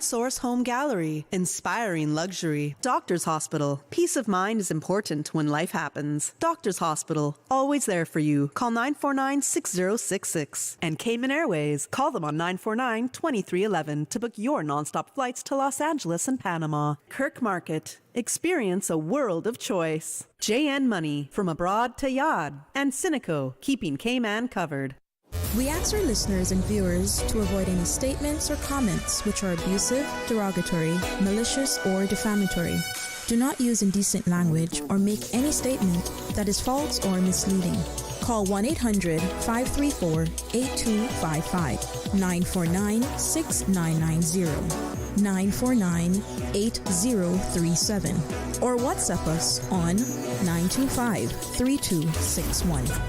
Source Home Gallery, inspiring luxury. Doctor's Hospital, peace of mind is important when life happens. Doctor's Hospital, always there for you. Call 949-6066. And Cayman Airways, call them on 949-2311 to book your nonstop flights to Los Angeles and Panama. Kirk Market, experience a world of choice. JN Money, from abroad to Yad. And Cineco, keeping Cayman covered. We ask our listeners and viewers to avoid any statements or comments which are abusive, derogatory, malicious, or defamatory. Do not use indecent language or make any statement that is false or misleading. Call 1-800-534-8255, 949-6990, 949-8037, or WhatsApp us on 925-3261.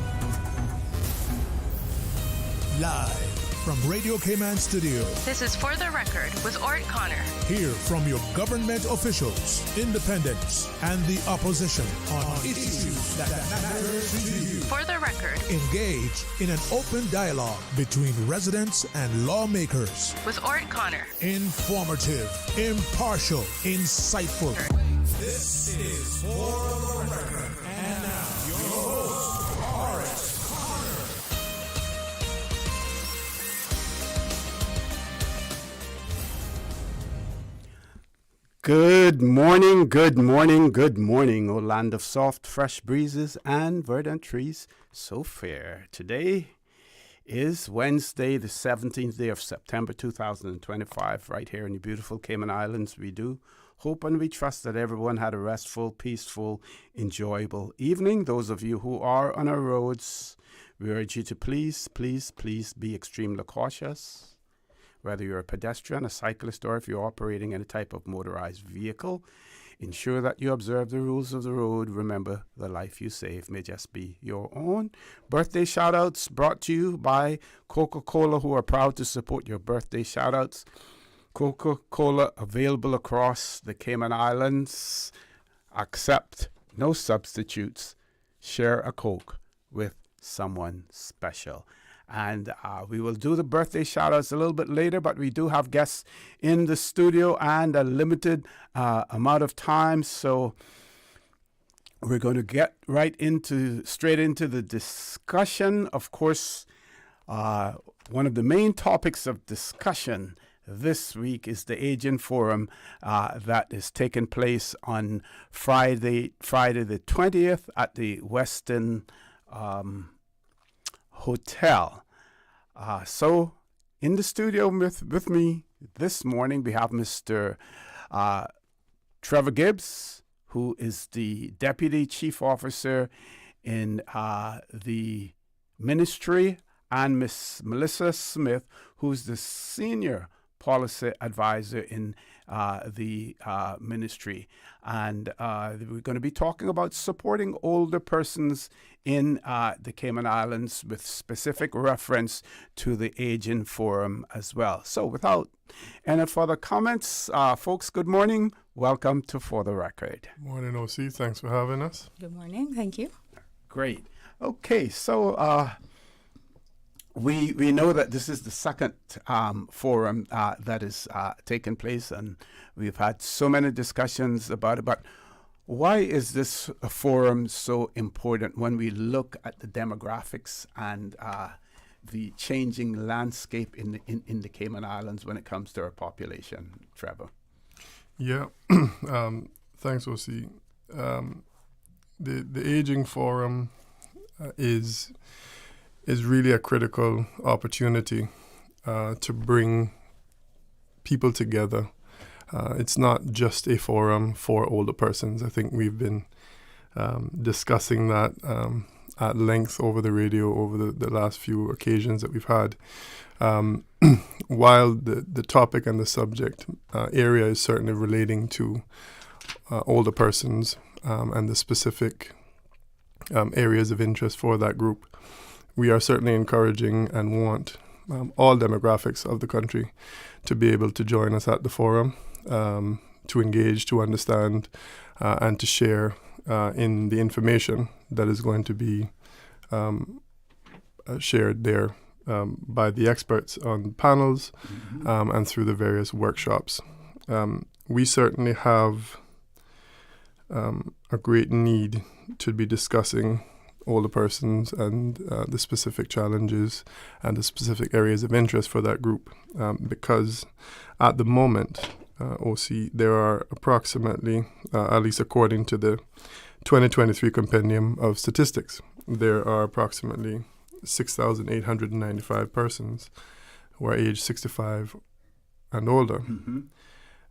Live from Radio Cayman Studio. This is For the Record with ORRETT Connor. Hear from your government officials, independents, and the opposition on issues that matter to you. For the Record. Engage in an open dialogue between residents and lawmakers. With ORRETT Connor. Informative, impartial, insightful. This is For the Record. And now, your host, ORRETT. Good morning, good morning, good morning, O land of soft, fresh breezes and verdant trees so fair. Today is Wednesday, the 17th day of September 2025, right here in the beautiful Cayman Islands. We do hope and we trust that everyone had a restful, peaceful, enjoyable evening. Those of you who are on our roads, we urge you to please be extremely cautious. Whether you're a pedestrian, a cyclist, or if you're operating any type of motorized vehicle, ensure that you observe the rules of the road. Remember, the life you save may just be your own. Birthday shout-outs brought to you by Coca-Cola, who are proud to support your birthday shout-outs. Coca-Cola available across the Cayman Islands. Accept no substitutes. Share a Coke with someone special. And we will do the birthday shout-outs a little bit later, but we do have guests in the studio and a limited amount of time. So we're going to get straight into the discussion. Of course, one of the main topics of discussion this week is the Aging Forum that is taking place on Friday the 20th at the Westin Hotel. So in the studio with me this morning, we have Mr. Trevor Gibbs, who is the Deputy Chief Officer in the ministry, and Miss Melissa Smith, who's the Senior Policy Advisor in the ministry. And we're going to be talking about supporting older persons in the Cayman Islands with specific reference to the Aging Forum as well. So without any further comments, folks, good morning. Welcome to For the Record. Morning, OC. Thanks for having us. Good morning. Thank you. Great. Okay, so we know that this is the second forum that is taking place, and we've had so many discussions about it. But why is this forum so important when we look at the demographics and the changing landscape in the Cayman Islands when it comes to our population, Trevor? Yeah, thanks, OC. The Aging Forum is really a critical opportunity to bring people together. It's not just a forum for older persons. I think we've been discussing that at length over the radio over the last few occasions that we've had. While the topic and the subject area is certainly relating to older persons and the specific areas of interest for that group, we are certainly encouraging and want all demographics of the country to be able to join us at the forum, to engage, to understand, and to share in the information that is going to be shared there by the experts on panels and through the various workshops. We certainly have a great need to be discussing older persons and the specific challenges and the specific areas of interest for that group, because at the moment, OC, there are approximately, at least according to the 2023 Compendium of Statistics, there are approximately 6,895 persons who are age 65 and older.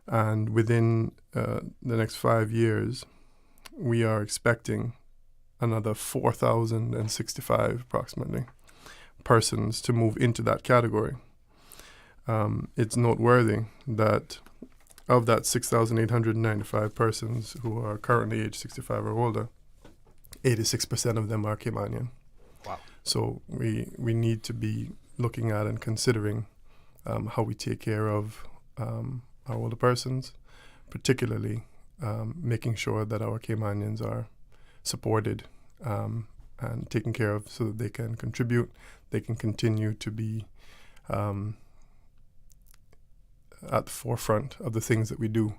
And within the next 5 years, we are expecting another 4,065 approximately persons to move into that category. It's noteworthy that of that 6,895 persons who are currently age 65 or older, 86% of them are Caymanian. Wow. So we need to be looking at and considering how we take care of our older persons, particularly making sure that our Caymanians are supported and taken care of so that they can contribute, they can continue to be at the forefront of the things that we do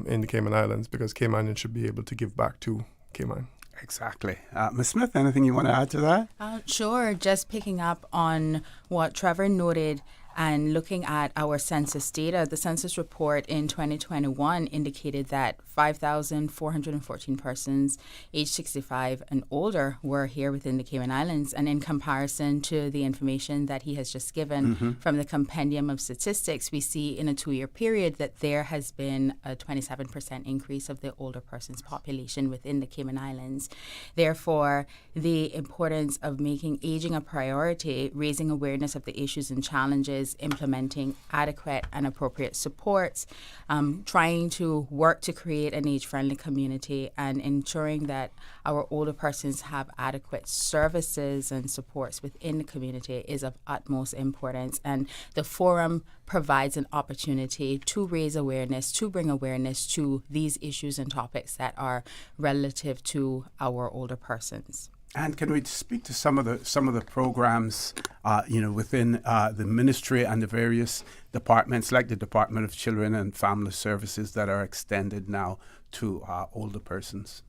in the Cayman Islands, because Caymanians should be able to give back to Cayman. Exactly. Ms. Smith, anything you want to add to that? Sure. Just picking up on what Trevor noted and looking at our census data, the census report in 2021 indicated that 5,414 persons aged 65 and older were here within the Cayman Islands. And in comparison to the information that he has just given from the Compendium of Statistics, we see in a 2-year period that there has been a 27% increase of the older persons population within the Cayman Islands. Therefore, the importance of making aging a priority, raising awareness of the issues and challenges, implementing adequate and appropriate supports, trying to work to create an age-friendly community, and ensuring that our older persons have adequate services and supports within the community is of utmost importance. And the forum provides an opportunity to raise awareness, to bring awareness to these issues and topics that are relative to our older persons. And can we speak to some of the programs, within the ministry and the various departments, like the Department of Children and Family Services, that are extended now to older persons?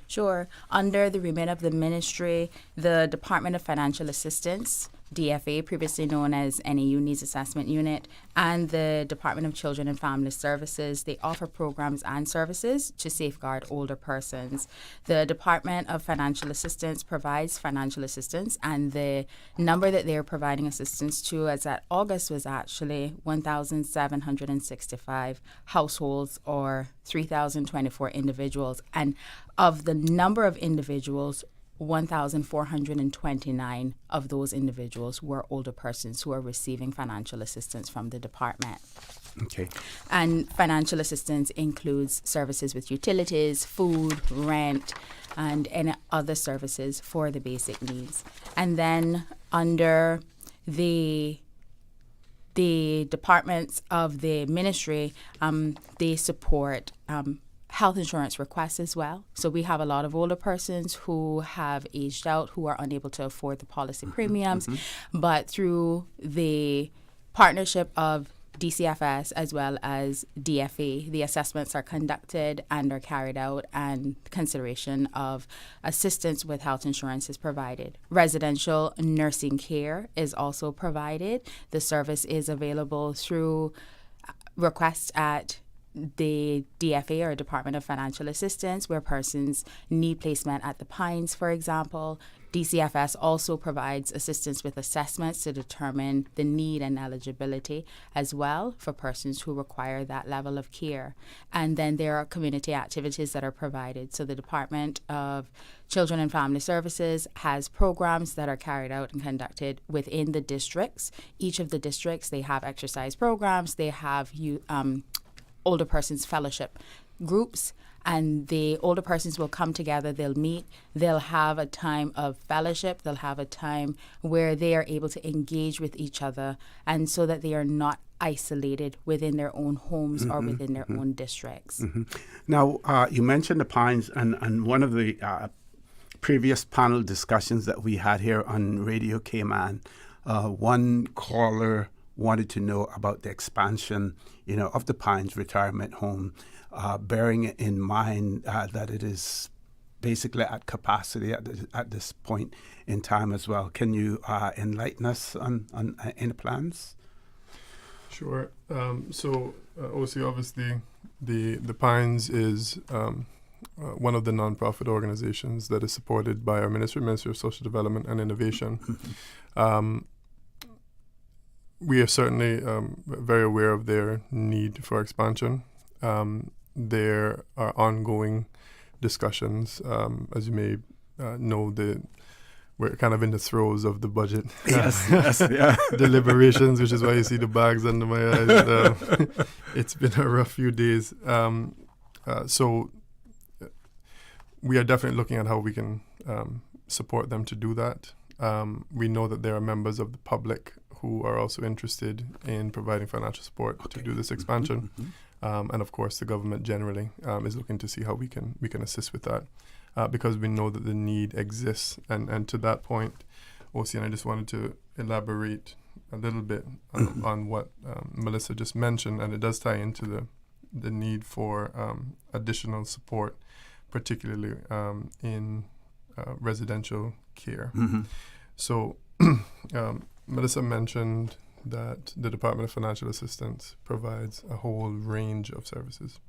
Sure. Under the remit of the ministry, the Department of Financial Assistance, DFA, previously known as NAU Needs Assessment Unit, and the Department of Children and Family Services, they offer programs and services to safeguard older persons. The Department of Financial Assistance provides financial assistance, and the number that they're providing assistance to as at August was actually 1,765 households, or 3,024 individuals. And of the number of individuals, 1,429 of those individuals were older persons who are receiving financial assistance from the department. Okay. And financial assistance includes services with utilities, food, rent, and any other services for the basic needs. And then under the departments of the ministry, they support health insurance requests as well. So we have a lot of older persons who have aged out, who are unable to afford the policy premiums, but through the partnership of DCFS as well as DFA, the assessments are conducted and are carried out, and consideration of assistance with health insurance is provided. Residential nursing care is also provided. The service is available through requests at the DFA, or Department of Financial Assistance, where persons need placement at the Pines, for example. DCFS also provides assistance with assessments to determine the need and eligibility as well for persons who require that level of care. And then there are community activities that are provided. So the Department of Children and Family Services has programs that are carried out and conducted within the districts. Each of the districts, they have exercise programs, they have older persons fellowship groups, and the older persons will come together, they'll meet, they'll have a time of fellowship, they'll have a time where they are able to engage with each other, and so that they are not isolated within their own homes or within their own districts. Now, you mentioned the Pines, and one of the previous panel discussions that we had here on Radio Cayman, One caller wanted to know about the expansion, of the Pines Retirement Home, bearing in mind that it is basically at capacity at this point in time as well. Can you enlighten us on any plans? Sure. OC, obviously, the Pines is one of the nonprofit organizations that is supported by our Ministry of Social Development and Innovation. We are certainly very aware of their need for expansion. There are ongoing discussions. As you may know, we're kind of in the throes of the budget deliberations, which is why you see the bags under my eyes. It's been a rough few days. So we are definitely looking at how we can support them to do that. We know that there are members of the public who are also interested in providing financial support to do this expansion. And of course, the government generally is looking to see how we can assist with that, because we know that the need exists. And to that point, OC, and I just wanted to elaborate a little bit on what Melissa just mentioned, and it does tie into the need for additional support, particularly in residential care. So Melissa mentioned that the Department of Financial Assistance provides a whole range of services.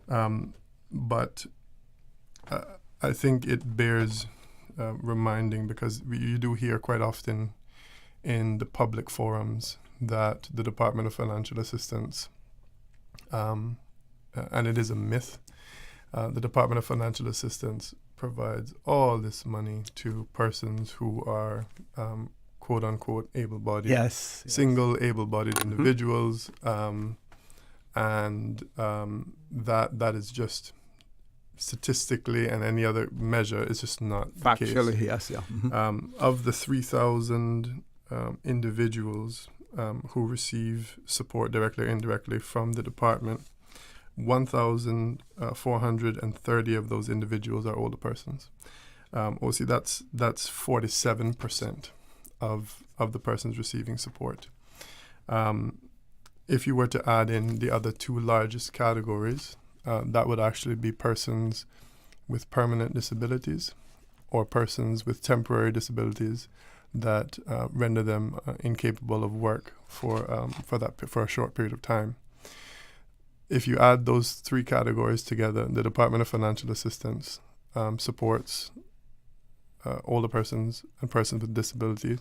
But I think it bears reminding, because you do hear quite often in the public forums that the Department of Financial Assistance, and it is a myth, the Department of Financial Assistance provides all this money to persons who are quote-unquote able-bodied, single able-bodied individuals, and that is just statistically and any other measure is just not factually the case. Yes. Of the 3,000 individuals who receive support directly or indirectly from the department, 1,430 of those individuals are older persons. OC, that's 47% of the persons receiving support. If you were to add in the other two largest categories, that would actually be persons with permanent disabilities or persons with temporary disabilities that render them incapable of work for a short period of time. If you add those three categories together, the Department of Financial Assistance supports older persons and persons with disabilities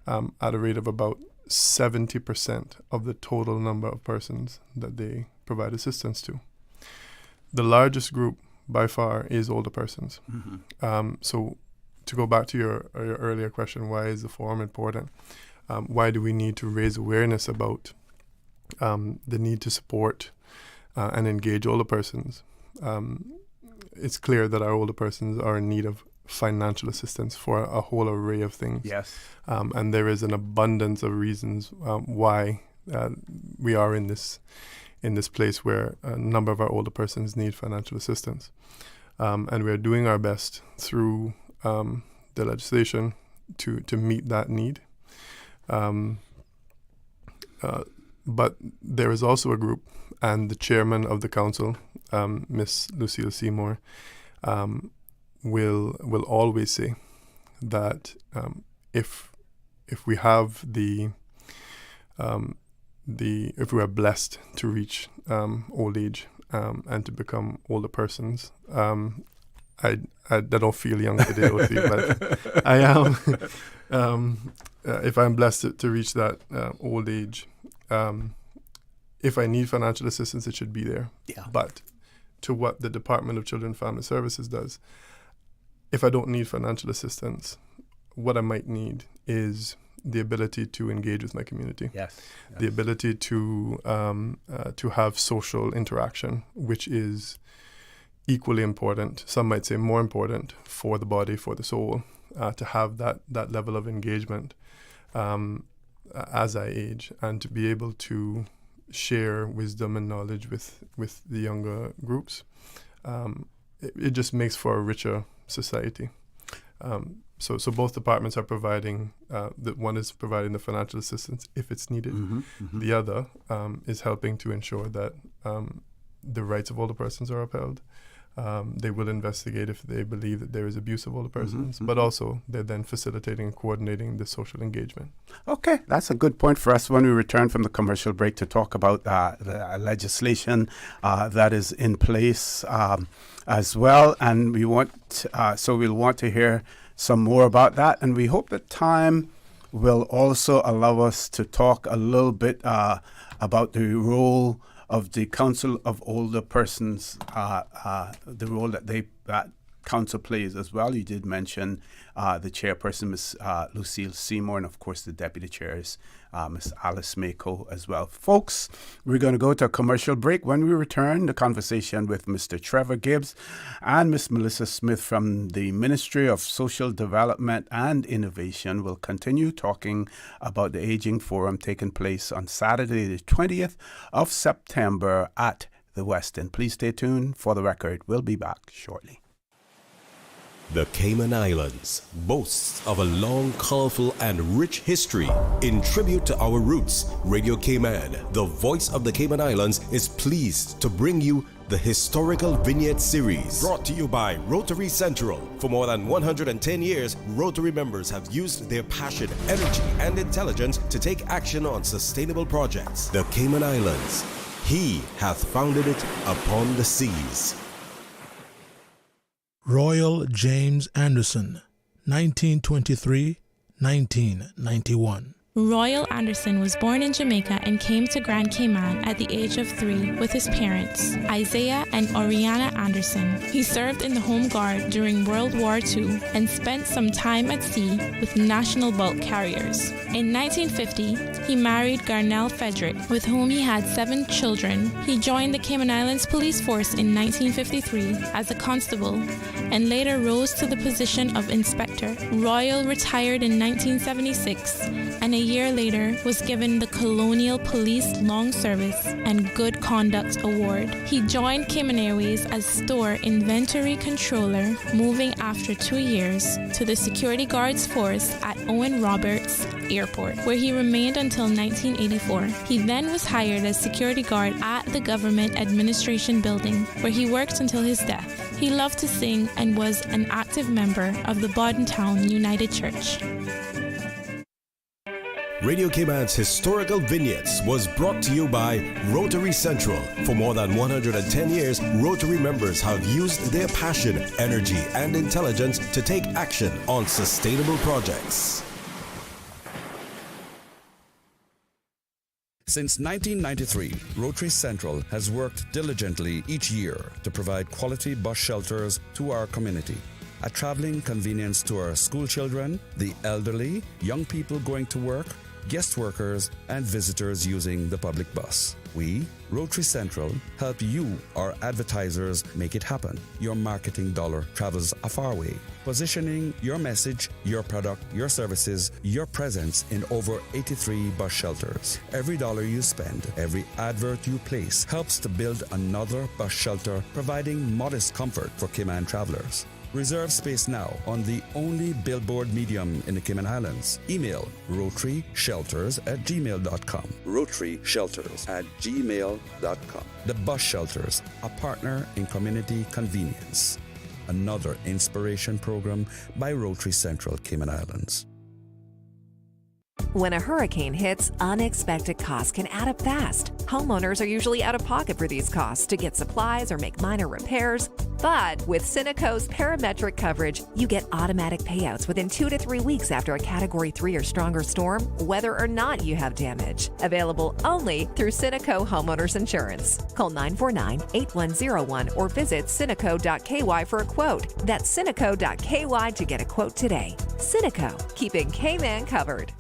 at a rate of about 70% of the total number of persons that they provide assistance to. The largest group by far is older persons. So to go back to your earlier question, why is the forum important? Why do we need to raise awareness about the need to support and engage older persons? It's clear that our older persons are in need of financial assistance for a whole array of things. Yes. And there is an abundance of reasons why we are in this place where a number of our older persons need financial assistance. And we're doing our best through the legislation to meet that need. But there is also a group, and the chairman of the council, Miss Lucille Seymour, will always say that if we have if we are blessed to reach old age and to become older persons, I don't feel young today, but I am. If I'm blessed to reach that old age, if I need financial assistance, it should be there. Yeah. But to what the Department of Children and Family Services does, if I don't need financial assistance, what I might need is the ability to engage with my community. Yes. The ability to have social interaction, which is equally important, some might say more important, for the body, for the soul, to have that level of engagement as I age, and to be able to share wisdom and knowledge with the younger groups. It just makes for a richer society. So both departments are providing, one is providing the financial assistance if it's needed. The other is helping to ensure that the rights of older persons are upheld. They will investigate if they believe that there is abuse of older persons, but also they're then facilitating and coordinating the social engagement. Okay, that's a good point for us when we return from the commercial break to talk about the legislation that is in place as well. And we'll want to hear some more about that. And we hope that time will also allow us to talk a little bit about the role of the Council of Older Persons, the role that council plays as well. You did mention the chairperson, Ms. Lucille Seymour, and of course the deputy chairs, Ms. Alice Mako as well. Folks, we're going to go to a commercial break. When we return, the conversation with Mr. Trevor Gibbs and Ms. Melissa Smith from the Ministry of Social Development and Innovation will continue talking about the Aging Forum taking place on Saturday, the 20th of September at the West End. Please stay tuned for the record. We'll be back shortly. The Cayman Islands boasts of a long, colorful, and rich history. In tribute to our roots, Radio Cayman, the voice of the Cayman Islands, is pleased to bring you the Historical Vignette Series, brought to you by Rotary Central. For more than 110 years, Rotary members have used their passion, energy, and intelligence to take action on sustainable projects. The Cayman Islands, He hath founded it upon the seas. Royal James Anderson, 1923-1991. Royal Anderson was born in Jamaica and came to Grand Cayman at the age of 3 with his parents, Isaiah and Oriana Anderson. He served in the Home Guard during World War II and spent some time at sea with national bulk carriers. In 1950, he married Garnell Frederick, with whom he had 7 children. He joined the Cayman Islands Police Force in 1953 as a constable and later rose to the position of inspector. Royal retired in 1976 and a year later was given the Colonial Police Long Service and Good Conduct Award. He joined Cayman Airways as store inventory controller, moving after 2 years to the security guards force at Owen Roberts Airport, where he remained until 1984. He then was hired as security guard at the Government Administration Building, where he worked until his death. He loved to sing and was an active member of the Bordentown United Church. Radio Cayman's Historical Vignettes was brought to you by Rotary Central. For more than 110 years, Rotary members have used their passion, energy, and intelligence to take action on sustainable projects. Since 1993, Rotary Central has worked diligently each year to provide quality bus shelters to our community. A traveling convenience to our school children, the elderly, young people going to work, guest workers, and visitors using the public bus. We, Rotary Central, help you, our advertisers, make it happen. Your marketing dollar travels a far way, positioning your message, your product, your services, your presence in over 83 bus shelters. Every dollar you spend, every advert you place helps to build another bus shelter, providing modest comfort for Cayman travelers. Reserve space now on the only billboard medium in the Cayman Islands. Email rotaryshelters@gmail.com. rotaryshelters@gmail.com. The Bus Shelters, a partner in community convenience. Another inspiration program by Rotary Central Cayman Islands. When a hurricane hits, unexpected costs can add up fast. Homeowners are usually out of pocket for these costs to get supplies or make minor repairs. But with Cineco's parametric coverage, you get automatic payouts within 2 to 3 weeks after a Category 3 or stronger storm, whether or not you have damage. Available only through Cineco Homeowners Insurance. Call 949-8101 or visit Cineco.ky for a quote. That's Cineco.ky to get a quote today. Cineco, keeping Cayman covered.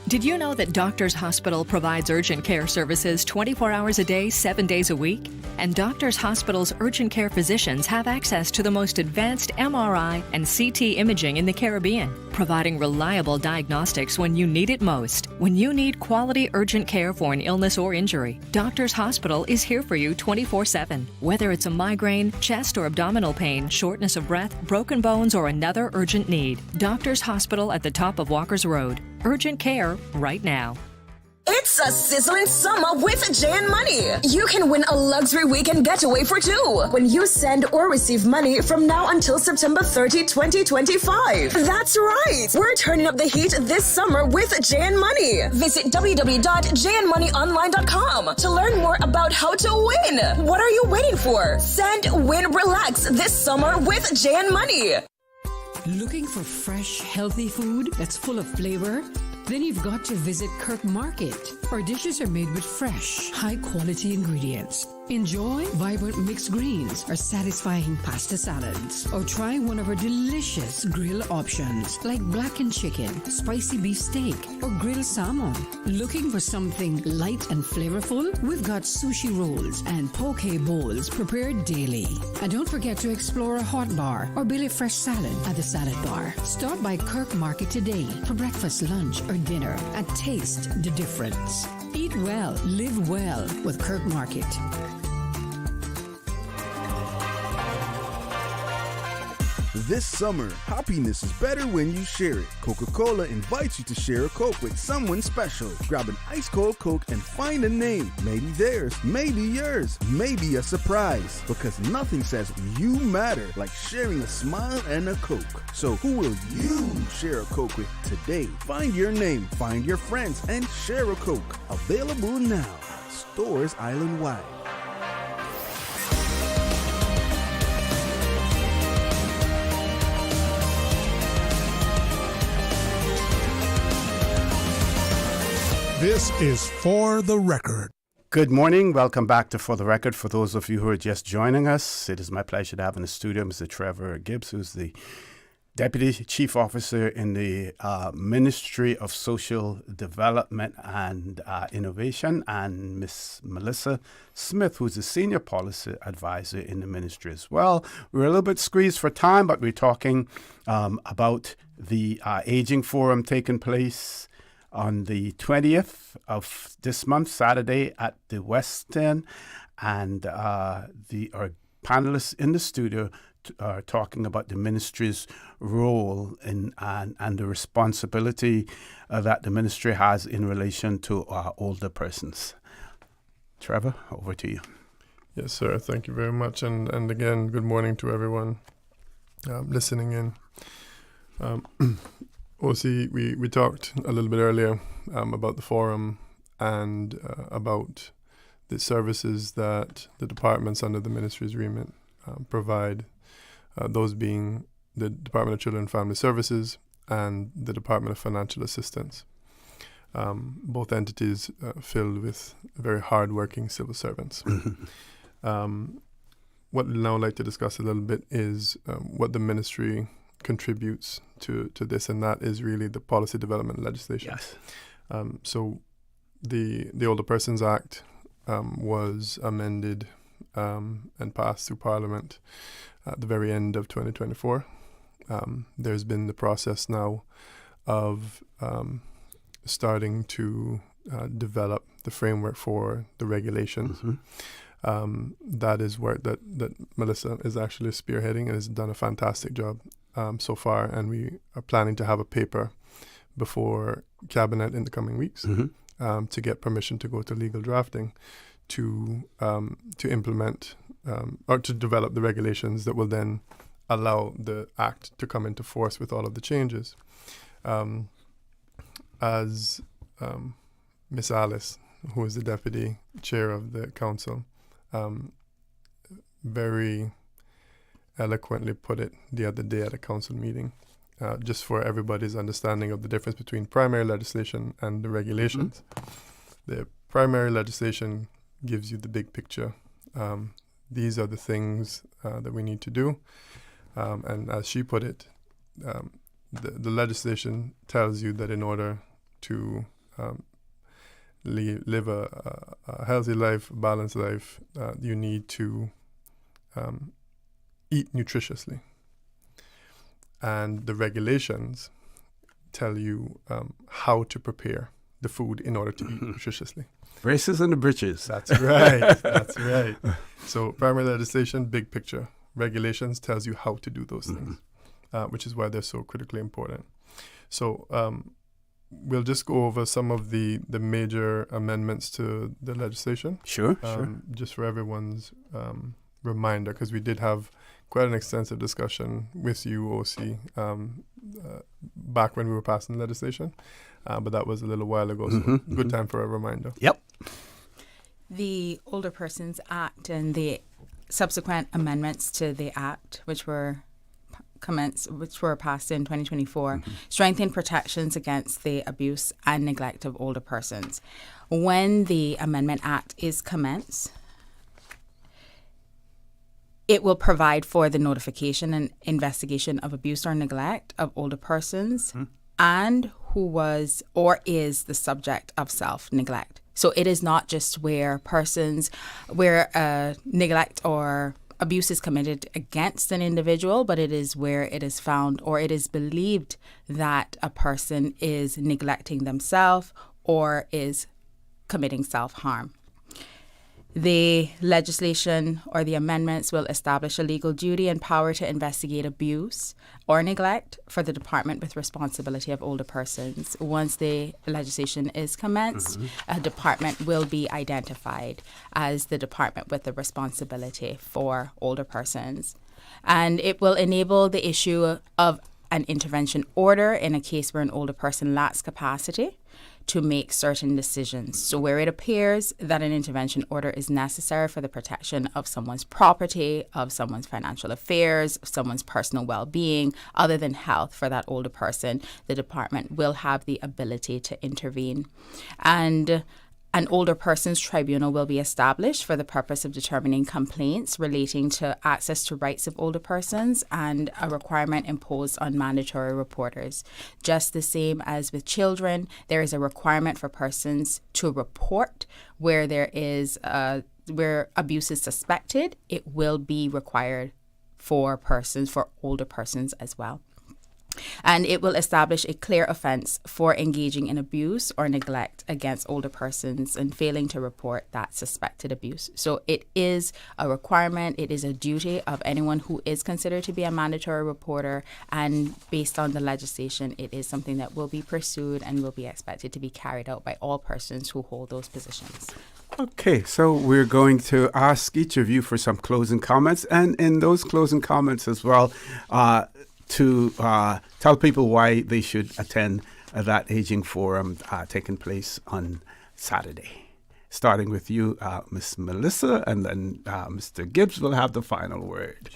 Did you know that Doctors Hospital provides urgent care services 24 hours a day, 7 days a week? And Doctors Hospital's urgent care physicians have access to the most advanced MRI and CT imaging in the Caribbean. providing reliable diagnostics when you need it most. When you need quality urgent care for an illness or injury, Doctors Hospital is here for you 24/7. Whether it's a migraine, chest or abdominal pain, shortness of breath, broken bones, or another urgent need, Doctors Hospital at the top of Walker's Road. Urgent care right now. It's a sizzling summer with Jan Money. You can win a luxury weekend getaway for two when you send or receive money from now until September 30, 2025. That's right. We're turning up the heat this summer with Jan Money. Visit www.janmoneyonline.com to learn more about how to win. What are you waiting for? Send, win, relax this summer with Jan Money. Looking for fresh, healthy food that's full of flavor? Then you've got to visit Kirk Market. Our dishes are made with fresh, high-quality ingredients. Enjoy vibrant mixed greens or satisfying pasta salads. Or try one of our delicious grill options like blackened chicken, spicy beef steak, or grilled salmon. Looking for something light and flavorful? We've got sushi rolls and poke bowls prepared daily. And don't forget to explore a hot bar or Billy Fresh salad at the salad bar. Stop by Kirk Market today for breakfast, lunch, or dinner and taste the difference. Eat well, live well with Kirk Market. This summer, happiness is better when you share it. Coca-Cola invites you to share a Coke with someone special. Grab an ice-cold Coke and find a name. Maybe theirs, maybe yours, maybe a surprise. Because nothing says you matter like sharing a smile and a Coke. So who will you share a Coke with today? Find your name, find your friends, and share a Coke. Available now. Stores island-wide. This is For the Record. Good morning. Welcome back to For the Record. For those of you who are just joining us, it is my pleasure to have in the studio Mr. Trevor Gibbs, who's the Deputy Chief Officer in the Ministry of Social Development and Innovation, and Miss Melissa Smith, who's the Senior Policy Advisor in the ministry as well. We're a little bit squeezed for time, but we're talking about the Aging Forum taking place on the 20th of this month, Saturday, at the West End. And our panelists in the studio are talking about the ministry's role in and the responsibility that the ministry has in relation to older persons. Trevor, over to you. Yes, sir. Thank you very much. And again, good morning to everyone listening in. OC, we talked a little bit earlier about the forum and about the services that the departments under the ministry's remit provide, those being the Department of Children and Family Services and the Department of Financial Assistance. Both entities filled with very hard-working civil servants. What we'd now like to discuss a little bit is what the ministry contributes to this, and that is really the policy development legislation. Yes. So the Older Persons Act was amended and passed through Parliament at the very end of 2024. There's been the process now of starting to develop the framework for the regulations. That is work that Melissa is actually spearheading and has done a fantastic job so far, and we are planning to have a paper before Cabinet in the coming weeks to get permission to go to legal drafting to implement or to develop the regulations that will then allow the Act to come into force with all of the changes. As Miss Alice, who is the Deputy Chair of the Council, very eloquently put it the other day at a council meeting, just for everybody's understanding of the difference between primary legislation and the regulations. The primary legislation gives you the big picture. These are the things that we need to do. And as she put it, the legislation tells you that in order to live a healthy life, a balanced life, you need to eat nutritiously. And the regulations tell you how to prepare the food in order to eat nutritiously. Braces and the britches. That's right. That's right. So primary legislation, big picture. Regulations tells you how to do those things, which is why they're so critically important. So we'll just go over some of the major amendments to the legislation. Sure. Just for everyone's reminder, because we did have quite an extensive discussion with you, OC, back when we were passing legislation. But that was a little while ago, so good time for a reminder. Yep. The Older Persons Act and the subsequent amendments to the Act, which were passed in 2024, strengthen protections against the abuse and neglect of older persons. When the Amendment Act is commenced, it will provide for the notification and investigation of abuse or neglect of older persons and who was or is the subject of self-neglect. So it is not just where neglect or abuse is committed against an individual, but it is where it is found or it is believed that a person is neglecting themselves or is committing self-harm. The legislation or the amendments will establish a legal duty and power to investigate abuse or neglect for the department with responsibility of older persons. Once the legislation is commenced, a department will be identified as the department with the responsibility for older persons. And it will enable the issue of an intervention order in a case where an older person lacks capacity to make certain decisions. So where it appears that an intervention order is necessary for the protection of someone's property, of someone's financial affairs, of someone's personal well-being, other than health for that older person, the department will have the ability to intervene. And an older persons tribunal will be established for the purpose of determining complaints relating to access to rights of older persons and a requirement imposed on mandatory reporters. Just the same as with children, there is a requirement for persons to report where there is where abuse is suspected. It will be required for older persons as well. And it will establish a clear offence for engaging in abuse or neglect against older persons and failing to report that suspected abuse. So it is a requirement, it is a duty of anyone who is considered to be a mandatory reporter, and based on the legislation, it is something that will be pursued and will be expected to be carried out by all persons who hold those positions. Okay, so we're going to ask each of you for some closing comments, and in those closing comments as well, to tell people why they should attend that aging forum taking place on Saturday. Starting with you, Ms. Melissa, and then Mr. Gibbs will have the final word.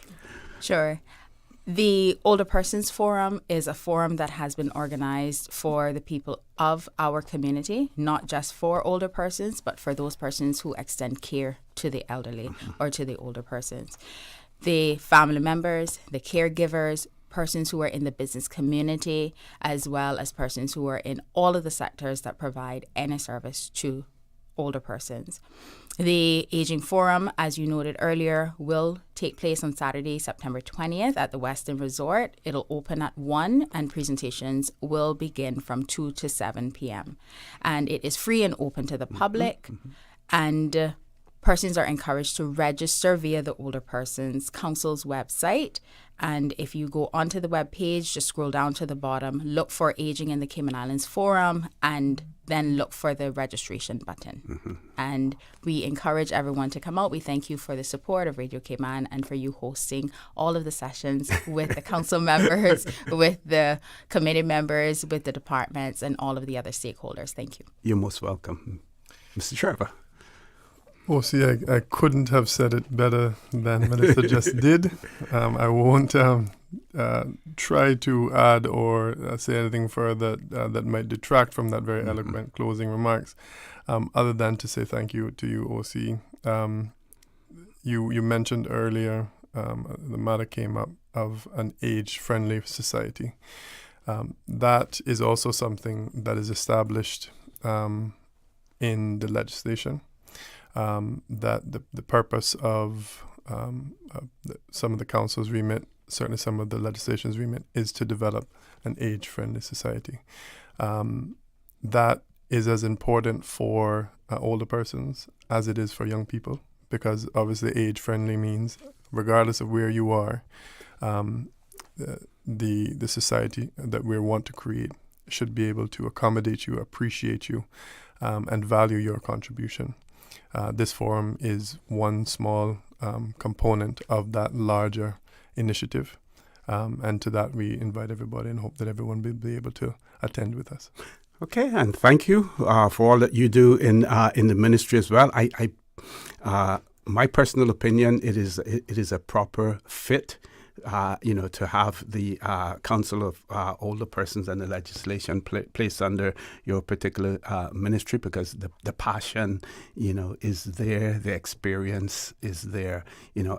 Sure. The Older Persons Forum is a forum that has been organized for the people of our community, not just for older persons, but for those persons who extend care to the elderly or to the older persons. The family members, the caregivers, persons who are in the business community, as well as persons who are in all of the sectors that provide any service to older persons. The Aging Forum, as you noted earlier, will take place on Saturday, September 20th at the Westin Resort. It'll open at 1 and presentations will begin from 2 to 7 p.m. And it is free and open to the public. And persons are encouraged to register via the Older Persons Council's website. And if you go onto the web page, just scroll down to the bottom, look for Aging in the Cayman Islands Forum, and then look for the registration button. And we encourage everyone to come out. We thank you for the support of Radio Cayman and for you hosting all of the sessions with the council members, with the committee members, with the departments, and all of the other stakeholders. Thank you. You're most welcome. Mr. Trevor. Oh, see, I couldn't have said it better than Melissa just did. I won't try to add or say anything further that might detract from that very eloquent closing remarks, other than to say thank you to you, OC. You mentioned earlier, the matter came up of an age-friendly society. That is also something that is established in the legislation. That the purpose of some of the council's remit certainly some of the legislation's remit is to develop an age-friendly society. That is as important for older persons as it is for young people, because obviously age-friendly means regardless of where you are, the society that we want to create should be able to accommodate you, appreciate you, and value your contribution. This forum is one small component of that larger initiative. And to that, we invite everybody and hope that everyone will be able to attend with us. Okay, and thank you for all that you do in the ministry as well. My personal opinion, it is a proper fit. To have the Council of Older Persons and the legislation placed under your particular ministry, because the passion, is there, the experience is there,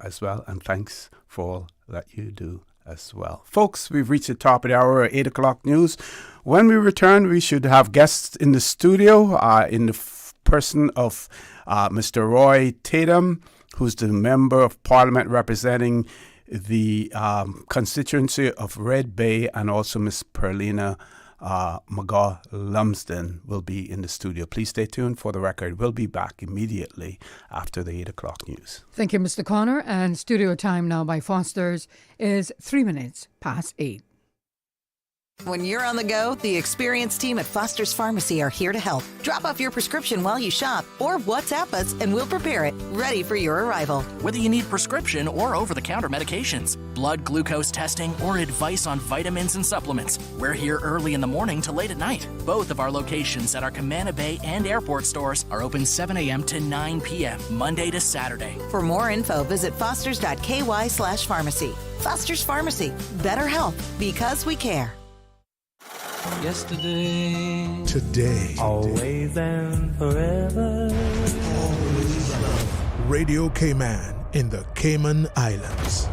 as well. And thanks for all that you do as well. Folks, we've reached the top of the hour, 8 o'clock news. When we return, we should have guests in the studio in the person of Mr. Roy Tatum, who's the Member of Parliament representing the constituency of Red Bay, and also Miss Pearlina McGaw-Lumsden will be in the studio. Please stay tuned. For the record, we'll be back immediately after the 8 o'clock news. Thank you, Mr. Connor. And studio time now by Foster's is 3 minutes past 8. When you're on the go, the experienced team at Foster's Pharmacy are here to help. Drop off your prescription while you shop, or WhatsApp us and we'll prepare it, ready for your arrival. Whether you need prescription or over-the-counter medications, blood glucose testing, or advice on vitamins and supplements, we're here early in the morning to late at night. Both of our locations at our Camana Bay and airport stores are open 7 a.m. to 9 p.m., Monday to Saturday. For more info, visit fosters.ky/pharmacy. Foster's Pharmacy. Better health, because we care. Yesterday, today, always and forever. Radio Cayman in the Cayman Islands.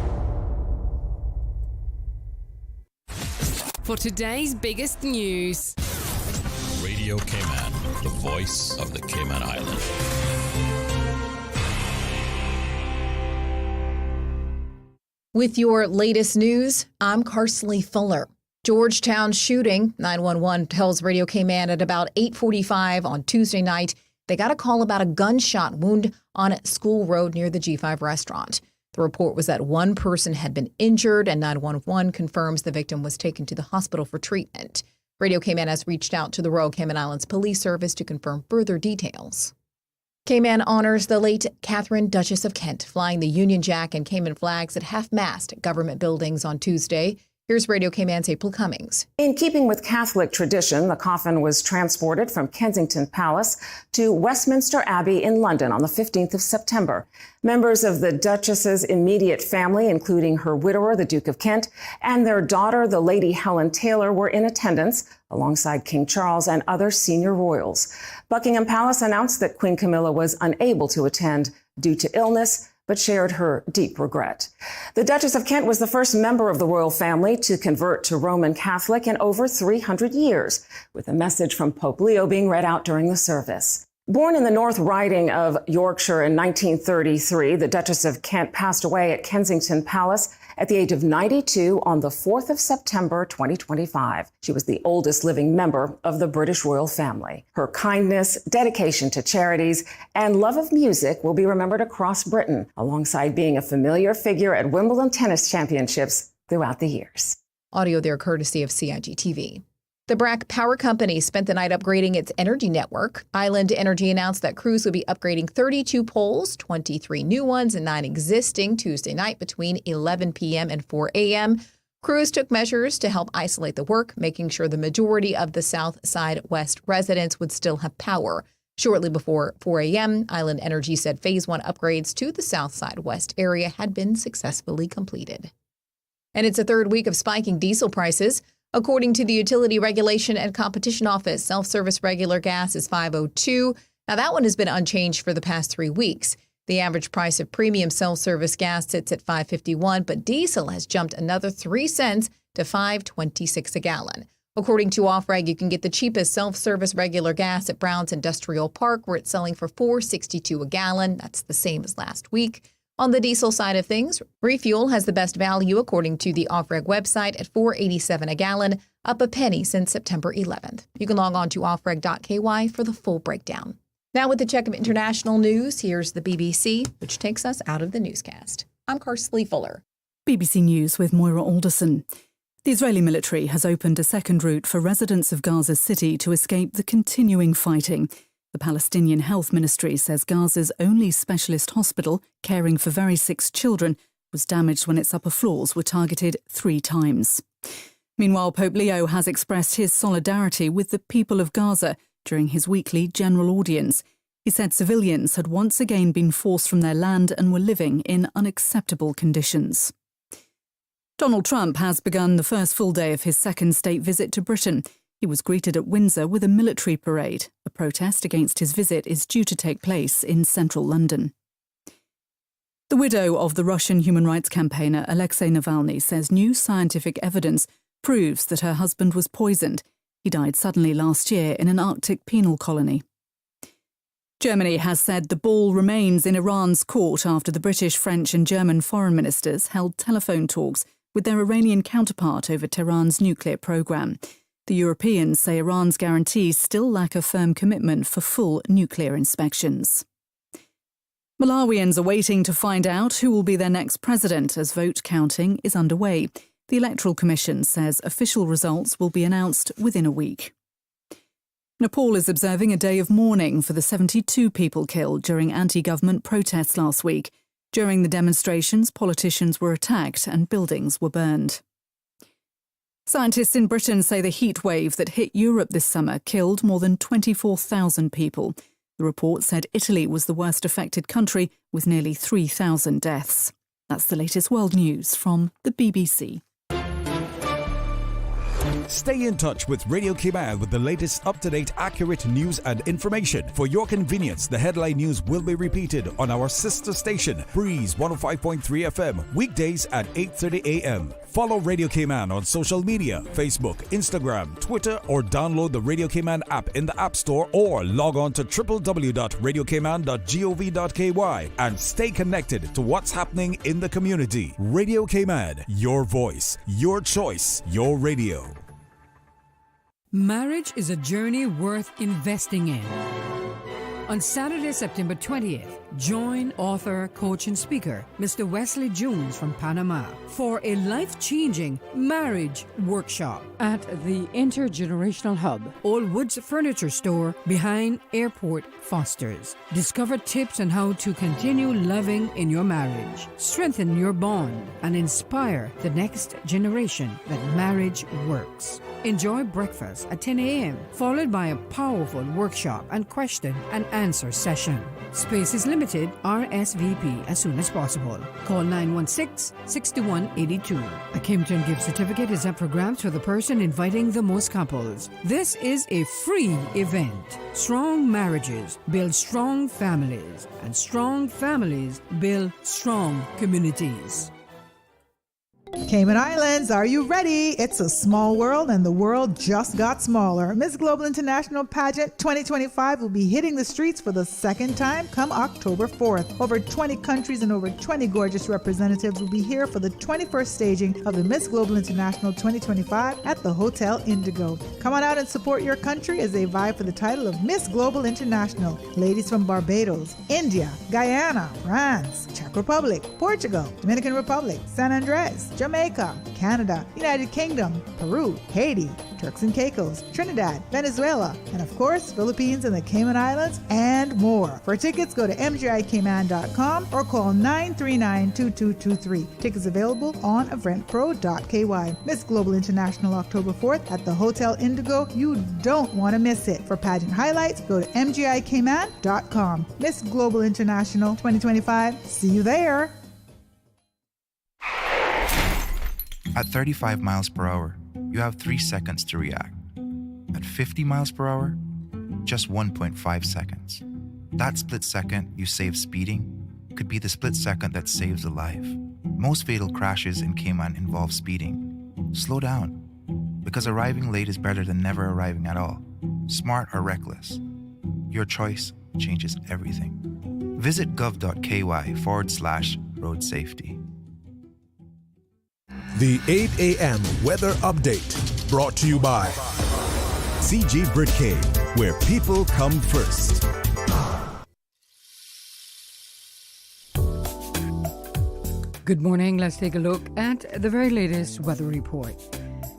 For today's biggest news, Radio Cayman, the voice of the Cayman Islands. With your latest news, I'm Carsley Fuller. Georgetown shooting, 911 tells Radio Cayman at about 8:45 on Tuesday night. They got a call about a gunshot wound on School Road near the G5 restaurant. The report was that one person had been injured, and 911 confirms the victim was taken to the hospital for treatment. Radio Cayman has reached out to the Royal Cayman Islands Police Service to confirm further details. Cayman honors the late Catherine, Duchess of Kent, flying the Union Jack and Cayman flags at half-mast at government buildings on Tuesday. Here's Radio Cayman's April Cummings. In keeping with Catholic tradition, the coffin was transported from Kensington Palace to Westminster Abbey in London on the 15th of September. Members of the Duchess's immediate family, including her widower, the Duke of Kent, and their daughter, the Lady Helen Taylor, were in attendance, alongside King Charles and other senior royals. Buckingham Palace announced that Queen Camilla was unable to attend due to illness, but shared her deep regret. The Duchess of Kent was the first member of the royal family to convert to Roman Catholic in over 300 years, with a message from Pope Leo being read out during the service. Born in the North Riding of Yorkshire in 1933, the Duchess of Kent passed away at Kensington Palace at the age of 92 on the 4th of September 2025. She was the oldest living member of the British royal family. Her kindness, dedication to charities, and love of music will be remembered across Britain, alongside being a familiar figure at Wimbledon Tennis Championships throughout the years. Audio there courtesy of CIG TV. The BRAC Power Company spent the night upgrading its energy network. Island Energy announced that crews will be upgrading 32 poles, 23 new ones, and 9 existing Tuesday night between 11 p.m. and 4 a.m. Crews took measures to help isolate the work, making sure the majority of the South Side West residents would still have power. Shortly before 4 a.m., Island Energy said Phase 1 upgrades to the South Side West area had been successfully completed. And it's a third week of spiking diesel prices. According to the Utility Regulation and Competition Office, self-service regular gas is $5.02. Now, that one has been unchanged for the past 3 weeks. The average price of premium self-service gas sits at $5.51, but diesel has jumped another 3 cents to $5.26 a gallon. According to OffReg, you can get the cheapest self-service regular gas at Brown's Industrial Park, where it's selling for $4.62 a gallon. That's the same as last week. On the diesel side of things, refuel has the best value according to the OFREG website at $4.87 a gallon, up a penny since September 11th. You can log on to offreg.ky for the full breakdown. Now with the check of international news, here's the BBC, which takes us out of the newscast. I'm Karsley Fuller. BBC News with Moira Alderson. The Israeli military has opened a second route for residents of Gaza City to escape the continuing fighting. The Palestinian Health Ministry says Gaza's only specialist hospital, caring for very sick children, was damaged when its upper floors were targeted 3 times. Meanwhile, Pope Leo has expressed his solidarity with the people of Gaza during his weekly general audience. He said civilians had once again been forced from their land and were living in unacceptable conditions. Donald Trump has begun the first full day of his second state visit to Britain. He was greeted at Windsor with a military parade. A protest against his visit is due to take place in central London. The widow of the Russian human rights campaigner Alexei Navalny says new scientific evidence proves that her husband was poisoned. He died suddenly last year in an Arctic penal colony. Germany has said the ball remains in Iran's court after the British, French and German foreign ministers held telephone talks with their Iranian counterpart over Tehran's nuclear programme. The Europeans say Iran's guarantees still lack a firm commitment for full nuclear inspections. Malawians are waiting to find out who will be their next president as vote counting is underway. The Electoral Commission says official results will be announced within a week. Nepal is observing a day of mourning for the 72 people killed during anti-government protests last week. During the demonstrations, politicians were attacked and buildings were burned. Scientists in Britain say the heat wave that hit Europe this summer killed more than 24,000 people. The report said Italy was the worst affected country with nearly 3,000 deaths. That's the latest world news from the BBC. Stay in touch with Radio Cayman with the latest up-to-date, accurate news and information. For your convenience, the headline news will be repeated on our sister station, Breeze 105.3 FM, weekdays at 8:30 a.m. Follow Radio Cayman on social media, Facebook, Instagram, Twitter, or download the Radio Cayman app in the App Store or log on to www.radiocayman.gov.ky and stay connected to what's happening in the community. Radio Cayman, your voice, your choice, your radio. Marriage is a journey worth investing in. On Saturday, September 20th, join author, coach, and speaker, Mr. Wesley Jones from Panama, for a life-changing marriage workshop at the Intergenerational Hub, Old Woods Furniture Store behind Airport Fosters. Discover tips on how to continue loving in your marriage, strengthen your bond, and inspire the next generation that marriage works. Enjoy breakfast at 10 a.m., followed by a powerful workshop and question and answer session. Space is limited. RSVP as soon as possible. Call 916-6182. A Kimpton gift certificate is up for grabs for the person inviting the most couples. This is a free event. Strong marriages build strong families, and strong families build strong communities. Cayman Islands, are you ready? It's a small world and the world just got smaller. Miss Global International Pageant 2025 will be hitting the streets for the second time come October 4th. Over 20 countries and over 20 gorgeous representatives will be here for the 21st staging of the Miss Global International 2025 at the Hotel Indigo. Come on out and support your country as they vie for the title of Miss Global International. Ladies from Barbados, India, Guyana, France, Czech Republic, Portugal, Dominican Republic, San Andres, Jamaica, Canada, United Kingdom, Peru, Haiti, Turks and Caicos, Trinidad, Venezuela, and of course, Philippines and the Cayman Islands, and more. For tickets, go to mgicayman.com or call 939-2223. Tickets available on eventpro.ky. Miss Global International October 4th at the Hotel Indigo. You don't want to miss it. For pageant highlights, go to mgicayman.com. Miss Global International 2025. See you there. At 35 miles per hour, you have 3 seconds to react. At 50 miles per hour, just 1.5 seconds. That split second you save speeding could be the split second that saves a life. Most fatal crashes in Cayman involve speeding. Slow down, because arriving late is better than never arriving at all. Smart or reckless, your choice changes everything. Visit gov.ky/ road safety. The 8 a.m. weather update brought to you by CG Britcade, where people come first. Good morning. Let's take a look at the very latest weather report.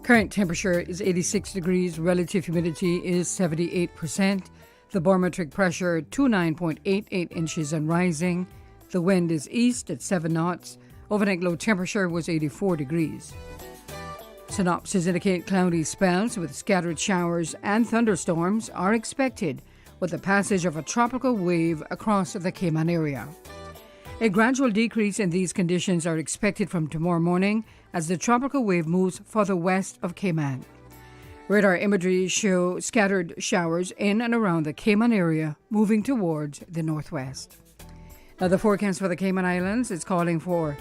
Current temperature is 86 degrees. Relative humidity is 78%. The barometric pressure 29.88 inches and rising. The wind is east at 7 knots. Overnight low temperature was 84 degrees. Synopsis indicate cloudy spells with scattered showers and thunderstorms are expected with the passage of a tropical wave across the Cayman area. A gradual decrease in these conditions are expected from tomorrow morning as the tropical wave moves further west of Cayman. Radar imagery show scattered showers in and around the Cayman area moving towards the northwest. Now the forecast for the Cayman Islands is calling for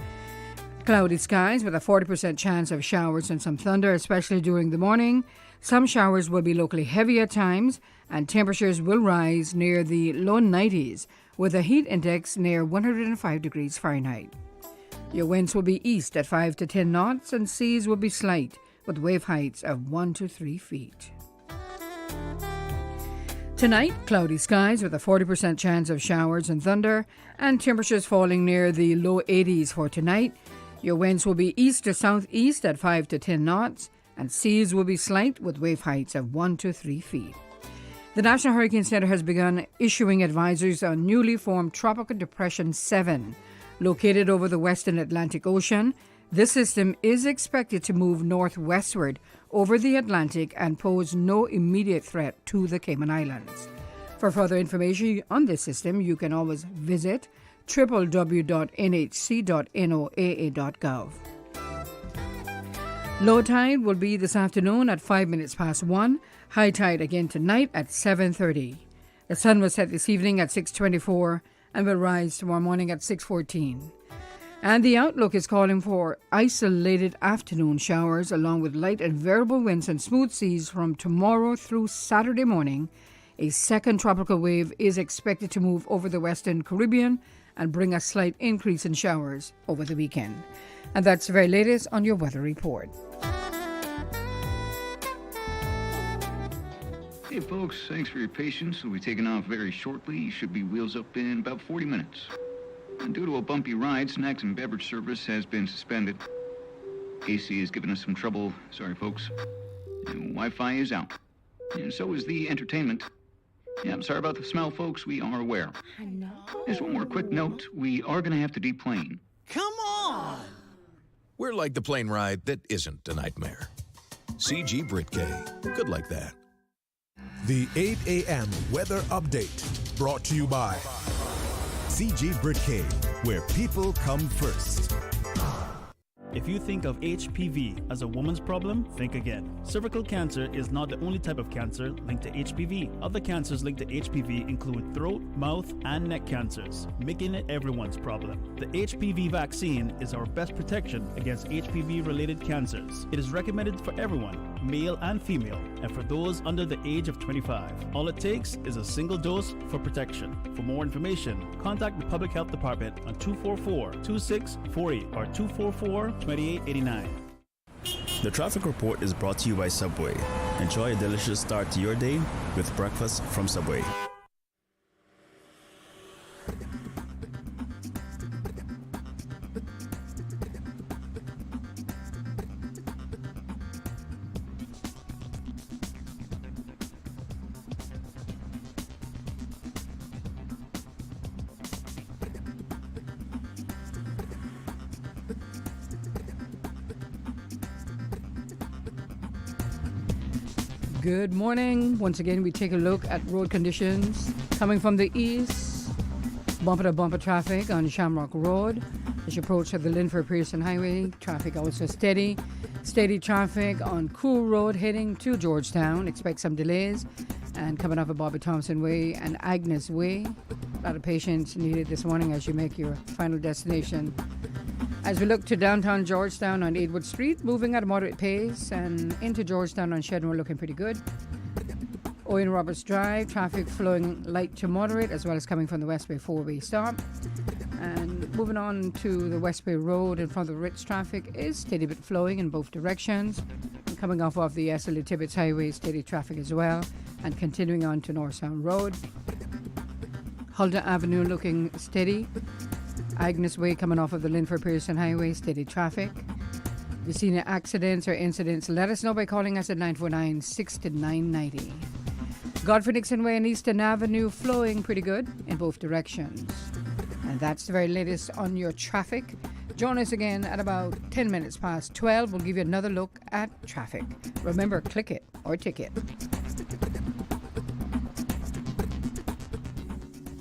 cloudy skies with a 40% chance of showers and some thunder, especially during the morning. Some showers will be locally heavy at times, and temperatures will rise near the low 90s with a heat index near 105 degrees Fahrenheit. Your winds will be east at 5 to 10 knots, and seas will be slight with wave heights of 1 to 3 feet. Tonight, cloudy skies with a 40% chance of showers and thunder, and temperatures falling near the low 80s for tonight. Your winds will be east to southeast at 5 to 10 knots, and seas will be slight with wave heights of 1 to 3 feet. The National Hurricane Center has begun issuing advisories on newly formed Tropical Depression 7, located over the western Atlantic Ocean. This system is expected to move northwestward over the Atlantic and pose no immediate threat to the Cayman Islands. For further information on this system, you can always visit www.nhc.noaa.gov. Low tide will be this afternoon at 5 minutes past 1. High tide again tonight at 7:30. The sun will set this evening at 6:24 and will rise tomorrow morning at 6:14. And the outlook is calling for isolated afternoon showers along with light and variable winds and smooth seas from tomorrow through Saturday morning. A second tropical wave is expected to move over the Western Caribbean and bring a slight increase in showers over the weekend. And that's the very latest on your weather report. Hey folks, thanks for your patience. We'll be taking off very shortly. You should be wheels up in about 40 minutes. And due to a bumpy ride, snacks and beverage service has been suspended. AC has given us some trouble. Sorry folks. And Wi-Fi is out. And so is the entertainment. Yeah, I'm sorry about the smell, folks. We are aware. I know. Just one more quick note. We are going to have to deplane. Come on! We're like the plane ride that isn't a nightmare. CG Britcade. Good like that. The 8 a.m. weather update brought to you by CG Britcade, where people come first. If you think of HPV as a woman's problem, think again. Cervical cancer is not the only type of cancer linked to HPV. Other cancers linked to HPV include throat, mouth, and neck cancers, making it everyone's problem. The HPV vaccine is our best protection against HPV-related cancers. It is recommended for everyone, male and female, and for those under the age of 25. All it takes is a single dose for protection. For more information, contact the Public Health Department on 244-2648 or 244-2889. The traffic report is brought to you by Subway. Enjoy a delicious start to your day with breakfast from Subway. Good morning. Once again, we take a look at road conditions coming from the east. Bumper-to-bumper traffic on Shamrock Road. As you approach the Linford-Pearson Highway, traffic also steady. Steady traffic on Cool Road heading to Georgetown. Expect some delays. And coming off of Bobby Thompson Way and Agnes Way. A lot of patience needed this morning as you make your final destination. As we look to downtown Georgetown on Edward Street, moving at a moderate pace, and into Georgetown on Shedmore looking pretty good. Owen Roberts Drive, traffic flowing light to moderate, as well as coming from the West Bay 4-way stop. And moving on to the Westway Road in front of the Ritz, traffic is steady but flowing in both directions. And coming off of the Esterly Tibbetts Highway, steady traffic as well. And continuing on to North Sound Road. Huldah Avenue looking steady. Agnes Way coming off of the Linford Pearson Highway, steady traffic. If you've seen any accidents or incidents, let us know by calling us at 949-6990. Godfrey Nixon Way and Eastern Avenue flowing pretty good in both directions. And that's the very latest on your traffic. Join us again at about 10 minutes past 12. We'll give you another look at traffic. Remember, click it or ticket.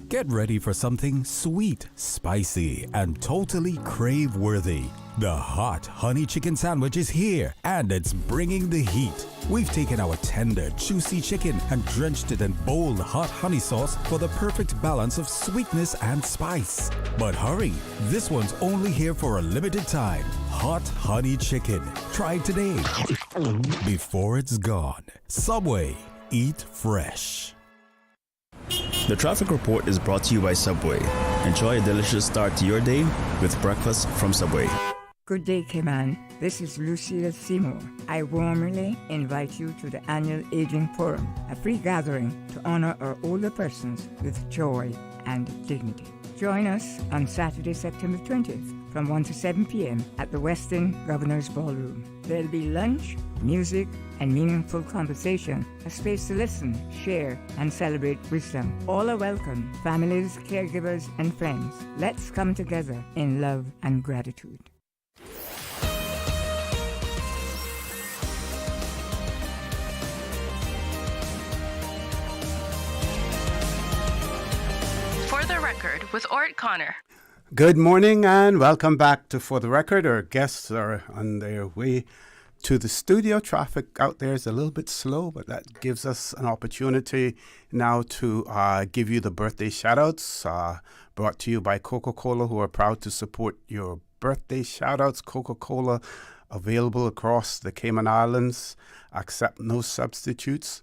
Get ready for something sweet, spicy, and totally crave-worthy. The hot honey chicken sandwich is here, and it's bringing the heat. We've taken our tender, juicy chicken and drenched it in bold, hot honey sauce for the perfect balance of sweetness and spice. But hurry, this one's only here for a limited time. Hot honey chicken. Try it today before it's gone. Subway. Eat fresh. The traffic report is brought to you by Subway. Enjoy a delicious start to your day with breakfast from Subway. Good day, Cayman. This is Lucille Seymour. I warmly invite you to the annual Aging Forum, a free gathering to honor our older persons with joy and dignity. Join us on Saturday, September 20th from 1 to 7 p.m. at the Westin Governor's Ballroom. There'll be lunch, music, and meaningful conversation, a space to listen, share, and celebrate wisdom. All are welcome, families, caregivers, and friends. Let's come together in love and gratitude. For the Record with ORRETT Connor. Good morning and welcome back to For the Record. Our guests are on their way to the studio. Traffic out there is a little bit slow, but that gives us an opportunity now to give you the birthday shout-outs brought to you by Coca-Cola, who are proud to support your birthday shout-outs. Coca-Cola available across the Cayman Islands. Accept no substitutes.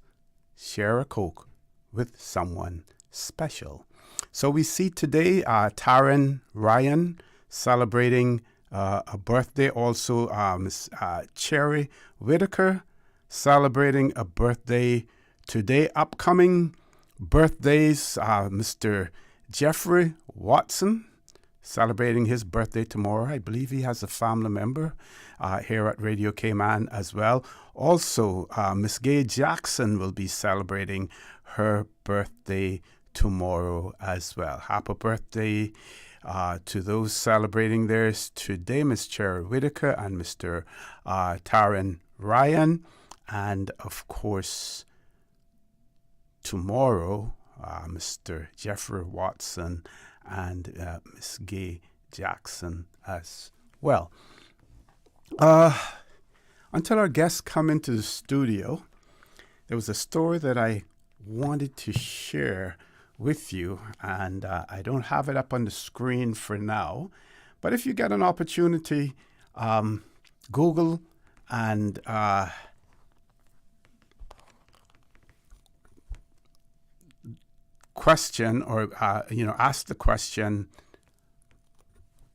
Share a Coke with someone special. So we see today Taryn Ryan celebrating a birthday. Also, Miss Cherry Whitaker celebrating a birthday today. Upcoming birthdays, Mr. Jeffrey Watson celebrating his birthday tomorrow. I believe he has a family member here at Radio Cayman as well. Also, Miss Gay Jackson will be celebrating her birthday tomorrow as well. Happy birthday to those celebrating theirs today, Miss Cherry Whitaker and Mr. Taryn Ryan. And of course, tomorrow, Mr. Jeffrey Watson and Miss Gay Jackson as well. Until our guests come into the studio, there was a story that I wanted to share with you, and I don't have it up on the screen for now, but if you get an opportunity, Google and question or ask the question,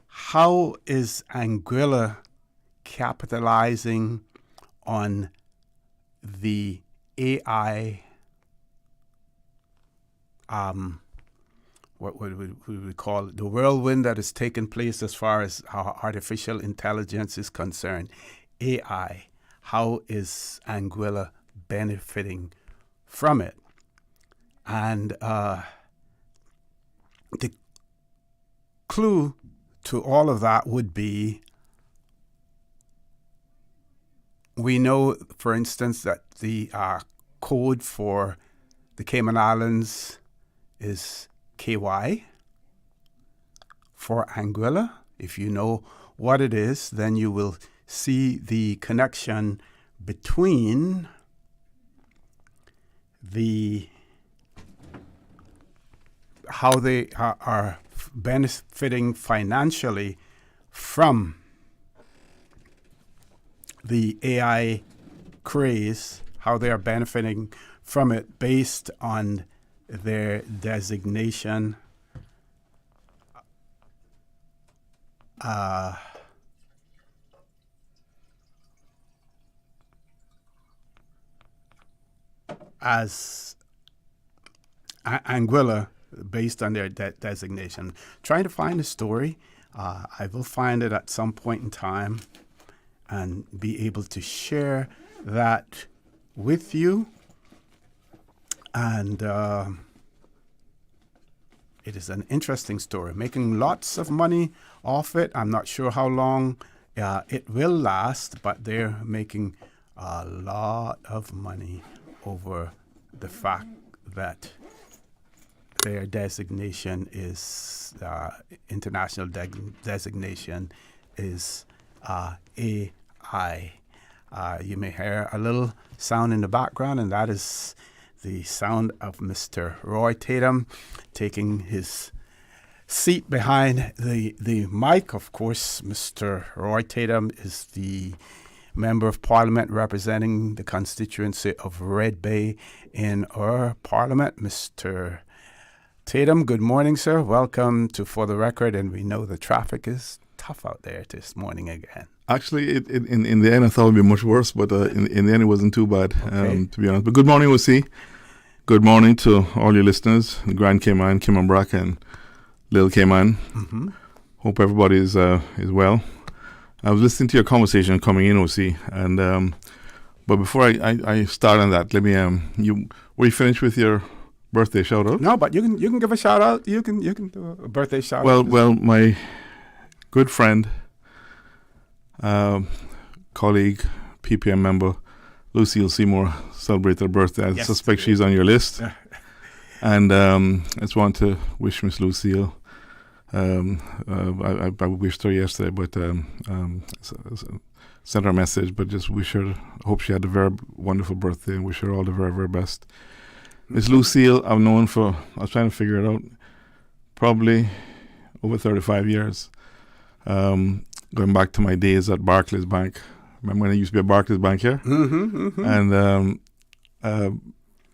how is Anguilla capitalizing on the AI what would we call it? The whirlwind that has taken place as far as how artificial intelligence is concerned. AI, how is Anguilla benefiting from it? And the clue to all of that would be, we know, for instance, that the code for the Cayman Islands is KY for Anguilla. If you know what it is, then you will see the connection between how they are benefiting financially from the AI craze, how they are benefiting from it based on their designation as Anguilla, based on their designation. Trying to find the story. I will find it at some point in time and be able to share that with you. And it is an interesting story. Making lots of money off it. I'm not sure how long it will last, but they're making a lot of money over the fact that their designation is international designation is AI. You may hear a little sound in the background, and that is the sound of Mr. Roy Tatum taking his seat behind the mic. Of course, Mr. Roy Tatum is the Member of Parliament representing the constituency of Red Bay in our Parliament. Mr. Tatum, good morning, sir. Welcome to For the Record, and we know the traffic is tough out there this morning again. Actually, in the end, I thought it would be much worse, but in the end, it wasn't too bad, to be honest. But good morning, OC. Good morning to all your listeners, Grand Cayman, Cayman Brack, and Little Cayman. Mm-hmm. Hope everybody is well. I was listening to your conversation coming in, OC, and but before I start on that, let me were you finished with your birthday shout out? No, but you can give a shout out. You can do a birthday shout out. Well, my good friend, colleague, PPM member, Lucille Seymour celebrated her birthday. I suspect she's on your list. And I just want to wish Miss Lucille. I wished her yesterday, but sent her a message, but just wish her, hope she had a very wonderful birthday and wish her all the very, very best. Miss Lucille, I've known for, I was trying to figure it out, probably over 35 years. Going back to my days at Barclays Bank. Remember when I used to be at Barclays Bank here? Mm-hmm, mm-hmm.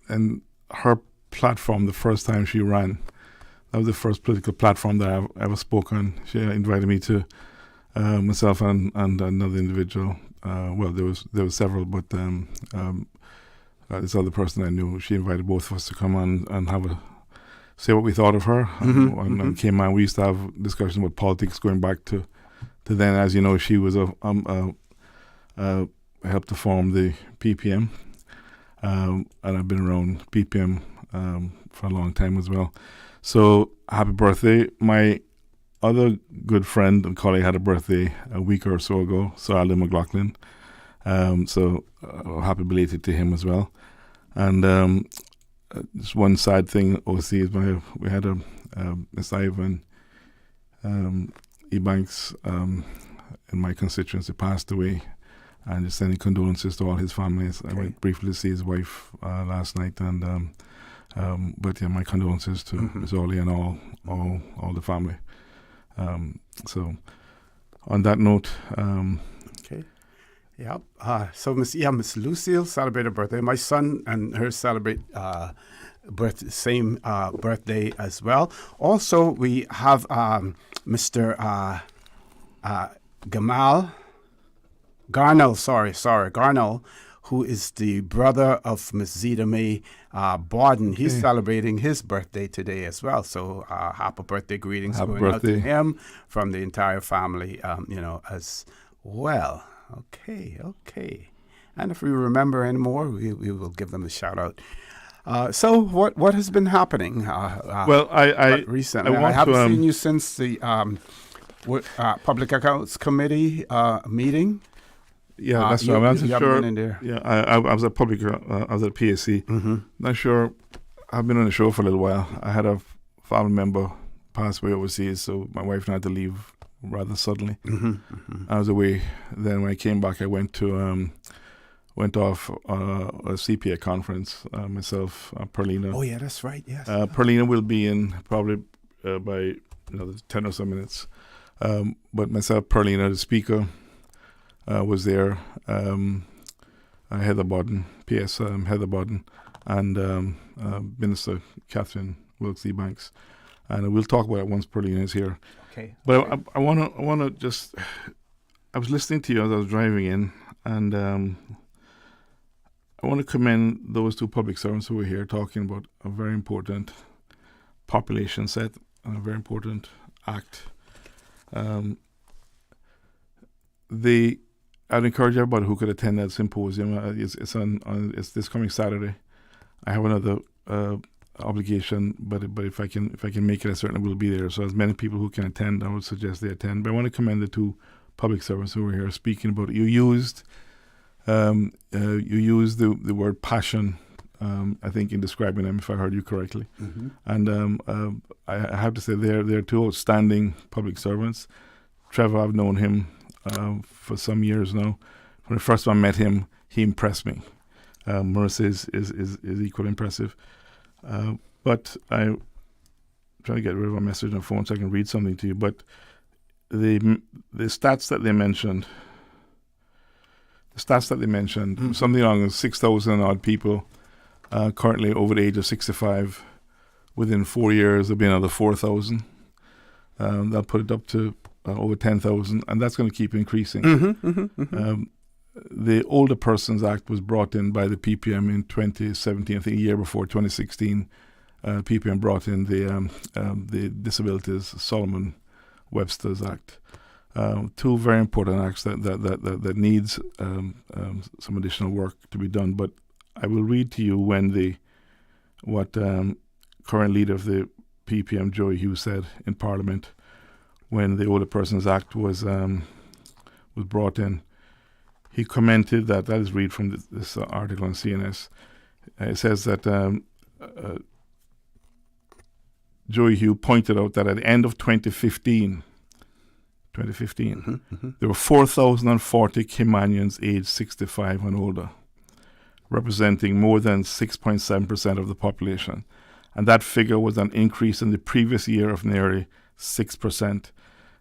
And her platform, the first time she ran, that was the first political platform that I've ever spoken on. She invited me to myself and another individual. Well, there was several, but this other person I knew, she invited both of us to come on and say what we thought of her. And came on. We used to have discussions about politics going back to then. As you know, she was helped to form the PPM, and I've been around PPM for a long time as well. So happy birthday. My other good friend and colleague had a birthday a week or so ago, Sir Alan McLaughlin. So happy belated to him as well. And just one sad thing, OC, is we had a Miss Ivan Ebanks in my constituency passed away, and just sending condolences to all his families. I went briefly to see his wife last night, and but yeah, my condolences to Miss Orley and all the family. So on that note, yeah. So Miss Lucille celebrated her birthday. My son and her celebrate same birthday as well. Also, we have Mr. Garnell, who is the brother of Miss Zeta Mae Borden. He's celebrating his birthday today as well. So happy birthday greetings out to him from the entire family, as well. Okay. And if we remember any more, we will give them a shout out. So what has been happening? Well, I recently I haven't seen you since the Public Accounts Committee meeting. Yeah, that's right. I wasn't sure. Yeah, I was at I was at PAC. Not sure. I've been on the show for a little while. I had a family member pass away overseas, so my wife and I had to leave rather suddenly. I was away. Then when I came back, I went off a CPA conference. Myself, Pearlina. Oh yeah, that's right. Yes. Pearlina will be in probably by 10 or so minutes. But myself, Pearlina, the speaker, was there. Heather Bodden, PS Heather Bodden, and Minister Catherine Wilkes Ebanks. And we'll talk about it once Pearlina is here. Okay. But I want to just. I was listening to you as I was driving in, and I want to commend those two public servants who were here talking about a very important population set and a very important act. I'd encourage everybody who could attend that symposium. It's this coming Saturday. I have another obligation, but if I can make it, I certainly will be there. So as many people who can attend, I would suggest they attend. But I want to commend the two public servants who were here speaking about it. You used the word passion, I think, in describing them, if I heard you correctly. Mm-hmm. And I have to say they're two outstanding public servants. Trevor, I've known him for some years now. When the first time I met him, he impressed me. Marissa is equally impressive. But I'm trying to get rid of a message on the phone so I can read something to you. But the stats that they mentioned, Mm-hmm. something along 6,000 odd people currently over the age of 65. Within 4 years, there'll be another 4,000. They'll put it up to over 10,000, and that's going to keep increasing. Mm-hmm, mm-hmm, mm-hmm. The Older Persons Act was brought in by the PPM in 2017, I think a year before 2016. PPM brought in the Disabilities Solomon Webster's Act. Two very important acts that needs some additional work to be done. But I will read to you what current leader of the PPM, Joey Hughes, said in Parliament when the Older Persons Act was brought in. He commented that is read from this article on CNS. It says that Joey Hughes pointed out that at the end of 2015, mm-hmm. there were 4,040 Caymanians aged 65 and older, representing more than 6.7% of the population. And that figure was an increase in the previous year of nearly 6%,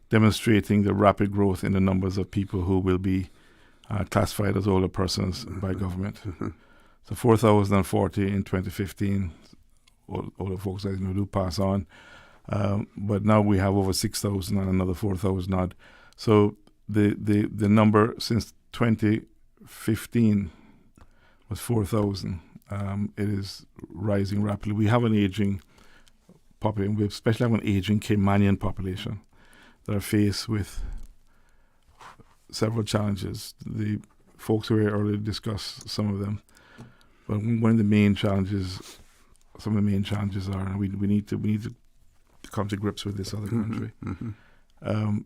demonstrating the rapid growth in the numbers of people who will be classified as older persons by government. Mm-hmm. So 4,040 in 2015. Older folks, as you know, do pass on. But now we have over 6,000 and another 4,000 odd. So the number since 2015 was 4,000. It is rising rapidly. We have an aging population. We especially have an aging Caymanian population that are faced with several challenges. The folks who were here earlier discussed some of them. But one of the main challenges, some of the main challenges are, and we need to come to grips with this other country. Mm-hmm.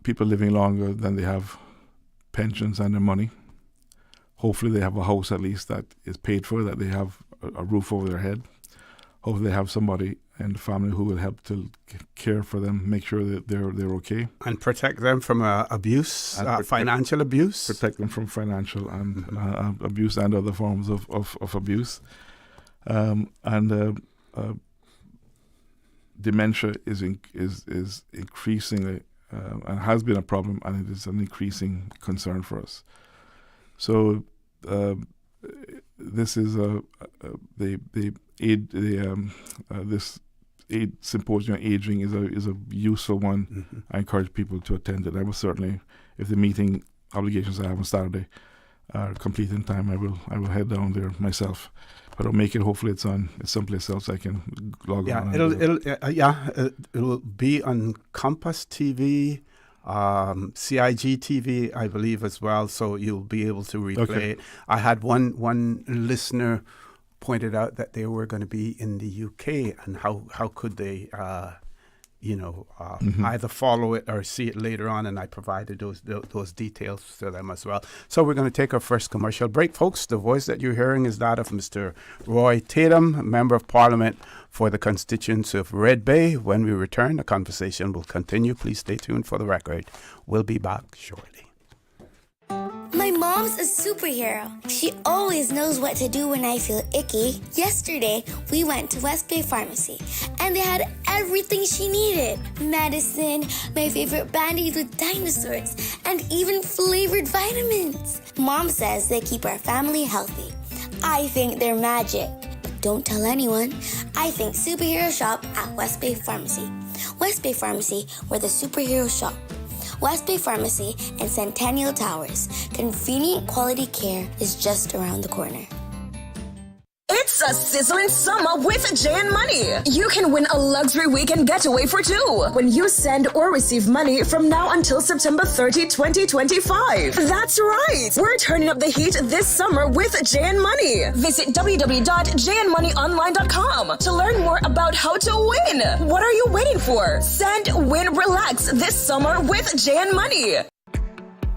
People living longer than they have pensions and their money. Hopefully they have a house at least that is paid for, that they have a roof over their head. Hopefully they have somebody in the family who will help to care for them, make sure that they're okay. And protect them from abuse, financial abuse. Protect them from financial and abuse and other forms of abuse. Dementia is increasingly and has been a problem, and it is an increasing concern for us. So this is this symposium on aging is a useful one. Mm-hmm. I encourage people to attend it. I will certainly, if the meeting obligations I have on Saturday are complete in time, I will head down there myself. But I'll make it. Hopefully, it's someplace else I can log on. It'll be on Compass TV, CIG TV, I believe, as well. So you'll be able to replay it. I had one listener pointed out that they were going to be in the UK, and how could they either follow it or see it later on, and I provided those details to them as well. So we're going to take our first commercial break, folks. The voice that you're hearing is that of Mr. Roy Tatum, Member of Parliament for the constituency of Red Bay. When we return, the conversation will continue. Please stay tuned for the record. We'll be back shortly. My mom's a superhero. She always knows what to do when I feel icky. Yesterday, we went to West Bay Pharmacy, and they had everything she needed. Medicine, my favorite Band-Aids with dinosaurs, and even flavored vitamins. Mom says they keep our family healthy. I think they're magic. But don't tell anyone. I think superhero shop at West Bay Pharmacy. West Bay Pharmacy, where the superheroes shop. West Bay Pharmacy and Centennial Towers. Convenient quality care is just around the corner. It's a sizzling summer with J&. Money. You can win a luxury weekend getaway for two when you send or receive money from now until September 30, 2025. That's right. We're turning up the heat this summer with J&. Money. Visit www.jnmoneyonline.com to learn more about how to win. What are you waiting for? Send, win, relax this summer with J&. Money.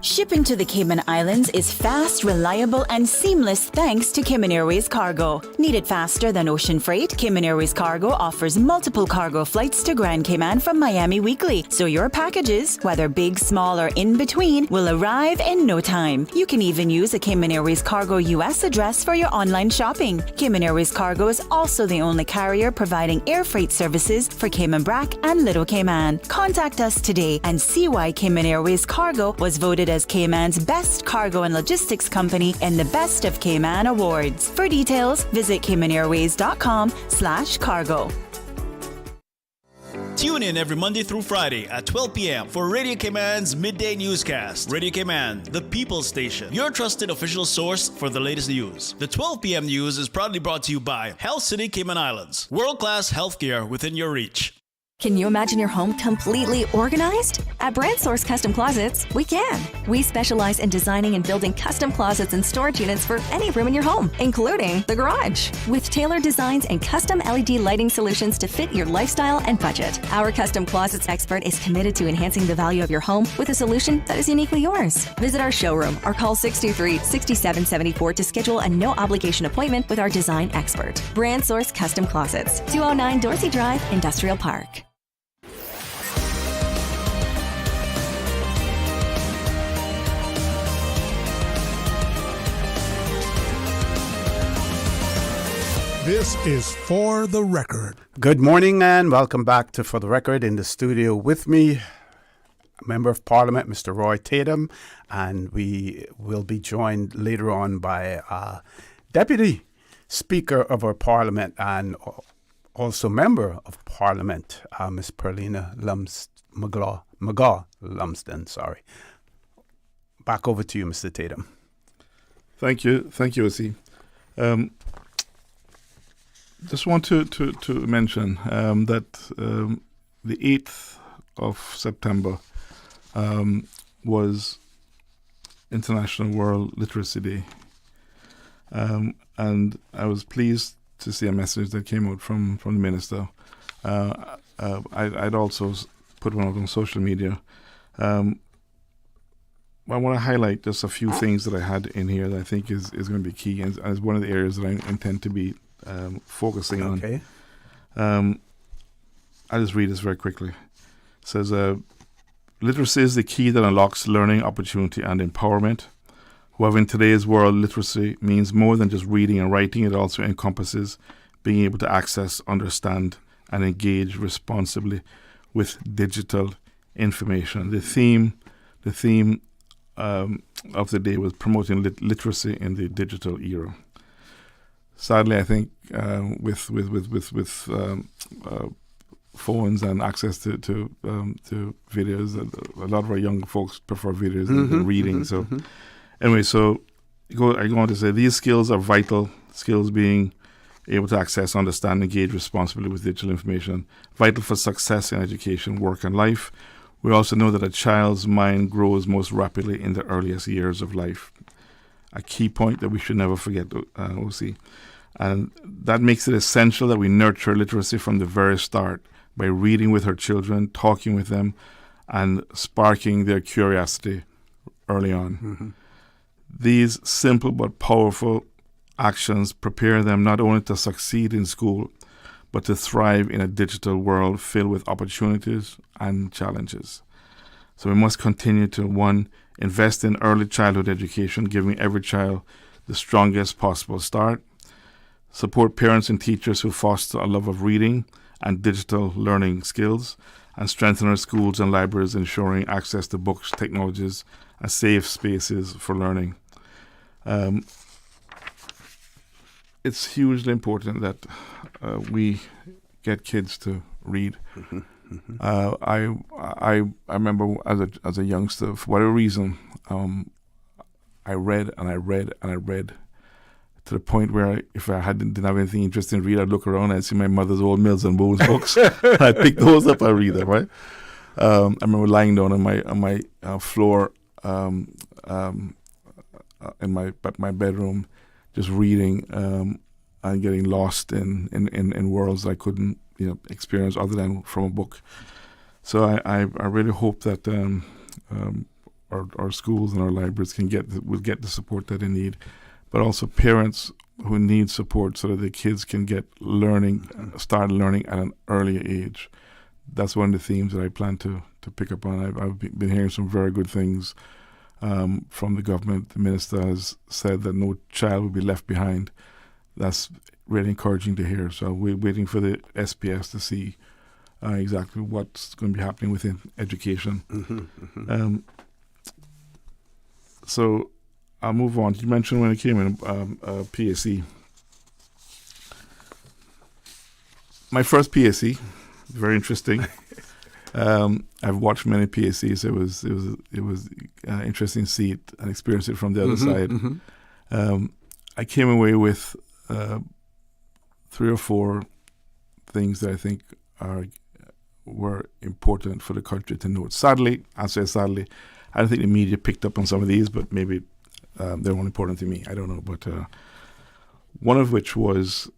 Shipping to the Cayman Islands is fast, reliable, and seamless thanks to Cayman Airways Cargo. Need it faster than ocean freight? Cayman Airways Cargo offers multiple cargo flights to Grand Cayman from Miami weekly, so your packages, whether big, small, or in between, will arrive in no time. You can even use a Cayman Airways Cargo US address for your online shopping. Cayman Airways Cargo is also the only carrier providing air freight services for Cayman Brac and Little Cayman. Contact us today and see why Cayman Airways Cargo was voted as Cayman's best cargo and logistics company in the Best of Cayman Awards. For details, visit caymanairways.com/cargo. Tune in every Monday through Friday at 12 p.m. for Radio Cayman's Midday Newscast. Radio Cayman, the people's station, your trusted official source for the latest news. The 12 p.m. news is proudly brought to you by Health City Cayman Islands. World-class healthcare within your reach. Can you imagine your home completely organized? At Brand Source Custom Closets, we can. We specialize in designing and building custom closets and storage units for any room in your home, including the garage. With tailored designs and custom LED lighting solutions to fit your lifestyle and budget. Our custom closets expert is committed to enhancing the value of your home with a solution that is uniquely yours. Visit our showroom or call 623-6774 to schedule a no-obligation appointment with our design expert. Brand Source Custom Closets, 209 Dorsey Drive, Industrial Park. This is For the Record. Good morning and welcome back to For the Record. In the studio with me, Member of Parliament, Mr. Roy Tatum, and we will be joined later on by Deputy Speaker of our Parliament and also Member of Parliament, Ms. Pearlina McGaw-Lumsden. Sorry. Back over to you, Mr. Tatum. Thank you, O.C. Just want to mention that the 8th of September was International World Literacy Day. And I was pleased to see a message that came out from the Minister. I'd also put one out on social media. I want to highlight just a few things that I had in here that I think is going to be key and is one of the areas that I intend to be focusing on. Okay. I'll just read this very quickly. It says, literacy is the key that unlocks learning, opportunity, and empowerment. However, in today's world, literacy means more than just reading and writing. It also encompasses being able to access, understand, and engage responsibly with digital information. The theme of the day was promoting literacy in the digital era. Sadly, I think with phones and access to videos, a lot of our young folks prefer videos than reading. Anyway, so I go on to say these skills are vital. Skills being able to access, understand, engage responsibly with digital information, vital for success in education, work, and life. We also know that a child's mind grows most rapidly in the earliest years of life. A key point that we should never forget, OC. And that makes it essential that we nurture literacy from the very start by reading with our children, talking with them, and sparking their curiosity early on. These simple but powerful actions prepare them not only to succeed in school, but to thrive in a digital world filled with opportunities and challenges. So we must continue to, 1, invest in early childhood education, giving every child the strongest possible start. Support parents and teachers who foster a love of reading and digital learning skills, and strengthen our schools and libraries, ensuring access to books, technologies, and safe spaces for learning. It's hugely important that we get kids to read. I remember as a youngster, for whatever reason, I read and I read and I read to the point where if I didn't have anything interesting to read, I'd look around and I'd see my mother's old Mills and Bones books. And I'd pick those up and read them, right? I remember lying down on my floor in my bedroom, just reading and getting lost in worlds I couldn't experience other than from a book. So I really hope that our schools and our libraries will get the support that they need, but also parents who need support so that the kids can start learning at an early age. That's one of the themes that I plan to pick up on. I've been hearing some very good things from the government. The minister has said that no child will be left behind. That's really encouraging to hear. So we're waiting for the SPS to see exactly what's going to be happening within education. So I'll move on. You mentioned when it came in PSE. My first PSE, very interesting. I've watched many PSEs. It was interesting to see it and experience it from the other side. I came away with 3 or 4 things that I think were important for the country to note. Sadly, I don't think the media picked up on some of these, but maybe they weren't important to me. I don't know. But one of which was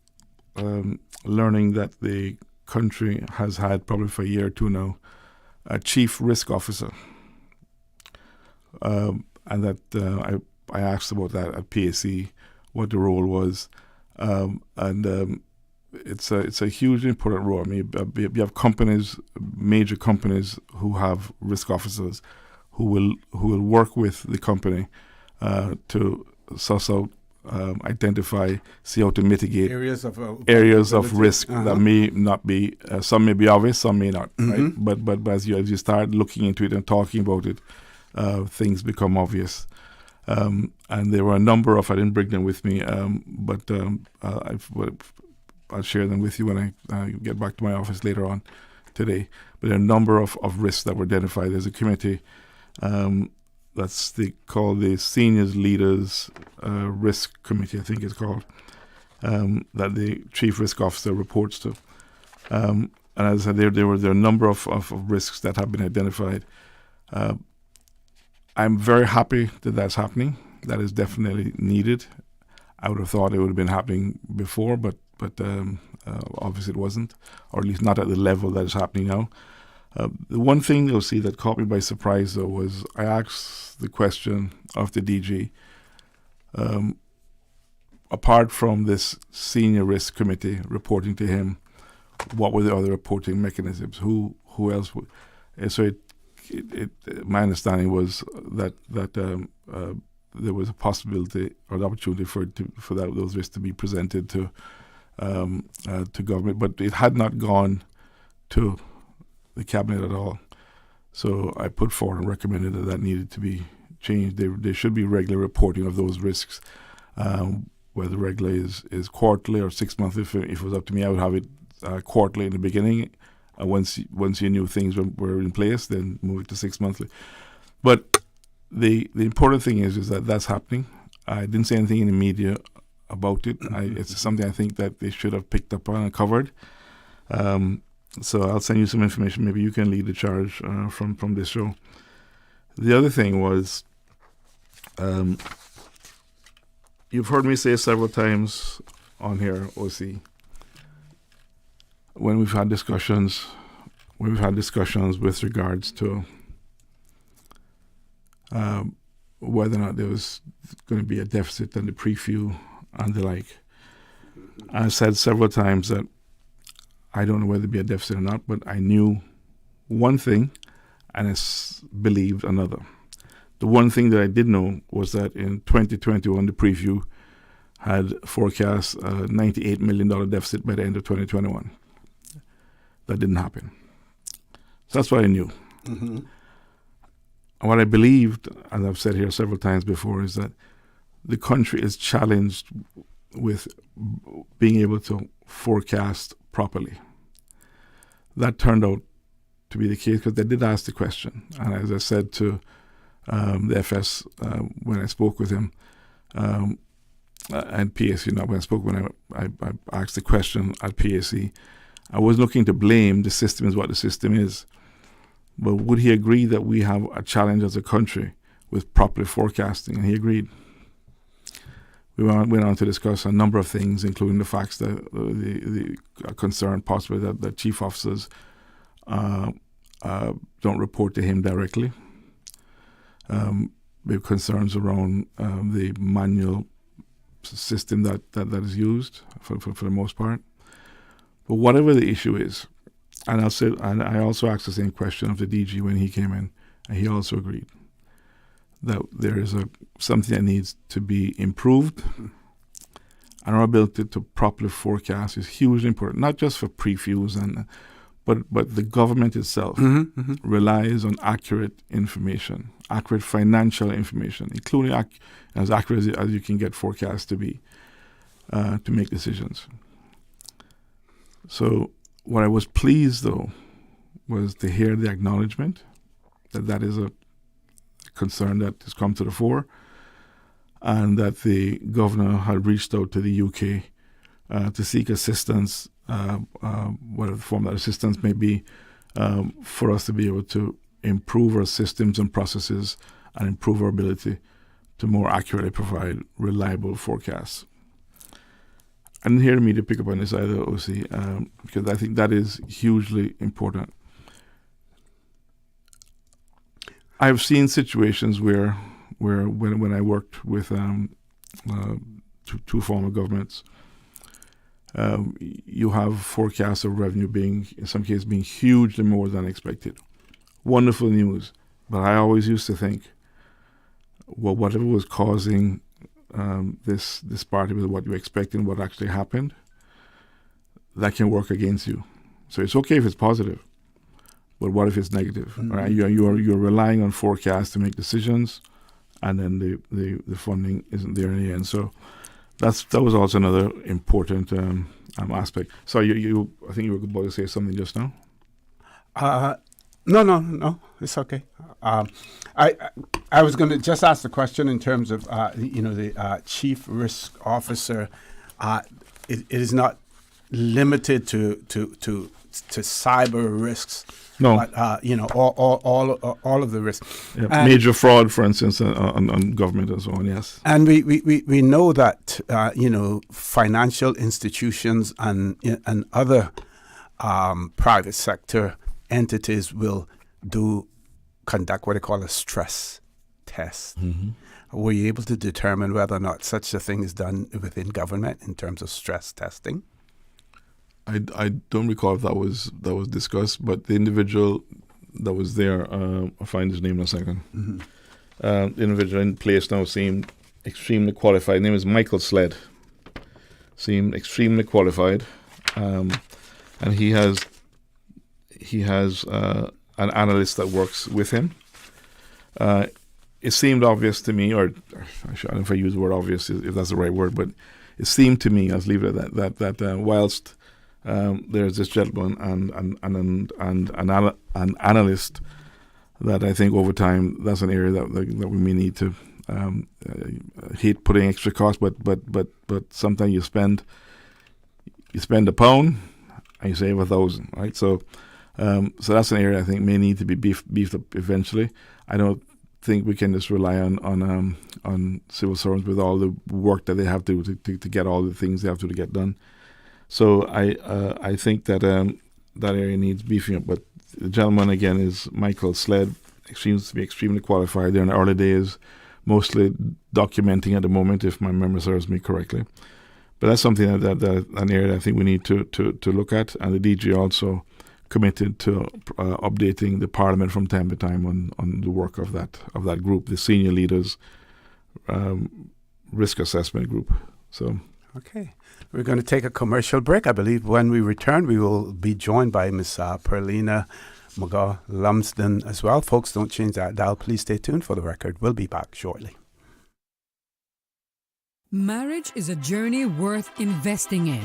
learning that the country has had, probably for a year or two now, a chief risk officer. And that I asked about that at PSE, what the role was. It's a hugely important role. I mean, you have companies, major companies, who have risk officers who will work with the company to suss out, identify, see how to mitigate areas of risk that may not be. Some may be obvious, some may not. Right? But as you start looking into it and talking about it, things become obvious. And there were a number of, I didn't bring them with me, but I'll share them with you when I get back to my office later on today. But there are a number of risks that were identified. There's a committee that's called the Seniors Leaders Risk Committee, I think it's called, that the Chief Risk Officer reports to. And as I said, there are a number of risks that have been identified. I'm very happy that that's happening. That is definitely needed. I would have thought it would have been happening before, but obviously it wasn't, or at least not at the level that is happening now. The one thing you'll see that caught me by surprise, though, was I asked the question of the DG, apart from this senior risk committee reporting to him, what were the other reporting mechanisms? Who else would? And so my understanding was that there was a possibility or the opportunity for those risks to be presented to government, but it had not gone to the cabinet at all. So I put forward and recommended that needed to be changed. There should be regular reporting of those risks, whether regular is quarterly or 6 monthly. If it was up to me, I would have it quarterly in the beginning. Once you knew things were in place, then move it to 6 monthly. But the important thing is that that's happening. I didn't say anything in the media about it. It's something I think that they should have picked up on and covered. So I'll send you some information. Maybe you can lead the charge from this show. The other thing was, you've heard me say several times on here, OC, when we've had discussions with regards to whether or not there was going to be a deficit and the preview and the like. I said several times that I don't know whether there'd be a deficit or not, but I knew one thing and I believed another. The one thing that I did know was that in 2021, the preview had forecast a $98 million deficit by the end of 2021. That didn't happen. So that's what I knew. What I believed, as I've said here several times before, is that the country is challenged with being able to forecast properly. That turned out to be the case, because they did ask the question. And as I said to the FS when I spoke with him, and PAC, not when I asked the question at PAC, I was looking to blame the system is what the system is. But would he agree that we have a challenge as a country with proper forecasting? And he agreed. We went on to discuss a number of things, including the facts that the concern possibly that the chief officers don't report to him directly. We have concerns around the manual system that is used for the most part. But whatever the issue is, and I also asked the same question of the DG when he came in, and he also agreed that there is something that needs to be improved, and our ability to properly forecast is hugely important, not just for previews but the government itself relies on accurate information, accurate financial information, including as accurate as you can get forecasts to be, to make decisions. So what I was pleased, though, was to hear the acknowledgement that is a concern that has come to the fore, and that the governor had reached out to the UK to seek assistance, whatever form that assistance may be, for us to be able to improve our systems and processes and improve our ability to more accurately provide reliable forecasts. I didn't hear me to pick up on this either, OC, because I think that is hugely important. I've seen situations where when I worked with two former governments, you have forecasts of revenue being, in some cases, being hugely more than expected. Wonderful news. But I always used to think, well, whatever was causing this disparity with what you expected and what actually happened, that can work against you. So it's okay if it's positive, but what if it's negative? Right? You're relying on forecasts to make decisions, and then the funding isn't there in the end. So that was also another important aspect. So you I think you were about to say something just now. No, it's okay. I was going to just ask the question in terms of the chief risk officer. It is not limited to cyber risks. No, but all of the risks. Yeah, major fraud, for instance, on government and so on. Yes, and we know that financial institutions and other private sector entities will conduct what they call a stress test. Were you able to determine whether or not such a thing is done within government in terms of stress testing? I don't recall if that was discussed, but the individual that was there, I'll find his name in a second. The individual in place now seemed extremely qualified. His name is Michael Sled. Seemed extremely qualified, and he has an analyst that works with him. It seemed obvious to me, or I don't know if I use the word obvious, if that's the right word, but it seemed to me, I'll leave it at that whilst there's this gentleman and an analyst that I think over time that's an area that we may need to hate putting extra cost, but sometimes you spend £1 and you save 1,000, right? So that's an area I think may need to be beefed up eventually. I don't think we can just rely on civil servants with all the work that they have to get all the things they have to get done. So I think that that area needs beefing up. But the gentleman again is Michael Sled. Seems to be extremely qualified. They're in the early days, mostly documenting at the moment, if my memory serves me correctly. But that's something that an area I think we need to look at. And the DG also committed to updating the Parliament from time to time on the work of that group, the senior leaders risk assessment group. So okay. We're going to take a commercial break. I believe when we return, we will be joined by Ms. Pearlina McGaw-Lumsden as well. Folks, don't change that dial. Please stay tuned for the record. We'll be back shortly. Marriage is a journey worth investing in.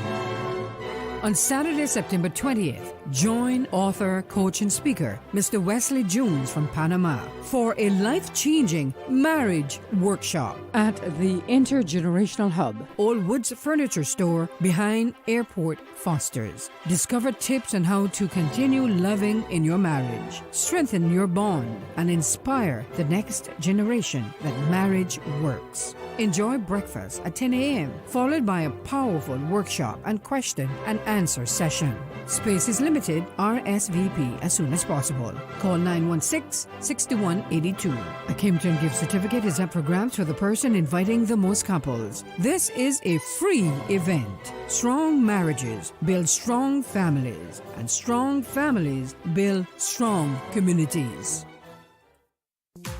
On Saturday, September 20th, join author, coach, and speaker, Mr. Wesley Jones from Panama, for a life-changing marriage workshop at the Intergenerational Hub, Old Woods Furniture Store behind Airport Foster's. Discover tips on how to continue loving in your marriage, strengthen your bond, and inspire the next generation that marriage works. Enjoy breakfast at 10 a.m., followed by a powerful workshop and question and answer session. Space is limited. RSVP as soon as possible. Call 916-6182. A Kimpton gift certificate is up for grabs for the person inviting the most couples. This is a free event. Strong marriages build strong families, and strong families build strong communities.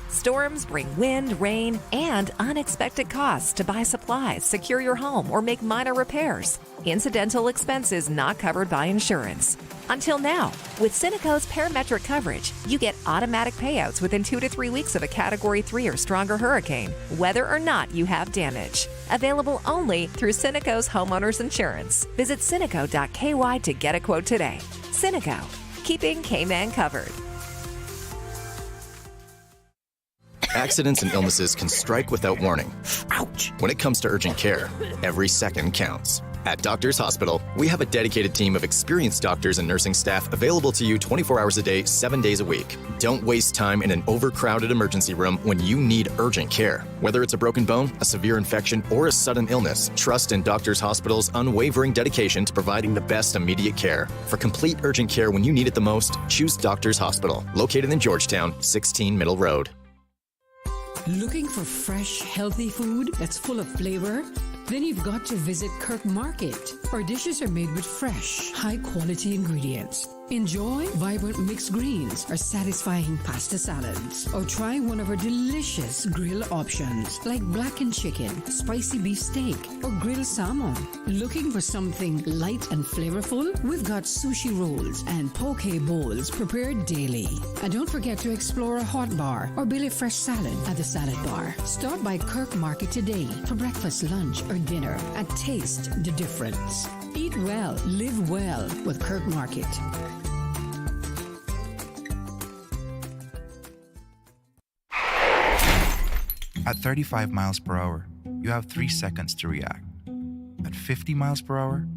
Storms bring wind, rain, and unexpected costs to buy supplies, secure your home, or make minor repairs. Incidental expenses not covered by insurance. Until now, with Cineco's parametric coverage, you get automatic payouts within 2 to 3 weeks of a Category 3 or stronger hurricane, whether or not you have damage. Available only through Cineco's homeowners insurance. Visit Cineco.ky to get a quote today. Cineco, keeping Cayman covered. Accidents and illnesses can strike without warning. Ouch! When it comes to urgent care, every second counts. At Doctors Hospital, we have a dedicated team of experienced doctors and nursing staff available to you 24 hours a day, 7 days a week. Don't waste time in an overcrowded emergency room when you need urgent care. Whether it's a broken bone, a severe infection, or a sudden illness, trust in Doctors Hospital's unwavering dedication to providing the best immediate care. For complete urgent care when you need it the most, choose Doctors Hospital, located in Georgetown, 16 Middle Road. Looking for fresh, healthy food that's full of flavor? Then you've got to visit Kirk Market. Our dishes are made with fresh, high-quality ingredients. Enjoy vibrant mixed greens or satisfying pasta salads. Or try one of our delicious grill options like blackened chicken, spicy beef steak, or grilled salmon. Looking for something light and flavorful? We've got sushi rolls and poke bowls prepared daily. And don't forget to explore a hot bar or Billy Fresh salad at the salad bar. Stop by Kirk Market today for breakfast, lunch, or dinner and taste the difference. Eat well, live well with Kirk Market. At 35 miles per hour, you have 3 seconds to react. At 50 miles per hour,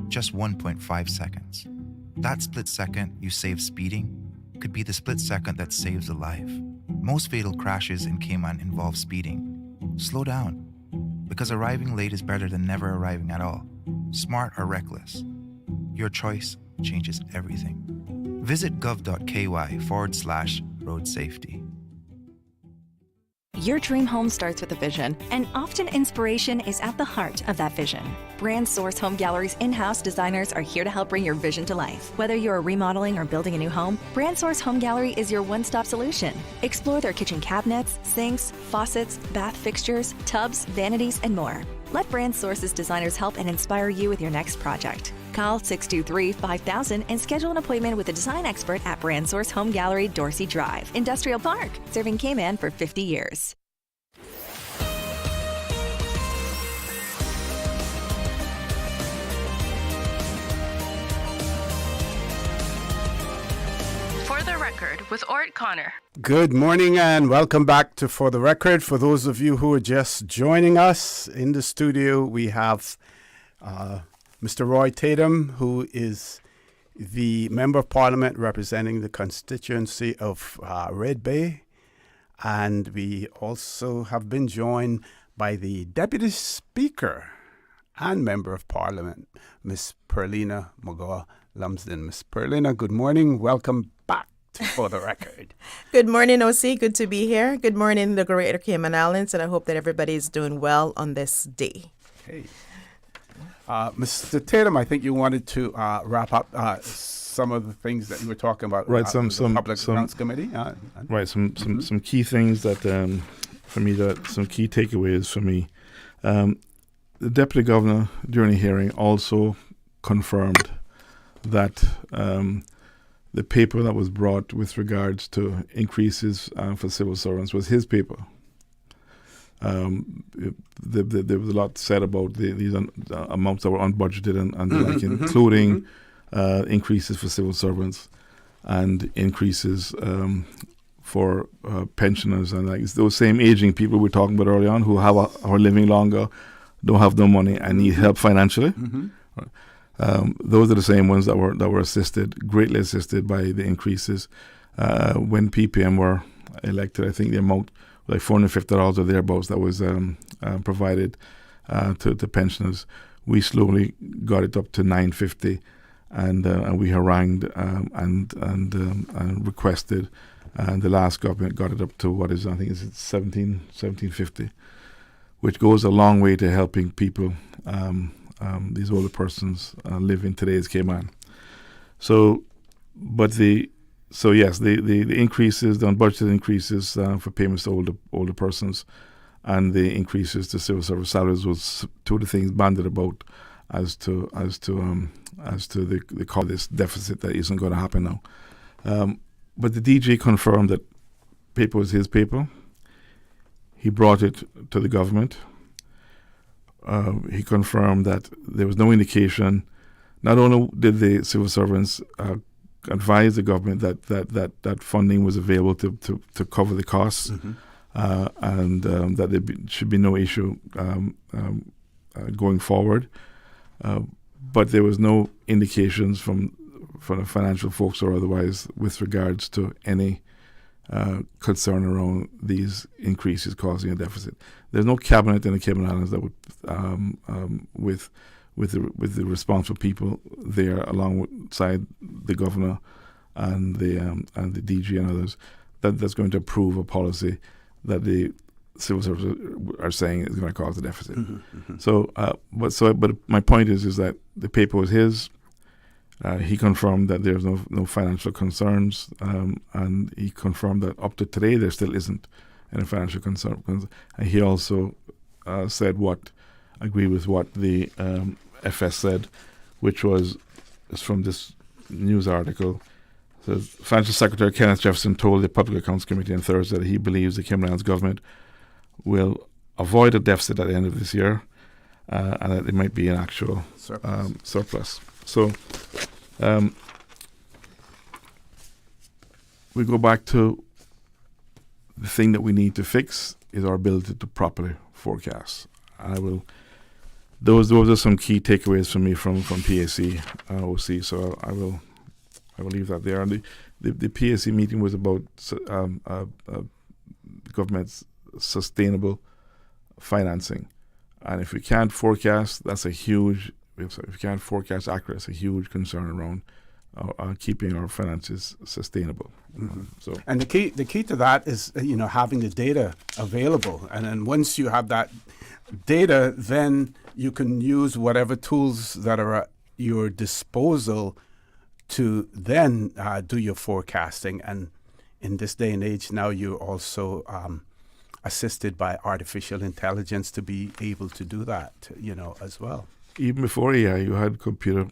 just 1.5 seconds. That split second you save speeding could be the split second that saves a life. Most fatal crashes in Cayman involve speeding. Slow down, because arriving late is better than never arriving at all. Smart or reckless. Your choice changes everything. Visit gov.ky/road safety. Your dream home starts with a vision, and often inspiration is at the heart of that vision. Brand Source Home Gallery's in-house designers are here to help bring your vision to life. Whether you're remodeling or building a new home, Brand Source Home Gallery is your one-stop solution. Explore their kitchen cabinets, sinks, faucets, bath fixtures, tubs, vanities, and more. Let Brand Source's designers help and inspire you with your next project. Call 623-5000 and schedule an appointment with a design expert at Brand Source Home Gallery, Dorsey Drive, Industrial Park, serving Cayman for 50 years. For the Record with ORRETT Connor. Good morning and welcome back to For the Record. For those of you who are just joining us in the studio, we have Mr. Roy Tatum, who is the Member of Parliament representing the constituency of Red Bay. And we also have been joined by the Deputy Speaker and Member of Parliament, Miss Pearlina McGaw-Lumsden. Miss Pearlina, good morning. Welcome back to For the Record. Good morning, OC. Good to be here. Good morning, the Greater Cayman Islands, and I hope that everybody is doing well on this day. Hey. Mr. Tatum, I think you wanted to wrap up some of the things that you were talking about. Right, some Public Accounts Committee. Right, some key things that for me, some key takeaways for me. The Deputy Governor during the hearing also confirmed that the paper that was brought with regards to increases for civil servants was his paper. There was a lot said about these amounts that were unbudgeted and the like, including increases for civil servants and increases for pensioners and like those same aging people we were talking about early on who are living longer, don't have no money and need help financially. Those are the same ones that were greatly assisted by the increases. When PPM were elected, I think the amount like $450 or thereabouts that was provided to pensioners. We slowly got it up to $950, and we harangued and requested. And the last government got it up to what is, I think it's $1750, which goes a long way to helping people, these older persons, live in today's Cayman. So yes, the increases, the unbudgeted increases for payments to older persons, and the increases to civil service salaries was two of the things banded about as to they call this deficit that isn't going to happen now. But the DG confirmed that paper was his paper. He brought it to the government. He confirmed that there was no indication. Not only did the civil servants advise the government that funding was available to cover the costs, and that there should be no issue going forward. But there was no indications from the financial folks or otherwise with regards to any concern around these increases causing a deficit. There's no cabinet in the Cayman Islands that would, with the responsible people there, alongside the governor and the DG and others, that's going to approve a policy that the civil services are saying is going to cause a deficit. But my point is that the paper was his. He confirmed that there's no financial concerns, and he confirmed that up to today there still isn't any financial concern. And he also agreed with what the FS said, which is from this news article. It says, Financial Secretary Kenneth Jefferson told the Public Accounts Committee on Thursday that he believes the Cayman Islands government will avoid a deficit at the end of this year, and that it might be an actual surplus. So we go back to the thing that we need to fix is our ability to properly forecast. Those are some key takeaways for me from PAC OC. So I will leave that there. And the PAC meeting was about government's sustainable financing, and if we can't forecast, that's a huge. If we can't forecast accurate, it's a huge concern around keeping our finances sustainable. And the key to that is having the data available, and then once you have that data, then you can use whatever tools that are at your disposal to then do your forecasting. And in this day and age, now you're also assisted by artificial intelligence to be able to do that, as well. Even before AI, you had computer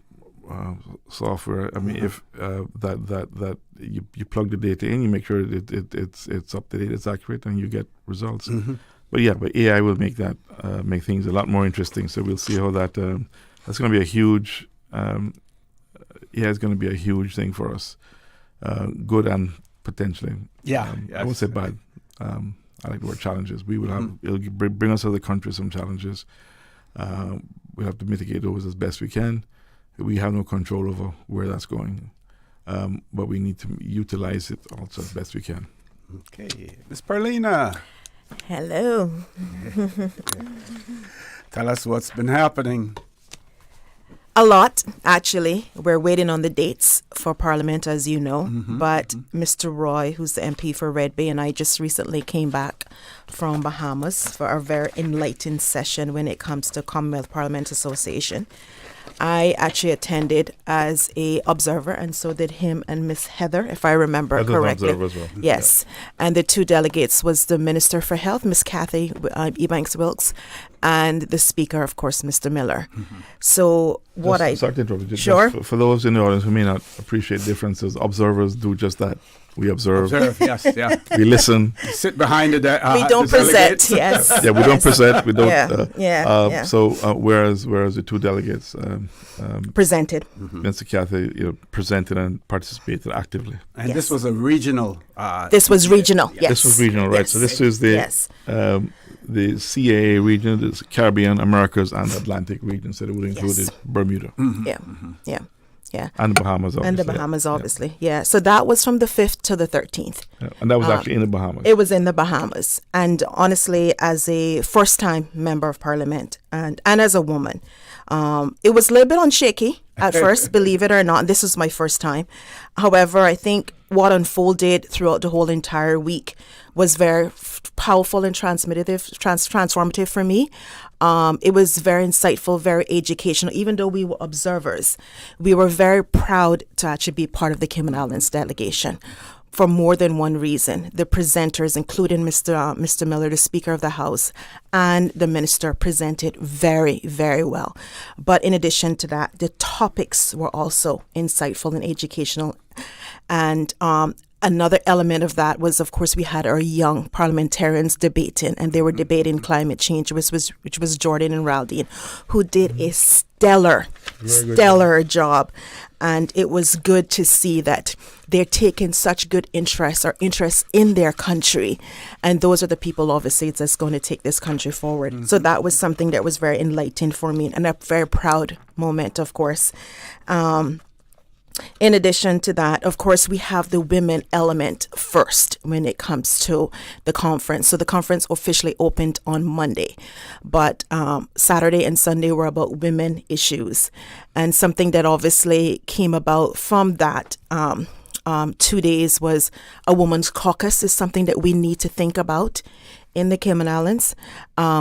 software. I mean, if that you plug the data in, you make sure it's up to date, it's accurate, and you get results. But AI will make things a lot more interesting. So we'll see how that's going to be a huge. AI is going to be a huge thing for us, good and potentially. I won't say bad. I like the word challenges. We will have it'll bring us as a country some challenges. We have to mitigate those as best we can. We have no control over where that's going, but we need to utilize it also as best we can. Okay, Ms. Pearlina. Hello. Tell us what's been happening. A lot, actually. We're waiting on the dates for Parliament, as you know. But Mr. Roy, who's the MP for Red Bay, and I just recently came back from Bahamas for a very enlightening session when it comes to Commonwealth Parliament Association. I actually attended as a observer, and so did him and Miss Heather, if I remember correctly. As well. Yes, and the two delegates was the Minister for Health, Miss Kathy Ebanks-Wilkes, and the Speaker, of course, Mr. Miller. So sorry to interrupt you. For those in the audience who may not appreciate differences, observers do just that. We observe. Yes, yeah. We listen. You sit behind the we don't the present, delegates. yes. Yeah, we don't present. We don't. Yeah. Whereas the two delegates presented, Mr. Cathy, presented and participated actively. And this was a regional. This was regional. Yes. This was regional, right? Yes. So this is the CAA region, the Caribbean, Americas, and Atlantic region. So it would include Bermuda. Yeah. And the Bahamas, obviously. And the Bahamas, obviously. Yeah. So that was from the 5th to the 13th. Yeah. And that was actually in the Bahamas. It was in the Bahamas. And honestly, as a first-time member of Parliament and as a woman, it was a little bit unshaky at first, believe it or not. This was my first time. However, I think what unfolded throughout the whole entire week was very powerful and transformative for me. It was very insightful, very educational. Even though we were observers, we were very proud to actually be part of the Cayman Islands delegation for more than one reason. The presenters, including Mr. Miller, the Speaker of the House, and the Minister, presented very, very well. But in addition to that, the topics were also insightful and educational. And another element of that was, of course, we had our young parliamentarians debating, and they were debating climate change, which was Jordan and Raldine, who did a stellar job. And it was good to see that they're taking such good interest in their country. And those are the people, obviously, that's going to take this country forward. So that was something that was very enlightening for me and a very proud moment, of course. In addition to that, of course, we have the women element first when it comes to the conference. So the conference officially opened on Monday, but Saturday and Sunday were about women issues. And something that obviously came about from that 2 days was a woman's caucus is something that we need to think about in the Cayman Islands.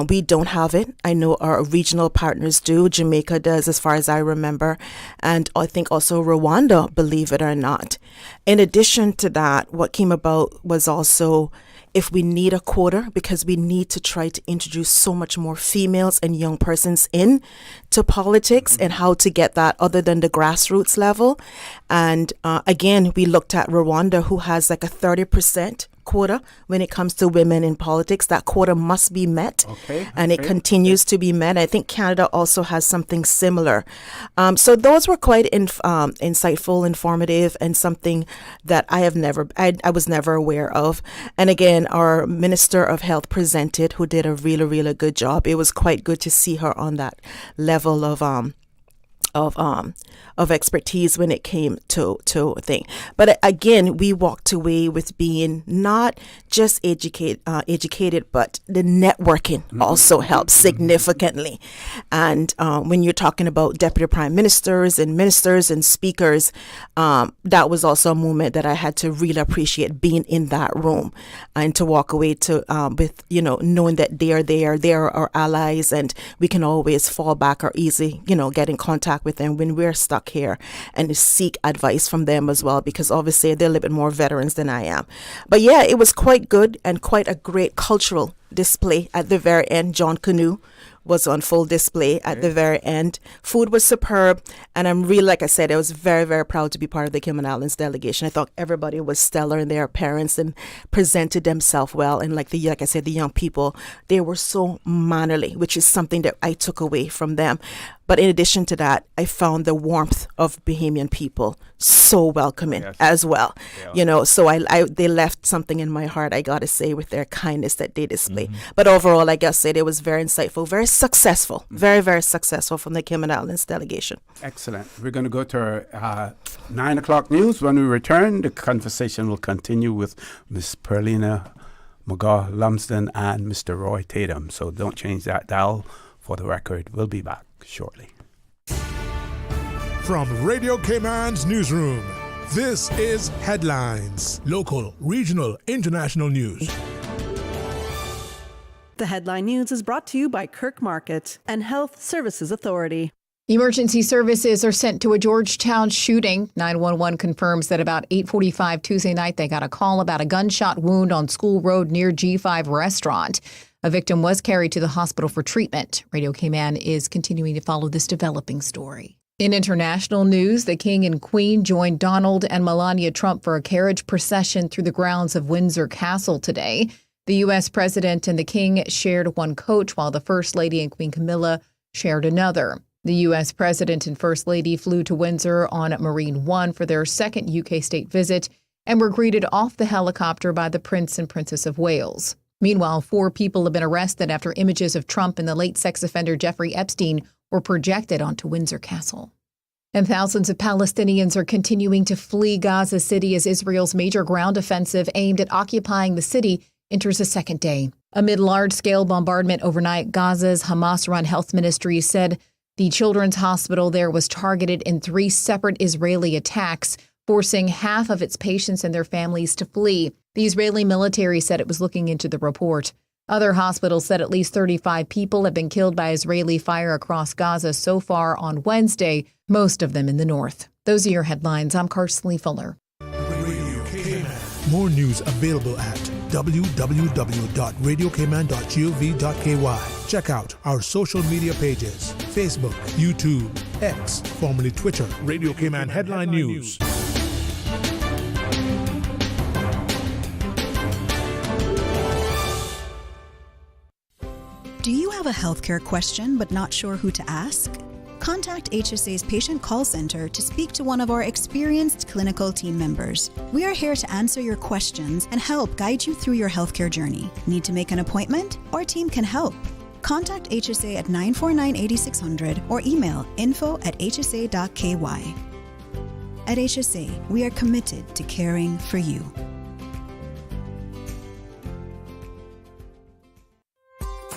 We don't have it. I know our regional partners do. Jamaica does, as far as I remember. And I think also Rwanda, believe it or not. In addition to that, what came about was also if we need a quota, because we need to try to introduce so much more females and young persons in to politics and how to get that other than the grassroots level. And again, we looked at Rwanda, who has like a 30% quota when it comes to women in politics. That quota must be met, and it continues to be met. I think Canada also has something similar. So those were quite insightful, informative, and something that I was never aware of. And again, our Minister of Health presented, who did a really, really good job. It was quite good to see her on that level of expertise when it came to a thing. But again, we walked away with being not just educated, but the networking also helps significantly. And when you're talking about deputy prime ministers and speakers, that was also a moment that I had to really appreciate being in that room and to walk away with knowing that they are our allies, and we can always fall back or easily get in contact with them when we're stuck here, and seek advice from them as well, because obviously they're a little bit more veterans than I am. But yeah, it was quite good and quite a great cultural display at the very end. John Canoe was on full display at the very end. Food was superb, and I'm really, like I said, I was very, very proud to be part of the Cayman Islands delegation. I thought everybody was stellar in their appearance and presented themselves well. And like I said, the young people, they were so mannerly, which is something that I took away from them. But in addition to that, I found the warmth of Bahamian people so welcoming as well. Yeah. So they left something in my heart, I gotta say, with their kindness that they display. But overall, like I said, it was very insightful, very successful, very, very successful from the Cayman Islands delegation. Excellent. We're going to go to our 9 o'clock news. When we return, the conversation will continue with Miss Pearlina McGaw-Lumsden and Mr. Roy Tatum. So don't change that dial. For the record, we'll be back shortly. From Radio Cayman's newsroom, this is Headlines. Local, regional, international news. The Headline News is brought to you by Kirk Market and Health Services Authority. Emergency services are sent to a Georgetown shooting. 911 confirms that about 8:45 Tuesday night, they got a call about a gunshot wound on School Road near G5 Restaurant. A victim was carried to the hospital for treatment. Radio Cayman is continuing to follow this developing story. In international news, the King and Queen joined Donald and Melania Trump for a carriage procession through the grounds of Windsor Castle today. The U.S. President and the King shared one coach, while the First Lady and Queen Camilla shared another. The U.S. President and First Lady flew to Windsor on Marine One for their second UK state visit and were greeted off the helicopter by the Prince and Princess of Wales. Meanwhile, 4 people have been arrested after images of Trump and the late sex offender Jeffrey Epstein were projected onto Windsor Castle. And thousands of Palestinians are continuing to flee Gaza City as Israel's major ground offensive aimed at occupying the city enters a second day. Amid large-scale bombardment overnight, Gaza's Hamas-run health ministry said the children's hospital there was targeted in 3 separate Israeli attacks, forcing half of its patients and their families to flee. The Israeli military said it was looking into the report. Other hospitals said at least 35 people have been killed by Israeli fire across Gaza so far on Wednesday, most of them in the north. Those are your headlines. I'm Karsley Fuller. More news available at www.radiocayman.gov.ky. Check out our social media pages: Facebook, YouTube, X, formerly Twitter, Radio Cayman Headline News. Do you have a healthcare question but not sure who to ask? Contact HSA's Patient Call Center to speak to one of our experienced clinical team members. We are here to answer your questions and help guide you through your healthcare journey. Need to make an appointment? Our team can help. Contact HSA at 949-8600 or email info@hsa.ky. At HSA, we are committed to caring for you.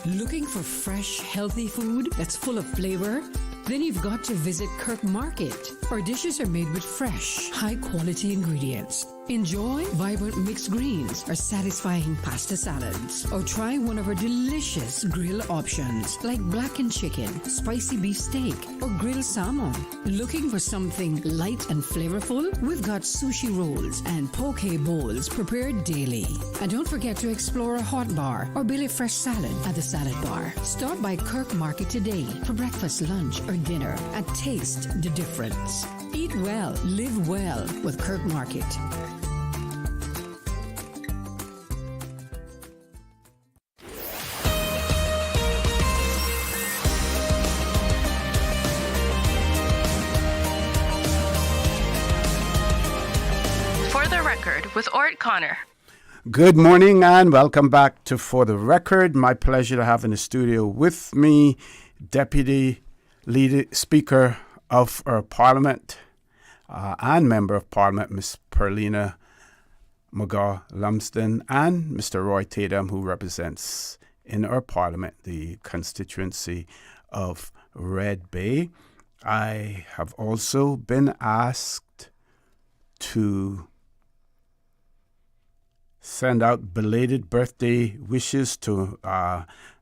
Looking for fresh, healthy food that's full of flavor? Then you've got to visit Kirk Market. Our dishes are made with fresh, high-quality ingredients. Enjoy vibrant mixed greens or satisfying pasta salads. Or try one of our delicious grill options like blackened chicken, spicy beef steak, or grilled salmon. Looking for something light and flavorful? We've got sushi rolls and poke bowls prepared daily. And don't forget to explore a hot bar or Billy Fresh salad at the salad bar. Stop by Kirk Market today for breakfast, lunch, or dinner and taste the difference. Eat well, live well with Kirk Market. For the Record with ORRETT Connor. Good morning and welcome back to For the Record. My pleasure to have in the studio with me Deputy Speaker of our Parliament and Member of Parliament, Ms. Pearlina McGaw-Lumsden, and Mr. Roy Tatum, who represents in our Parliament the constituency of Red Bay. I have also been asked to send out belated birthday wishes to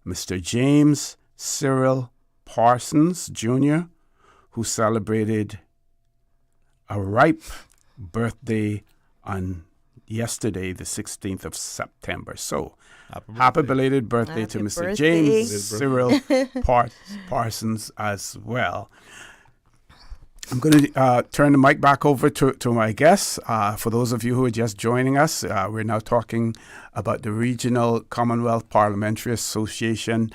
Mr. James Cyril Parsons Jr., who celebrated a ripe birthday on yesterday, the 16th of September. So, happy belated birthday to Mr. James Cyril Parsons as well. I'm going to turn the mic back over to my guests. For those of you who are just joining us, we're now talking about the Regional Commonwealth Parliamentary Association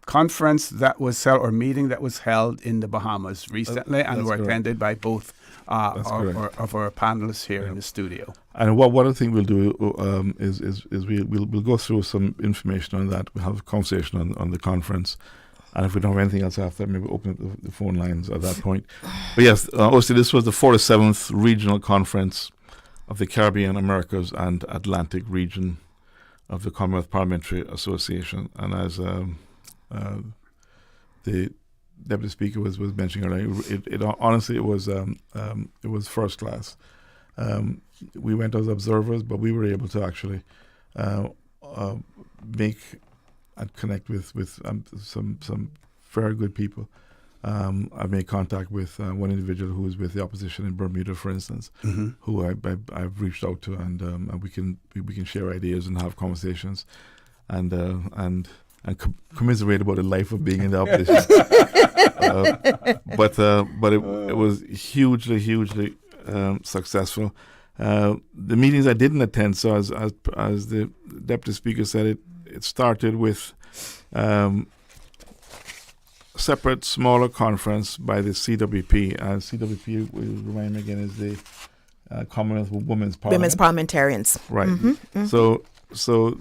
conference that was held, or meeting that was held in the Bahamas recently, and were attended by both of our panelists here in the studio. And what I think we'll do is we'll go through some information on that. We'll have a conversation on the conference. And if we don't have anything else after, maybe open up the phone lines at that point. But yes, obviously this was the 47th Regional Conference of the Caribbean, Americas and Atlantic region of the Commonwealth Parliamentary Association. And as the Deputy Speaker was mentioning earlier, it was first class. We went as observers, but we were able to actually make and connect with some very good people. I made contact with one individual who was with the opposition in Bermuda, for instance, who I've reached out to, and we can share ideas and have conversations, and commiserate about the life of being in the opposition. but it was hugely successful. The meetings I didn't attend, so as the deputy speaker said, it started with separate smaller conference by the CWP. CWP, will remind me again, is the Commonwealth Women's Parliament. Women's Parliamentarians. Right. So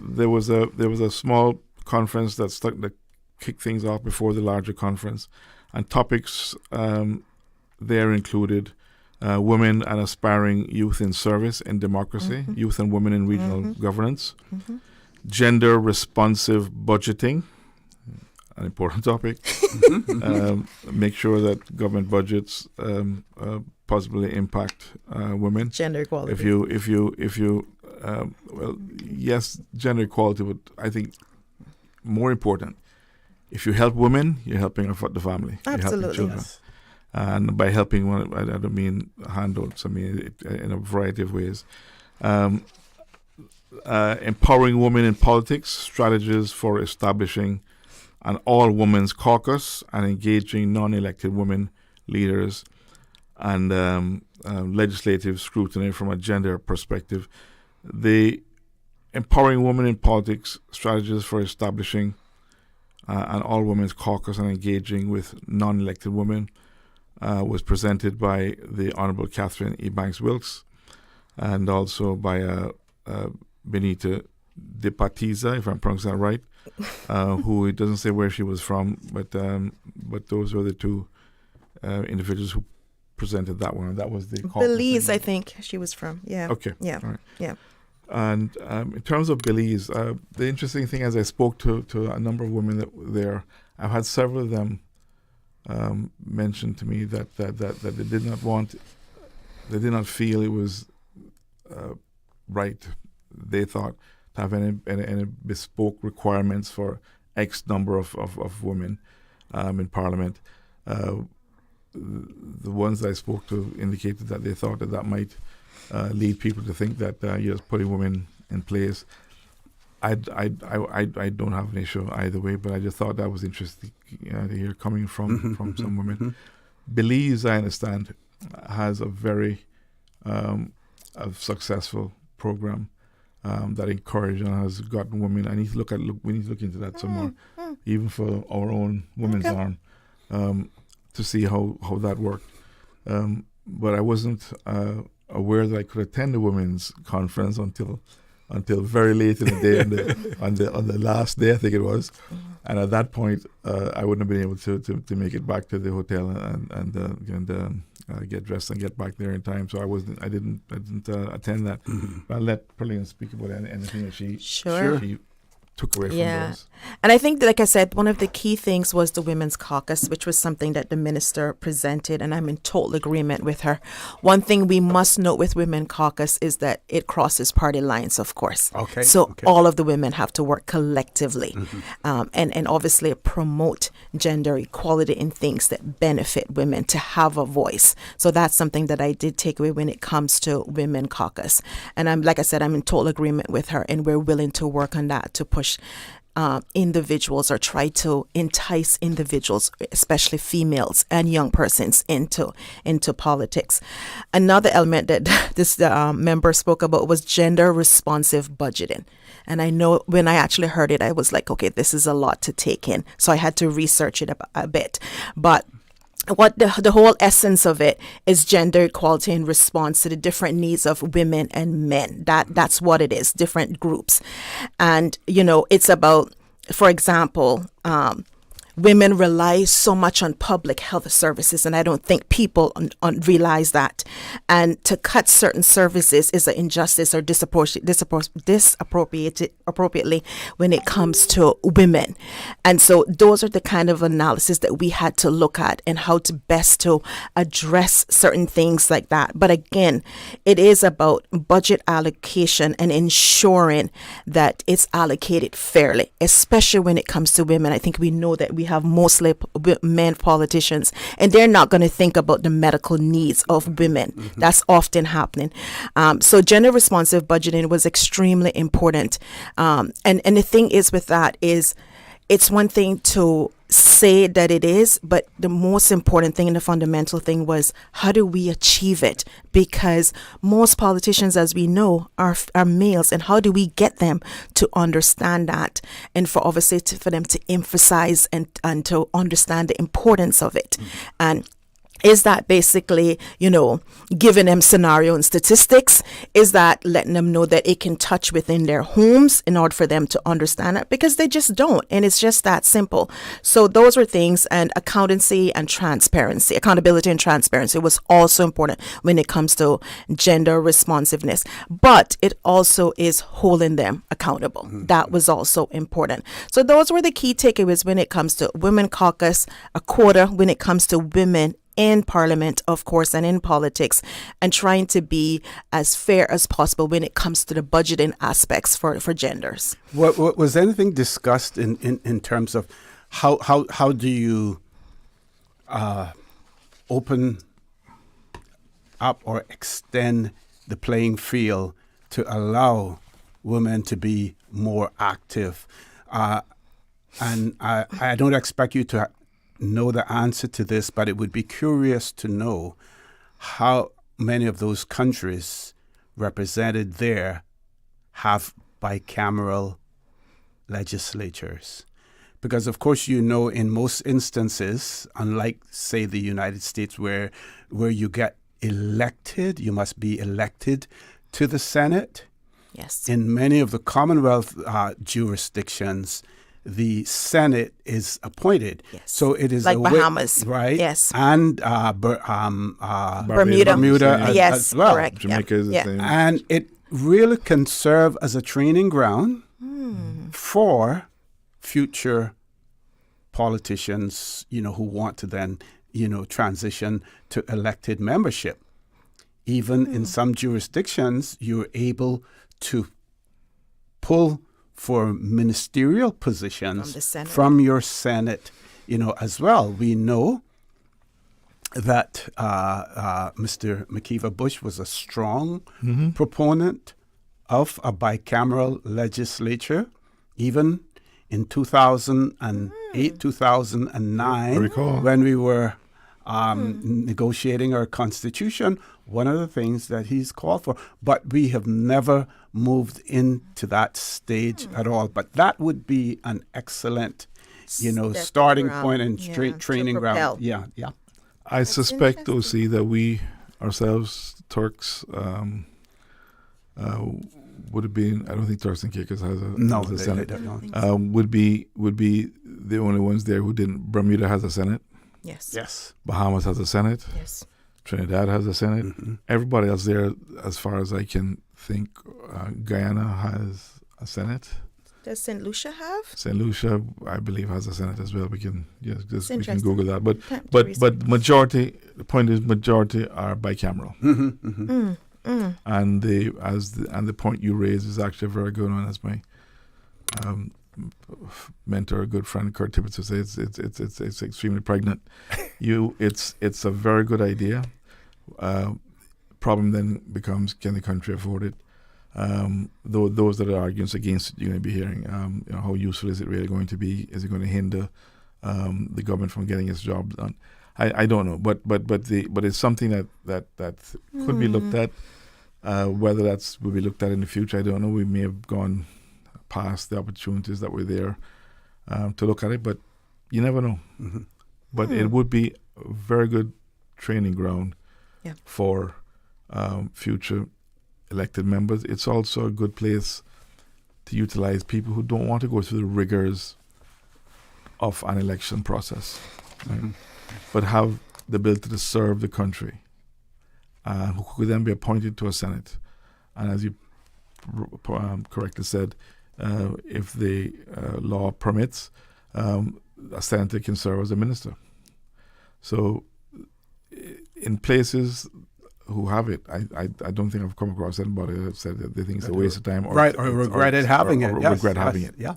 there was a small conference that kicked things off before the larger conference, and topics there included women and aspiring youth in service and democracy, youth and women in regional governance, gender responsive budgeting, an important topic. Make sure that government budgets positively impact women. Gender equality. If you yes, gender equality, but I think more important, if you help women, you're helping the family. Absolutely. You're helping children. Yes. And by helping one, I don't mean handouts. I mean it, in a variety of ways. Empowering women in politics, strategies for establishing an all-women's caucus and engaging non-elected women leaders, and legislative scrutiny from a gender perspective. The empowering women in politics, strategies for establishing an all-women's caucus and engaging with non-elected women was presented by the Honourable Catherine E. Banks-Wilkes, and also by Benita De Patiza, if I'm pronouncing that right, who it doesn't say where she was from, but those were the two individuals who presented that one. And that was the Belize, I think she was from. Yeah. Okay. Yeah. All right. Yeah. And in terms of Belize, the interesting thing, as I spoke to a number of women that were there, I've had several of them mention to me that they did not feel it was right. They thought to have any bespoke requirements for X number of women in Parliament. The ones I spoke to indicated that they thought that might lead people to think that you're just putting women in place. I don't have an issue either way, but I just thought that was interesting to hear coming from some women. Belize, I understand, has a very a successful program that encouraged and has gotten women. We need to look into that some more, even for our own women's arm, to see how that worked. But I wasn't aware that I could attend a women's conference until very late in the day on the last day, I think it was, and at that point I wouldn't have been able to make it back to the hotel and get dressed and get back there in time. So I didn't attend that. But I'll let Pearlina speak about anything that she took away from those. And I think, like I said, one of the key things was the Women's Caucus, which was something that the minister presented, and I'm in total agreement with her. One thing we must note with Women's Caucus is that it crosses party lines, of course. So all of the women have to work collectively, and obviously promote gender equality in things that benefit women to have a voice. So that's something that I did take away when it comes to Women's Caucus. And like I said, I'm in total agreement with her, and we're willing to work on that to push individuals, or try to entice individuals, especially females and young persons, into politics. Another element that this member spoke about was gender responsive budgeting. And I know when I actually heard it, I was like, okay, this is a lot to take in. So I had to research it a bit. But what the whole essence of it is gender equality in response to the different needs of women and men. That's what it is, different groups. And, it's about, for example, women rely so much on public health services, and I don't think people realize that. And to cut certain services is an injustice or disappropriately when it comes to women. And so those are the kind of analysis that we had to look at, and how to best to address certain things like that. But again, it is about budget allocation and ensuring that it's allocated fairly, especially when it comes to women. I think we know that we have mostly men politicians, and they're not going to think about the medical needs of women. That's often happening. So gender responsive budgeting was extremely important. And the thing is with that is, it's one thing to say that it is, but the most important thing and the fundamental thing was, how do we achieve it? Because most politicians, as we know, are males, and how do we get them to understand that, and for obviously for them to emphasize and to understand the importance of it. And is that basically, giving them scenario and statistics? Is that letting them know that it can touch within their homes in order for them to understand it? Because they just don't. And it's just that simple. So those were things, and accountability and transparency was also important when it comes to gender responsiveness. But it also is holding them accountable. That was also important. So those were the key takeaways when it comes to Women Caucus, a quota when it comes to women in Parliament, of course, and in politics, and trying to be as fair as possible when it comes to the budgeting aspects for genders. What was anything discussed in terms of how do you open up or extend the playing field to allow women to be more active? And I don't expect you to know the answer to this, but it would be curious to know how many of those countries represented there have bicameral legislatures. Because, of course, in most instances, unlike, say, the United States, where you get elected, you must be elected to the Senate. Yes. In many of the Commonwealth jurisdictions, the Senate is appointed. Yes. So it is like Bahamas. Right? Yes. And Bermuda yes, as well. Correct. Jamaica is the same. And it really can serve as a training ground for future politicians, who want to then, transition to elected membership. Even in some jurisdictions, you're able to pull for ministerial positions from your Senate, as well. We know that Mr. McKeever Bush was a strong proponent of a bicameral legislature, even in 2008, 2009, when we were negotiating our Constitution. One of the things that he's called for, but we have never moved into that stage at all. But that would be an excellent, starting point and training ground. Yeah. I suspect, OC, that we ourselves, Turks, would have been. I don't think Turks and Caicos has a Senate. They don't. Would be the only ones there who didn't. Bermuda has a Senate. Yes. Bahamas has a Senate. Yes. Trinidad has a Senate. Everybody else there, as far as I can think, Guyana has a Senate. Does St. Lucia have? St. Lucia, I believe, has a Senate as well. We can we can Google that. But majority. The point is, majority are bicameral. And the point you raise is actually a very good one, as my mentor, a good friend, Kurt Tippett, would say. It's extremely pregnant. It's a very good idea. Problem then becomes, can the country afford it? Those that are arguing against it, you're going to be hearing, how useful is it really going to be? Is it going to hinder the government from getting its job done? I don't know, but it's something that could be looked at. Whether that's will be looked at in the future, I don't know. We may have gone past the opportunities that were there to look at it, but you never know. But it would be a very good training ground for future elected members. It's also a good place to utilize people who don't want to go through the rigors of an election process, right? But have the ability to serve the country, who could then be appointed to a Senate. And as you correctly said, if the law permits, a senator can serve as a minister. So in places who have it, I don't think I've come across anybody that said that they think it's a waste of time, or regretted having it. Regret having it. Yeah.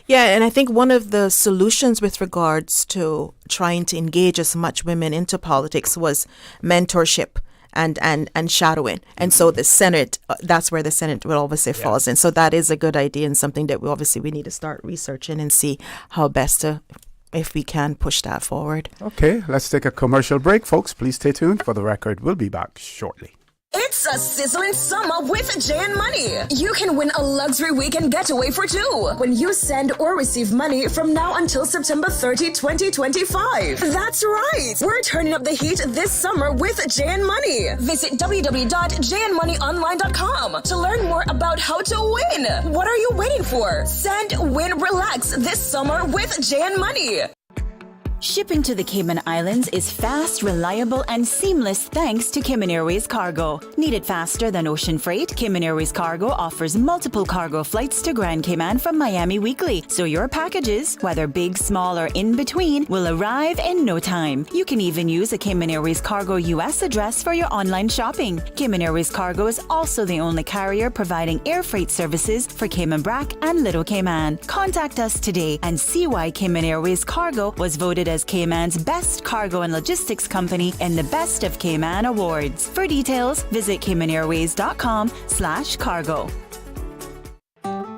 Yeah, and I think one of the solutions with regards to trying to engage as much women into politics was mentorship and shadowing. And so the Senate, that's where the Senate will obviously falls in. So that is a good idea and something that we need to start researching and see how best to if we can push that forward. Okay, let's take a commercial break, folks. Please stay tuned. For the record, we'll be back shortly. It's a sizzling summer with J&. Money. You can win a luxury weekend getaway for two when you send or receive money from now until September 30, 2025. That's right. We're turning up the heat this summer with J&. Money. Visit www.jnmoneyonline.com to learn more about how to win. What are you waiting for? Send, win, relax this summer with J&. Money. Shipping to the Cayman Islands is fast, reliable, and seamless thanks to Cayman Airways Cargo. Need it faster than ocean freight? Cayman Airways Cargo offers multiple cargo flights to Grand Cayman from Miami weekly, so your packages, whether big, small, or in between, will arrive in no time. You can even use a Cayman Airways Cargo US address for your online shopping. Cayman Airways Cargo is also the only carrier providing air freight services for Cayman Brac and Little Cayman. Contact us today and see why Cayman Airways Cargo was voted as Cayman's best cargo and logistics company in the Best of Cayman Awards. For details, visit caymanairways.com/cargo.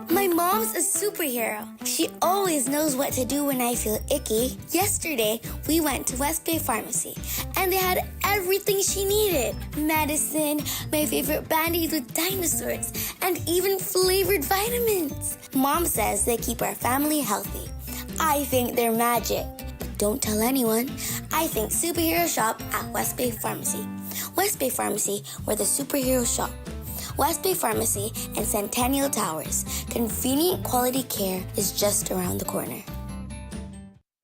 My mom's a superhero. She always knows what to do when I feel icky. Yesterday, we went to West Bay Pharmacy, and they had everything she needed. Medicine, my favorite band-aids with dinosaurs, and even flavored vitamins. Mom says they keep our family healthy. I think they're magic. Don't tell anyone. I think superhero shop at West Bay Pharmacy. West Bay Pharmacy, where the superheroes shop. West Bay Pharmacy and Centennial Towers. Convenient quality care is just around the corner.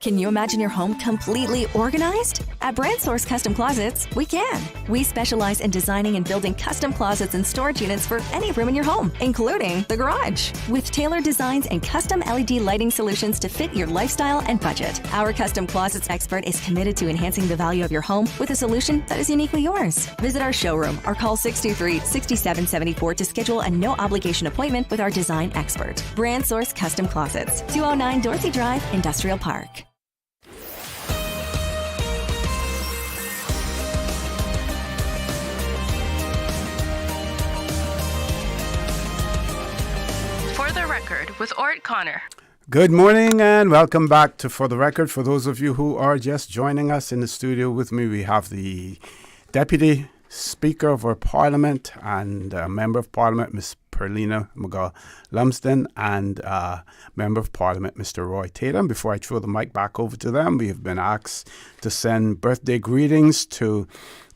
Can you imagine your home completely organized? At Brand Source Custom Closets, we can. We specialize in designing and building custom closets and storage units for any room in your home, including the garage. With tailored designs and custom LED lighting solutions to fit your lifestyle and budget. Our custom closets expert is committed to enhancing the value of your home with a solution that is uniquely yours. Visit our showroom or call 623-6774 to schedule a no-obligation appointment with our design expert. Brand Source Custom Closets, 209 Dorothy Drive, Industrial Park. For the record, with ORRETT Connor. Good morning and welcome back to For the Record. For those of you who are just joining us in the studio with me, we have the Deputy Speaker of our Parliament and Member of Parliament, Ms. Pearlina McGaw-Lumsden, and Member of Parliament, Mr. Roy Tatum. Before I throw the mic back over to them, we have been asked to send birthday greetings to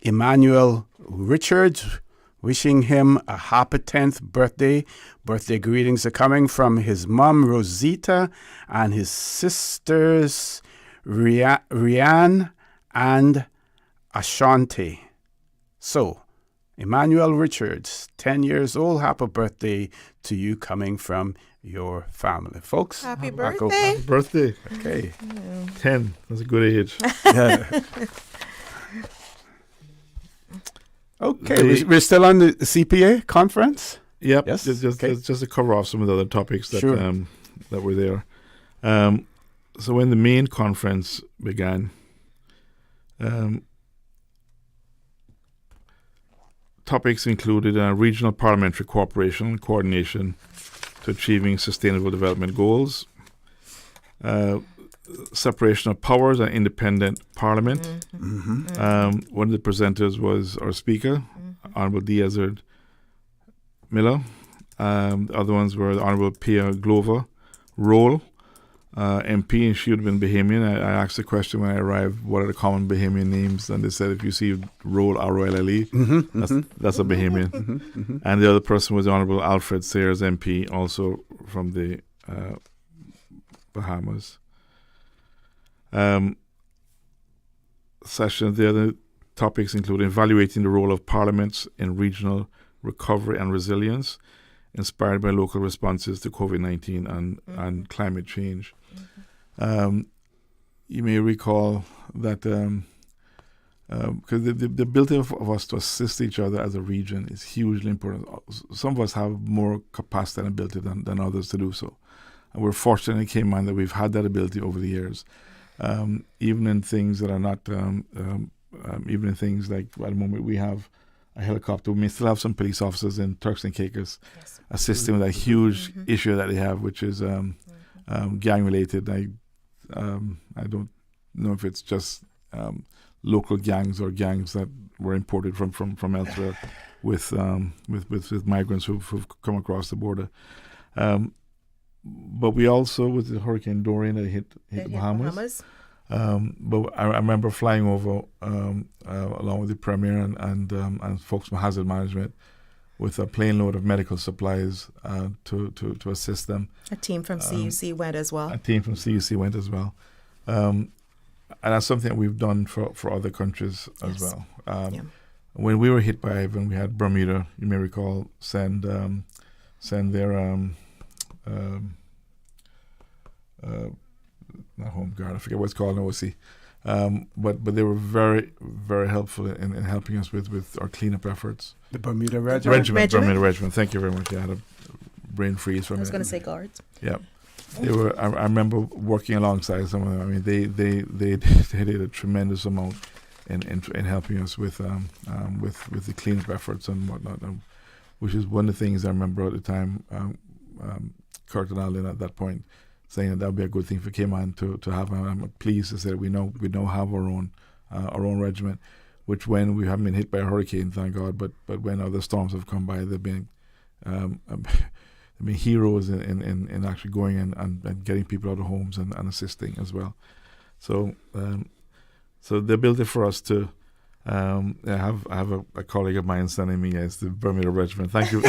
Emmanuel Richards, wishing him a happy 10th birthday. Birthday greetings are coming from his mom, Rosita, and his sisters, Rianne and Ashanti. So, Emmanuel Richards, 10 years old, happy birthday to you coming from your family. Folks, Happy birthday. Happy birthday. Okay. Yeah. 10, that's a good age. Yeah. Okay, we're still on the CPA conference? Yep, Yes. just to cover off some of the other topics that Sure. that were there. So when the main conference began, topics included regional parliamentary cooperation and coordination to achieving sustainable development goals, separation of powers and independent parliament. One of the presenters was our speaker, Honourable Diazard Miller. The other ones were the Honourable Pia Glover Roll, MP, and she would have been Bahamian. I asked the question when I arrived, what are the common Bahamian names? And they said, if you see Roll, R-O-L-L-E, that's a Bahamian. And the other person was the Honourable Alfred Sayers, MP, also from the Bahamas. Session. The other topics include evaluating the role of parliaments in regional recovery and resilience, inspired by local responses to COVID-19 and climate change. You may recall that because the ability of us to assist each other as a region is hugely important. Some of us have more capacity and ability than others to do so. And we're fortunate in Cayman that we've had that ability over the years. Even in things that are not, even in things like at the moment we have a helicopter, we may still have some police officers in Turks and Caicos assisting with a huge issue that they have, which is gang related. I don't know if it's just local gangs or gangs that were imported from elsewhere with migrants who've come across the border. But we also, with the Hurricane Dorian that hit Bahamas. But I remember flying over along with the Premier and folks from Hazard Management with a plane load of medical supplies to assist them. A team from CUC went as well. And that's something that we've done for other countries as well. When we were hit by Ivan, we had Bermuda, you may recall, send their not Home Guard, I forget what it's called, OC. But they were very, very helpful in helping us with our cleanup efforts. The Bermuda Regiment? Bermuda Regiment. Thank you very much. I had a brain freeze from it. I was going to say guards. Yeah. They were. I remember working alongside some of them. I mean, they did a tremendous amount in helping us with the cleanup efforts and whatnot, which is one of the things I remember at the time. Kurt and Alden at that point saying that would be a good thing for Cayman to have. I'm pleased to say that we now have our own regiment, which when we haven't been hit by a hurricane, thank God, but when other storms have come by, they've been heroes in actually going and getting people out of homes and assisting as well. So the ability for us to I have a colleague of mine sending me as the Bermuda Regiment. Thank you.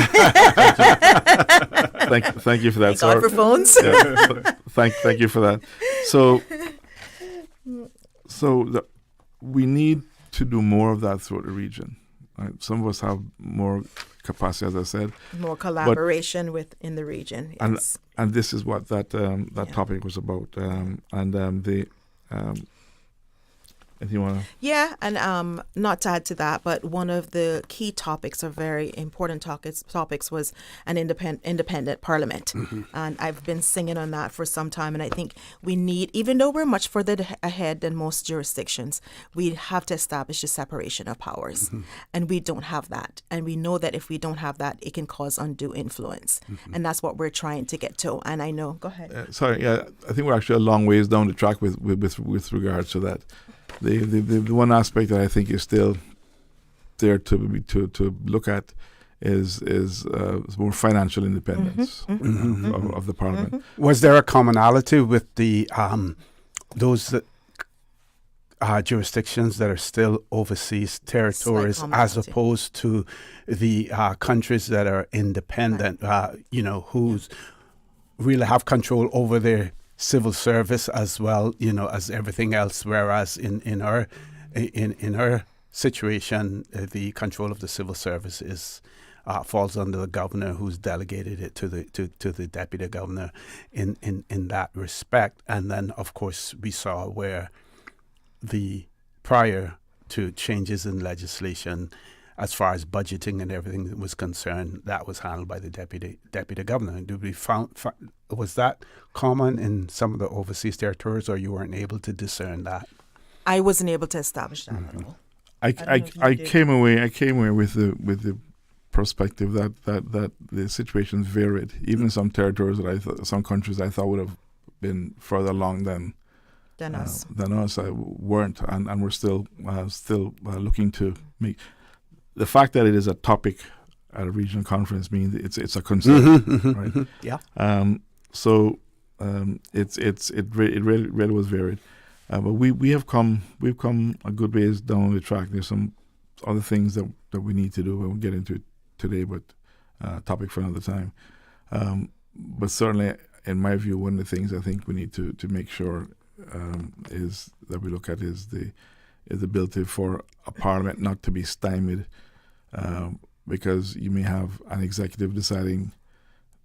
Thank you for that. Thank God for phones. Thank you for that. We need to do more of that throughout the region. Right? Some of us have more capacity, as I said. More collaboration within the region. Yes. And this is what that topic was about. If you want to. Yeah, and not to add to that, but one of the key topics, or very important topics, was an independent parliament. Mm-hmm. And I've been singing on that for some time, and I think we need, even though we're much further ahead than most jurisdictions, we have to establish a separation of powers. Mm-hmm. And we don't have that. And we know that if we don't have that, it can cause undue influence. Mm-hmm. And that's what we're trying to get to. And I know, go ahead. I think we're actually a long ways down the track with regards to that. The one aspect that I think is still there to look at is more financial independence of the parliament. Mm-hmm. Was there a commonality with the those jurisdictions that are still overseas territories as opposed to the countries that are independent? Who's really have control over their civil service as well, as everything else. Whereas in our situation, the control of the civil service is falls under the governor, who's delegated it to the deputy governor in that respect. And then, of course, we saw where prior to changes in legislation, as far as budgeting and everything was concerned, that was handled by the deputy governor. Was that common in some of the overseas territories, or you weren't able to discern that? I wasn't able to establish that at all. I came away with the perspective that the situations varied. Even some territories some countries I thought would have been further along than us. Weren't, and we're still looking to make. The fact that it is a topic at a regional conference means it's a concern, right? Mm-hmm. Yeah. It really was varied, but we've come a good ways down the track. There's some other things that we need to do. We won't get into it today, but topic for another time. But certainly, in my view, one of the things I think we need to make sure is that we look at is the ability for a parliament not to be stymied. Because you may have an executive deciding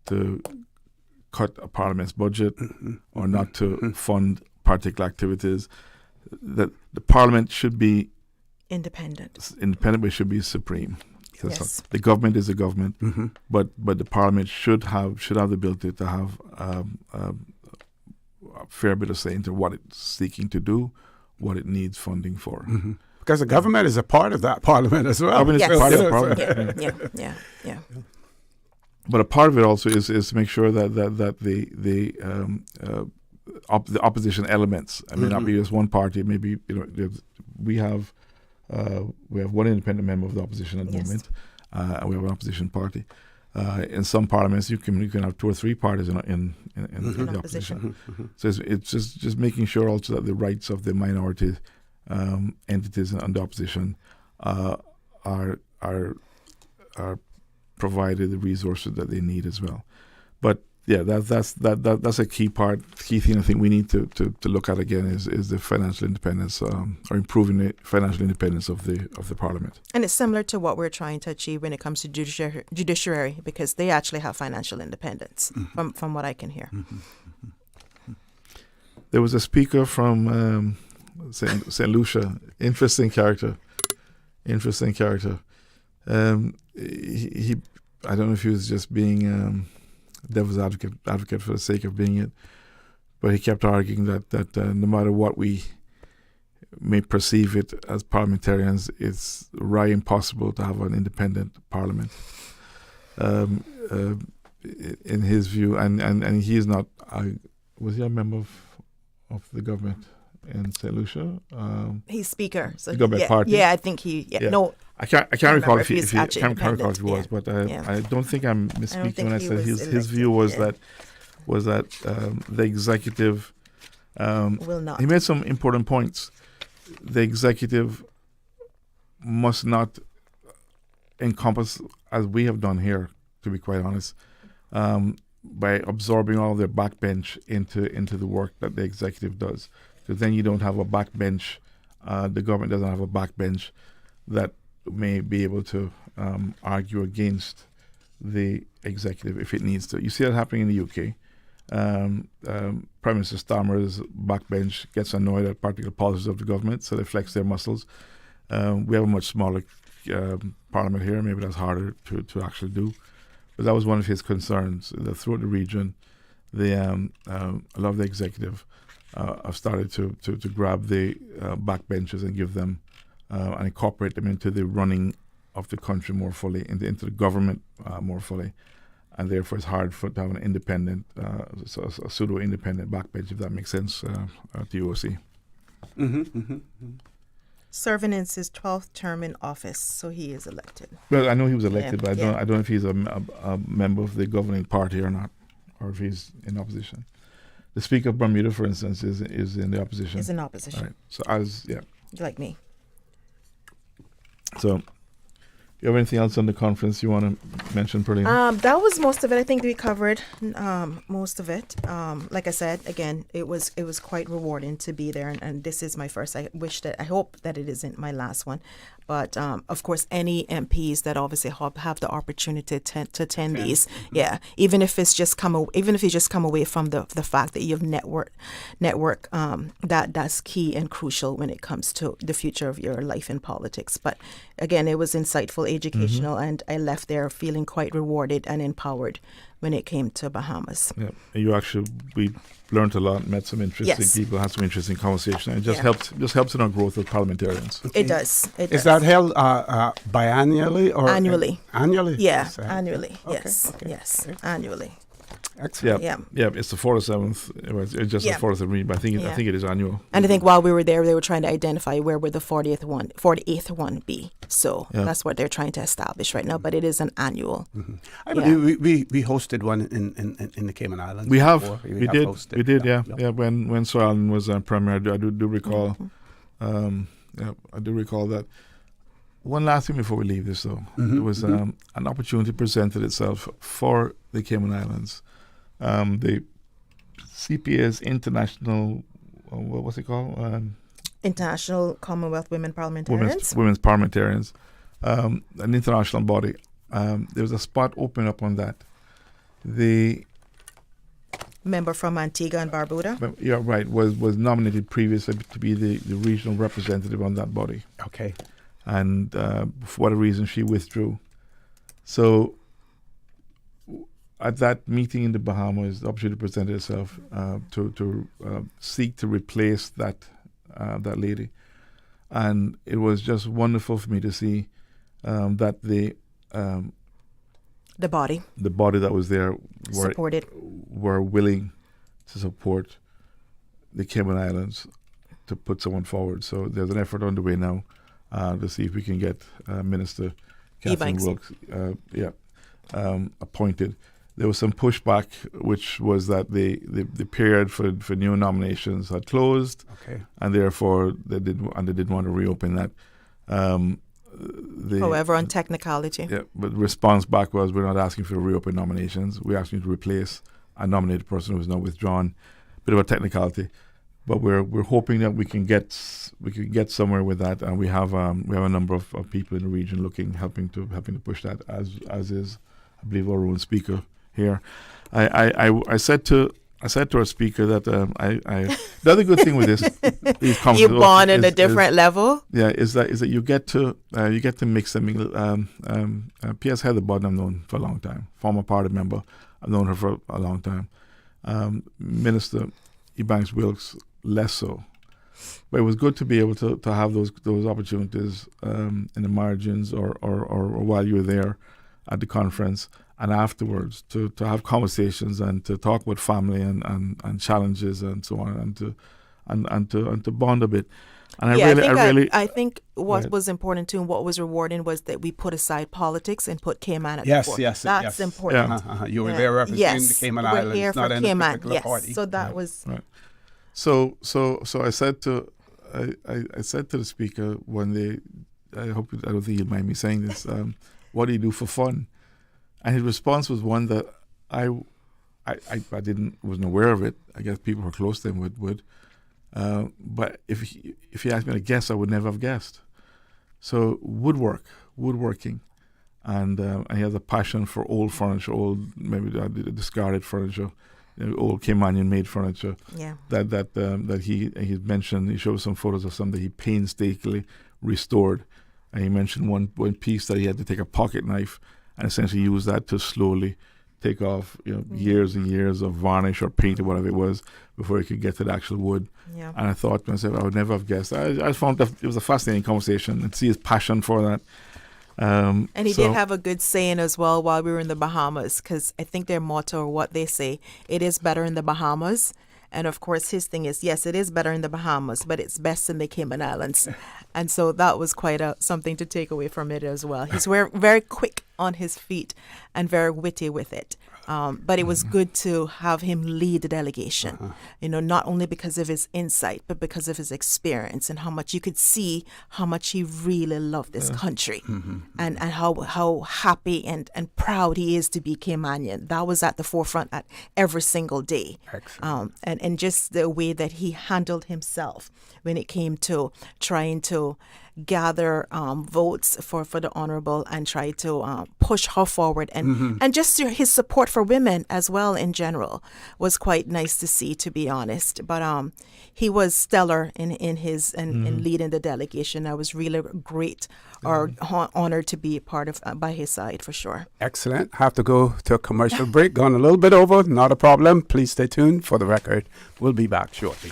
to cut a parliament's budget or not to fund particular activities. That the parliament should be independent, but it should be supreme. Yes. The government is the government, but the parliament should have the ability to have a fair bit of say into what it's seeking to do, what it needs funding for. Mm-hmm. Because the government is a part of that parliament as well. Government is part of the parliament. Yeah. But a part of it also is to make sure that the opposition elements. It may not be just one party. Maybe we have one independent member of the opposition at the moment, and we have an opposition party. In some parliaments, you can have 2 or 3 parties in the opposition. So it's just making sure also that the rights of the minority entities and the opposition are provided the resources that they need as well. But yeah, that's a key thing I think we need to look at again is the financial independence or improving the financial independence of the parliament. And it's similar to what we're trying to achieve when it comes to judiciary, because they actually have financial independence from what I can hear. There was a speaker from St. Lucia, interesting character. He I don't know if he was just being devil's advocate for the sake of being it, but he kept arguing that no matter what we may perceive it as parliamentarians, it's right impossible to have an independent parliament. In his view, and he is not. Was he a member of the government in St. Lucia? He's speaker. So the government party. Yeah, I think he. Yeah. No, I can't recall if he was, but I don't think I'm misspeaking when I said his view was that the executive will not. He made some important points. The executive must not encompass, as we have done here, to be quite honest, by absorbing all of their backbench into the work that the executive does. Because then you don't have a backbench. The government doesn't have a backbench that may be able to argue against the executive if it needs to. You see that happening in the UK. Prime Minister Starmer's backbench gets annoyed at particular policies of the government, so they flex their muscles. We have a much smaller parliament here. Maybe that's harder to actually do. But that was one of his concerns. Throughout the region, a lot of the executive have started to grab the backbenches and give them and incorporate them into the running of the country more fully, into the government more fully. And therefore it's hard to have an independent, a pseudo-independent backbench, if that makes sense, at the UOC. Serving in his 12th term in office, so he is elected. Well, I know he was elected, but I don't know if he's a member of the governing party or not, or if he's in opposition. The Speaker of Bermuda, for instance, is in the opposition. Is in opposition. Right. So like me. So, you have anything else on the conference you want to mention, Pearlina? That was most of it. I think we covered most of it. Like I said, again, it was quite rewarding to be there, and this is my first. I hope that it isn't my last one. But of course, any MPs that obviously have the opportunity to attend these, even if you just come away from the fact that you have network, that's key and crucial when it comes to the future of your life in politics. But again, it was insightful, educational, and I left there feeling quite rewarded and empowered when it came to Bahamas. Yeah, we learned a lot, met some interesting people, had some interesting conversation. It just helps in our growth as parliamentarians. Okay. It does. Is that held biannually or annually? Annually. Yeah, annually. Okay. Yes, okay. yes, annually. Excellent. Yeah. It's the 4th, 7th. It's just the 4th of Read, but I think it is annual. And I think while we were there, they were trying to identify where would the 48th one be. So that's what they're trying to establish right now. But it is an annual. I believe we hosted one in the Cayman Islands. We have. Before. We did. Yeah. When Sir Alan was Premier, I do recall. I do recall that. One last thing before we leave this, though, there was an opportunity presented itself for the Cayman Islands. The CPA's International, what's it called? International Commonwealth Women Parliamentarians. Women's Parliamentarians, an international body. There was a spot open up on that. The member from Antigua and Barbuda. Yeah, right. Was nominated previously to be the regional representative on that body. Okay. And for whatever reason, she withdrew. So at that meeting in the Bahamas, the opportunity presented itself to seek to replace that lady, and it was just wonderful for me to see that the body that was there were willing to support the Cayman Islands to put someone forward. So there's an effort underway now to see if we can get Minister Catherine Wilkes appointed. There was some pushback, which was that the period for new nominations had closed, and therefore they didn't want to reopen that. However, on technicality. Yeah, but the response back was, we're not asking for reopen nominations. We're asking you to replace and nominate a person who is now withdrawn. Bit of a technicality, but we're hoping that we can get somewhere with that, and we have a number of people in the region helping to push that, as is, I believe, our own speaker here. I said to our speaker that the other good thing with this, these you're born in a different level. Yeah, is that you get to mix them. P.S. Heather Bodden, I've known for a long time, former party member. I've known her for a long time. Minister Ebanks Wilkes, less so. But it was good to be able to have those opportunities in the margins or while you were there at the conference, and afterwards to have conversations and to talk with family and challenges and so on, and to bond a bit. And I think what was important too, and what was rewarding, was that we put aside politics and put Cayman at the fore. That's important. Yeah. You were there representing the Cayman Islands, we're here not for any Cayman. particular party. So that was right. So I said to the speaker one day, I don't think he'll mind me saying this. What do you do for fun? And his response was one that I wasn't aware of it. I guess people who are close to him would. But if he asked me to guess, I would never have guessed. So woodworking, and he has a passion for old furniture, maybe discarded furniture, old Caymanian made furniture. Yeah. That he mentioned. He showed some photos of some that he painstakingly restored, and he mentioned one piece that he had to take a pocket knife and essentially use that to slowly take off, years and years of varnish or paint or whatever it was before he could get to the actual wood. Yeah. And I thought to myself, I would never have guessed. I found that it was a fascinating conversation, and see his passion for that. And he did have a good saying as well while we were in the Bahamas, because I think their motto, or what they say, it is better in the Bahamas. And of course, his thing is, yes, it is better in the Bahamas, but it's best in the Cayman Islands. And so that was quite something to take away from it as well. He's very quick on his feet and very witty with it. But it was good to have him lead the delegation, not only because of his insight, but because of his experience and how much you could see how much he really loved this country and how happy and proud he is to be Caymanian. That was at the forefront at every single day. And just the way that he handled himself when it came to trying to gather votes for the honorable and try to push her forward, and just his support for women as well in general was quite nice to see, to be honest. But he was stellar in leading the delegation. I was really great or honored to be part of by his side, for sure. Excellent. Have to go to a commercial break. Gone a little bit over. Not a problem. Please stay tuned for the record. We'll be back shortly.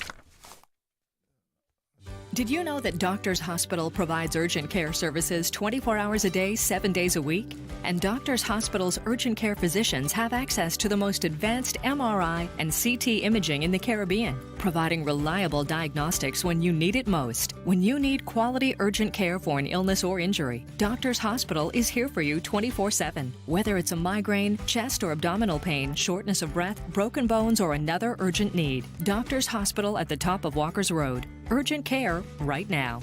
Did you know that Doctors Hospital provides urgent care services 24 hours a day, 7 days a week? And Doctors Hospital's urgent care physicians have access to the most advanced MRI and CT imaging in the Caribbean, providing reliable diagnostics when you need it most. When you need quality urgent care for an illness or injury, Doctors Hospital is here for you 24/7. Whether it's a migraine, chest or abdominal pain, shortness of breath, broken bones, or another urgent need, Doctors Hospital at the top of Walker's Road. Urgent care right now.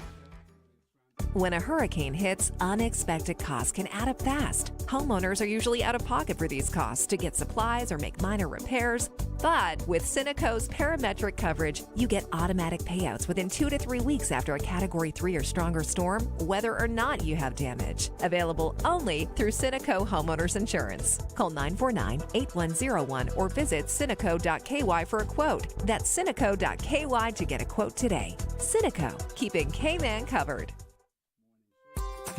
When a hurricane hits, unexpected costs can add up fast. Homeowners are usually out of pocket for these costs to get supplies or make minor repairs. But with Cineco's parametric coverage, you get automatic payouts within 2 to 3 weeks after a Category 3 or stronger storm, whether or not you have damage. Available only through Cineco Homeowners Insurance. Call 949-8101 or visit Cineco.ky for a quote. That's Cineco.ky to get a quote today. Cineco, keeping Cayman covered.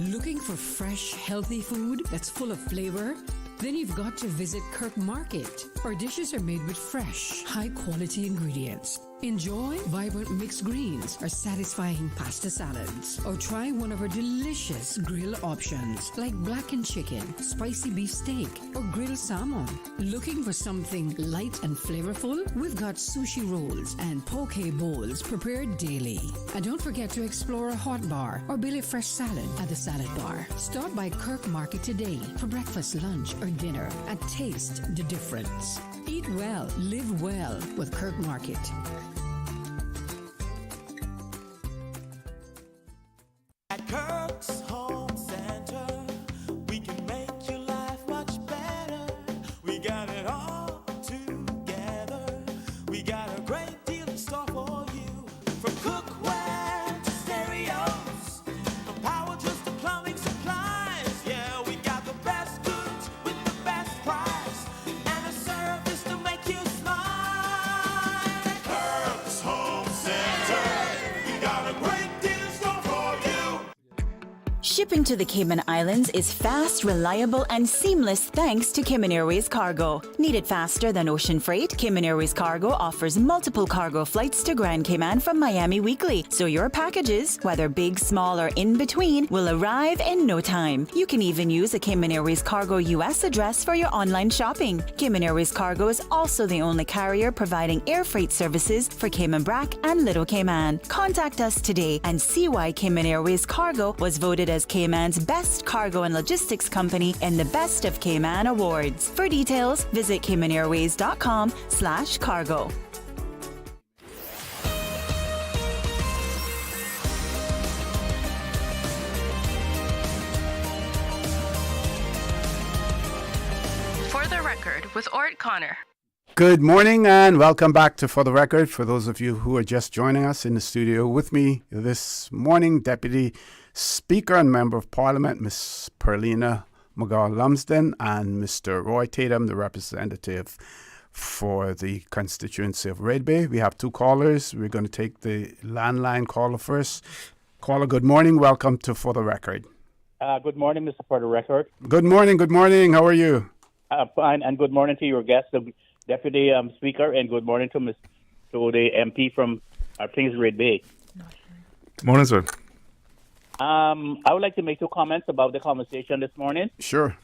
Looking for fresh, healthy food that's full of flavor? Then you've got to visit Kirk Market. Our dishes are made with fresh, high-quality ingredients. Enjoy vibrant mixed greens or satisfying pasta salads. Or try one of our delicious grill options like blackened chicken, spicy beef steak, or grilled salmon. Looking for something light and flavorful? We've got sushi rolls and poke bowls prepared daily. And don't forget to explore a hot bar or Billy Fresh salad at the salad bar. Stop by Kirk Market today for breakfast, lunch, or dinner and taste the difference. Eat well, live well with Kirk Market. At Kirk's Home Center, we can make your life much better. We got it all together. We got a great deal in store for you. From cookware to stereos, from power tools to plumbing supplies. Yeah, we got the best goods with the best price and a service to make you smile. Kirk's Home Center, we got a great deal in store for you. Shipping to the Cayman Islands is fast, reliable, and seamless thanks to Cayman Airways Cargo. Need it faster than ocean freight? Cayman Airways Cargo offers multiple cargo flights to Grand Cayman from Miami weekly, so your packages, whether big, small, or in between, will arrive in no time. You can even use a Cayman Airways Cargo US address for your online shopping. Cayman Airways Cargo is also the only carrier providing air freight services for Cayman Brac and Little Cayman. Contact us today and see why Cayman Airways Cargo was voted as Cayman's best cargo and logistics company in the Best of Cayman Awards. For details, visit CaymanAirways.com/cargo. For the record, with ORRETT Connor. Good morning and welcome back to For the Record. For those of you who are just joining us in the studio with me this morning, Deputy Speaker and Member of Parliament, Ms. Pearlina McGaw-Lumsden, and Mr. Roy Tatum, the representative for the constituency of Red Bay. We have two callers. We're going to take the landline caller first. Caller, good morning. Welcome to For the Record. Good morning, Mr. For the Record. Good morning. Good morning. How are you? Fine, and good morning to your guest, the Deputy Speaker, and good morning to the MP from Red Bay. Good morning, sir. I would like to make two comments about the conversation this morning. Sure.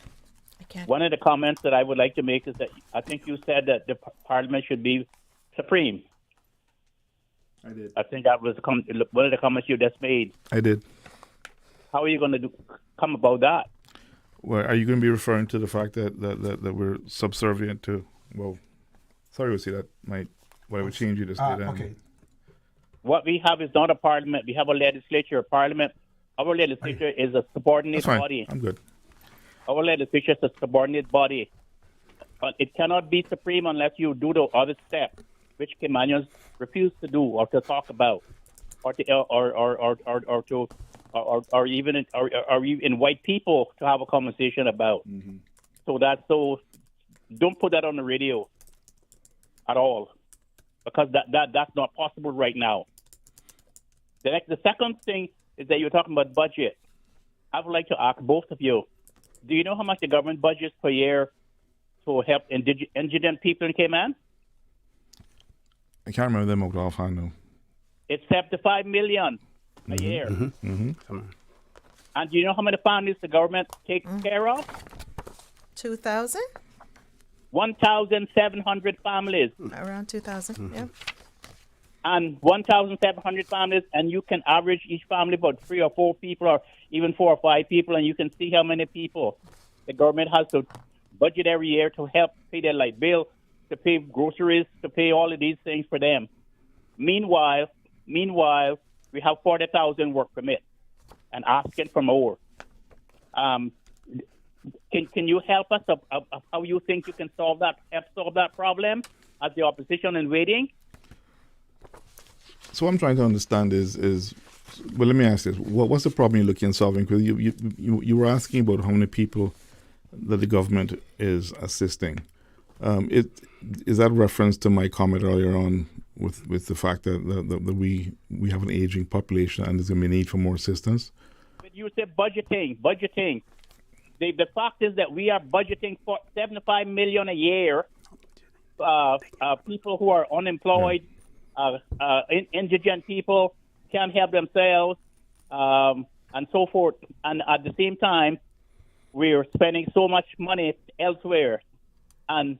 One of the comments that I would like to make is that I think you said that the Parliament should be supreme. I did. I think that was one of the comments you just made. I did. How are you going to come about that? Well, are you going to be referring to the fact that we're subservient to? Well, sorry, we'll see that might whatever change you just did. Okay. What we have is not a parliament. We have a legislature. Parliament. Our legislature is a subordinate body. I'm good. Our legislature is a subordinate body. But it cannot be supreme unless you do the other step, which Caymanians refuse to do or to talk about, or even invite people to have a conversation about. Mm-hmm. So don't put that on the radio at all, because that's not possible right now. The second thing is that you're talking about budget. I would like to ask both of you, do you know how much the government budgets per year to help indigent people in Cayman? I can't remember them offhand, no. It's $75 million a year. Mm-hmm. Mm-hmm. Come on. And do you know how many families the government takes care of? 2,000? 1,700 families. Around 2,000, yeah. And 1,700 families, and you can average each family about 3 or 4 people, or even 4 or 5 people, and you can see how many people the government has to budget every year to help pay their light bill, to pay groceries, to pay all of these things for them. Meanwhile, we have 40,000 work permits and asking for more. Can you help us of how you think you can solve that problem as the opposition in waiting? So what I'm trying to understand is well, let me ask this: what's the problem you're looking at solving? Because you were asking about how many people that the government is assisting. Is that reference to my comment earlier on with the fact that we have an aging population and there's going to be a need for more assistance? But you said budgeting. The fact is that we are budgeting for $75 million a year. People who are unemployed, indigent people can't help themselves, and so forth. And at the same time, we're spending so much money elsewhere. And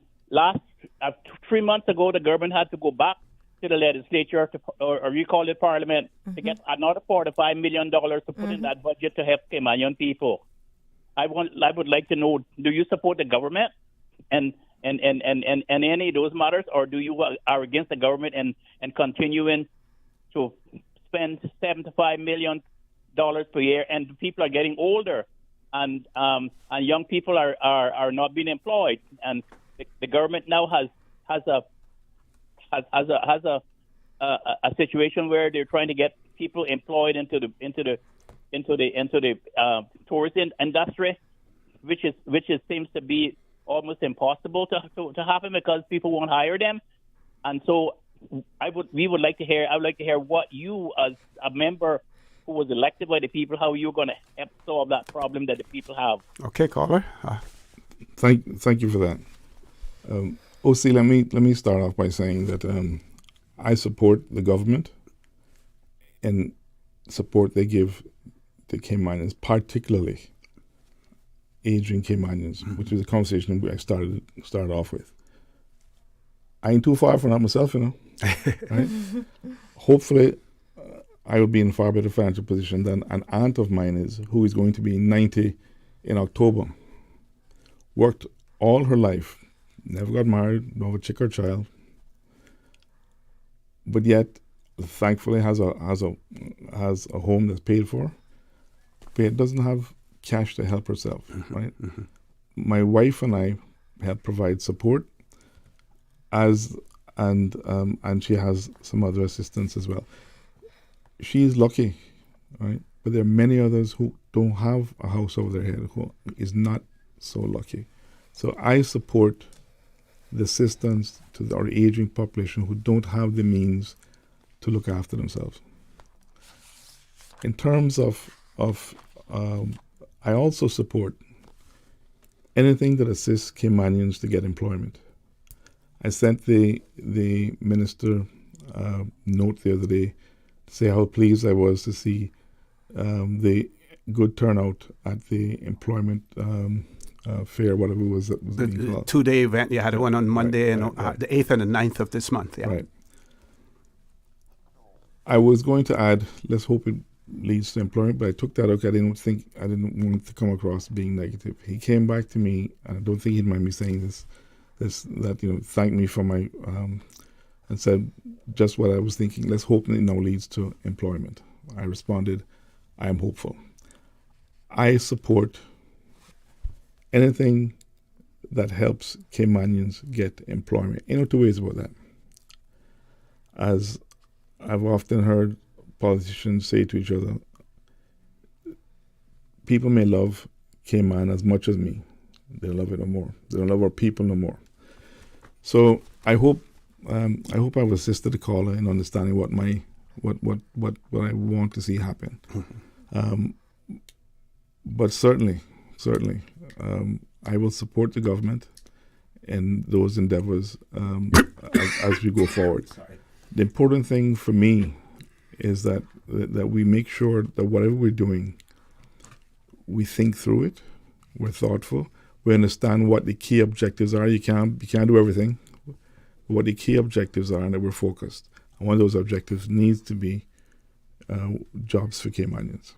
3 months ago, the government had to go back to the legislature or you call it parliament to get another $45 million to put in that budget to help Caymanian people. I would like to know: do you support the government and any of those matters, or do you are against the government and continuing to spend $75 million per year? And people are getting older, and young people are not being employed, and the government now has a situation where they're trying to get people employed into the tourist industry, which seems to be almost impossible to happen because people won't hire them. And so I would like to hear what you, as a member who was elected by the people, how you're going to help solve that problem that the people have. Okay, caller. Thank you for that. OC, let me start off by saying that I support the government and support they give to Caymanians, particularly aging Caymanians, which is a conversation I started off with. I ain't too far from that myself, right? Hopefully, I will be in a far better financial position than an aunt of mine is, who is going to be 90 in October. Worked all her life, never got married, no chick or child, but yet, thankfully, has a home that's paid for, but doesn't have cash to help herself, right? My wife and I help provide support, and she has some other assistance as well. She's lucky, right? But there are many others who don't have a house over their head, who is not so lucky. So I support the assistance to our aging population who don't have the means to look after themselves. In terms of I also support anything that assists Caymanians to get employment. I sent the minister note the other day to say how pleased I was to see the good turnout at the employment fair, whatever it was. That was The being called. 2-day event. You had one on Monday and right. the 8th and the 9th of this month. Yeah. Right. I was going to add, let's hope it leads to employment, but I took that out. I didn't want it to come across being negative. He came back to me, and I don't think he'd mind me saying this thanked me for my, and said just what I was thinking. Let's hope it now leads to employment. I responded, I am hopeful. I support anything that helps Caymanians get employment. 2 ways about that. As I've often heard politicians say to each other, people may love Cayman as much as me. They love it no more. They don't love our people no more. So I hope I've assisted the caller in understanding what I want to see happen. But certainly, I will support the government in those endeavors as we go forward. The important thing for me is that we make sure that whatever we're doing, we think through it, we're thoughtful, we understand what the key objectives are. You can't do everything, but what the key objectives are, and that we're focused. And one of those objectives needs to be jobs for Caymanians.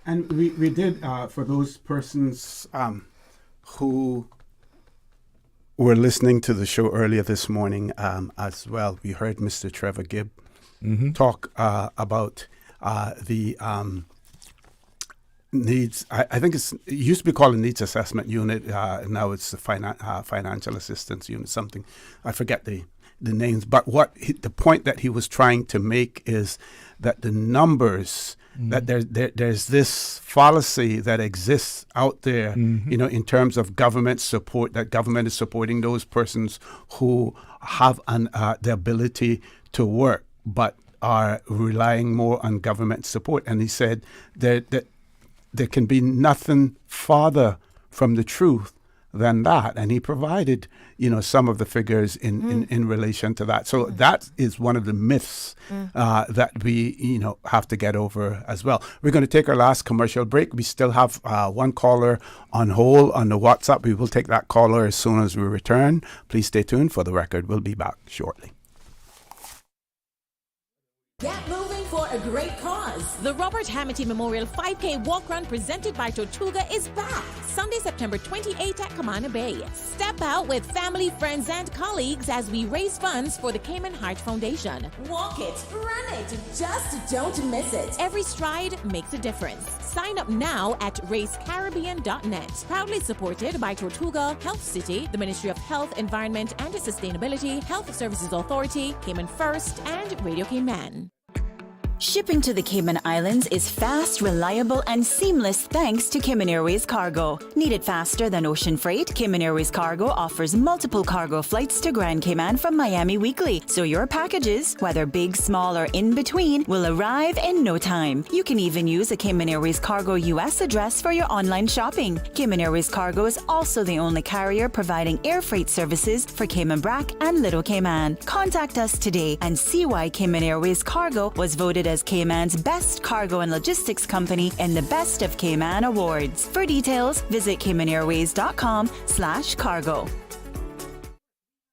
And we did, for those persons who were listening to the show earlier this morning as well, we heard Mr. Trevor Gibb talk about the needs. I think it used to be called a needs assessment unit. Now it's the financial assistance unit, something. I forget the names. But the point that he was trying to make is that the numbers, that there's this fallacy that exists out there, in terms of government support, that government is supporting those persons who have the ability to work, but are relying more on government support. And he said that there can be nothing farther from the truth than that. And he provided, some of the figures in relation to that. So that is one of the myths that we, have to get over as well. We're going to take our last commercial break. We still have one caller on hold on the WhatsApp. We will take that caller as soon as we return. Please stay tuned. For the record, we'll be back shortly. Get moving for a great cause. The Robert Hamilton Memorial 5K Walk Run presented by Tortuga is back. Sunday, September 28th at Camana Bay. Step out with family, friends, and colleagues as we raise funds for the Cayman Heart Foundation. Walk it, run it, just don't miss it. Every stride makes a difference. Sign up now at racecaribbean.net. Proudly supported by Tortuga, Health City, the Ministry of Health, Environment and Sustainability, Health Services Authority, Cayman First, and Radio Cayman. Shipping to the Cayman Islands is fast, reliable, and seamless thanks to Cayman Airways Cargo. Need it faster than ocean freight? Cayman Airways Cargo offers multiple cargo flights to Grand Cayman from Miami weekly, so your packages, whether big, small, or in between, will arrive in no time. You can even use a Cayman Airways Cargo US address for your online shopping. Cayman Airways Cargo is also the only carrier providing air freight services for Cayman Brac and Little Cayman. Contact us today and see why Cayman Airways Cargo was voted as Cayman's best cargo and logistics company in the Best of Cayman Awards. For details, visit caymanairways.com/cargo.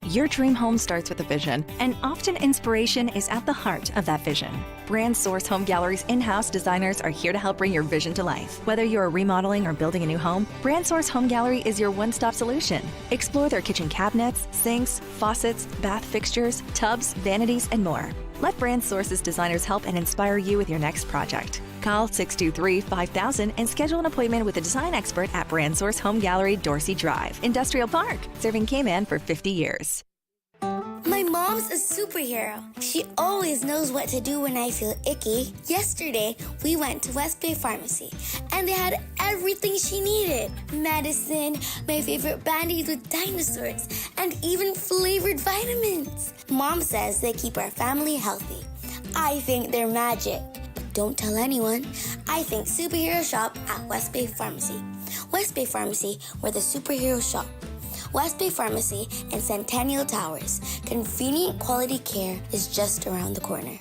Your dream home starts with a vision, and often inspiration is at the heart of that vision. Brand Source Home Gallery's in-house designers are here to help bring your vision to life. Whether you're remodeling or building a new home, Brand Source Home Gallery is your one-stop solution. Explore their kitchen cabinets, sinks, faucets, bath fixtures, tubs, vanities, and more. Let Brand Source's designers help and inspire you with your next project. Call 623-5000 and schedule an appointment with a design expert at Brand Source Home Gallery, Dorsey Drive, Industrial Park, serving Cayman for 50 years. My mom's a superhero. She always knows what to do when I feel icky. Yesterday, we went to West Bay Pharmacy, and they had everything she needed. Medicine, my favorite Band-Aids with dinosaurs, and even flavored vitamins. Mom says they keep our family healthy. I think they're magic. Don't tell anyone. I think superhero shop at West Bay Pharmacy. West Bay Pharmacy, where the superheroes shop. West Bay Pharmacy and Centennial Towers. Convenient quality care is just around the corner.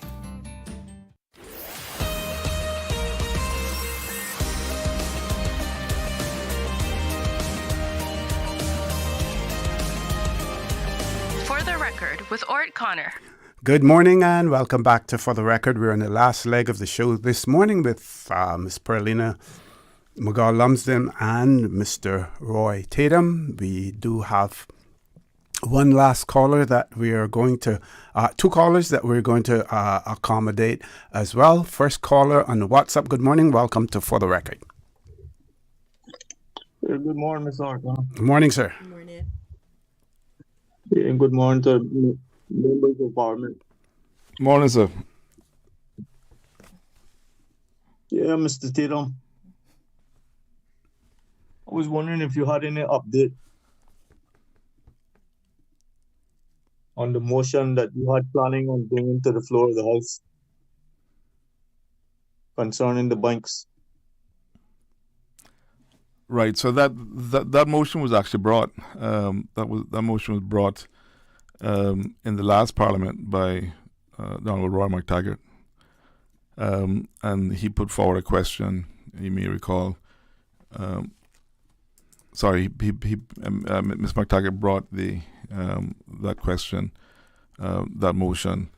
For the record, with ORRETT Connor. Good morning and welcome back to For the Record. We're in the last leg of the show this morning with Ms. Pearlina McGaw-Lumsden and Mr. Roy Tatum. We do have one last caller that we are going to, two callers that we're going to accommodate as well. First caller on the WhatsApp. Good morning. Welcome to For the Record. Good morning, Mr. Arthur. Good morning, sir. Good morning. And good morning to members of Parliament. Morning, sir. Yeah, Mr. Tatum. I was wondering if you had any update on the motion that you had planning on bringing to the floor of the House concerning the banks. Right. So that motion was actually brought. That motion was brought in the last Parliament by Donald Roy McTaggart, and he put forward a question. You may recall. Ms. McTaggart brought that question, that motion,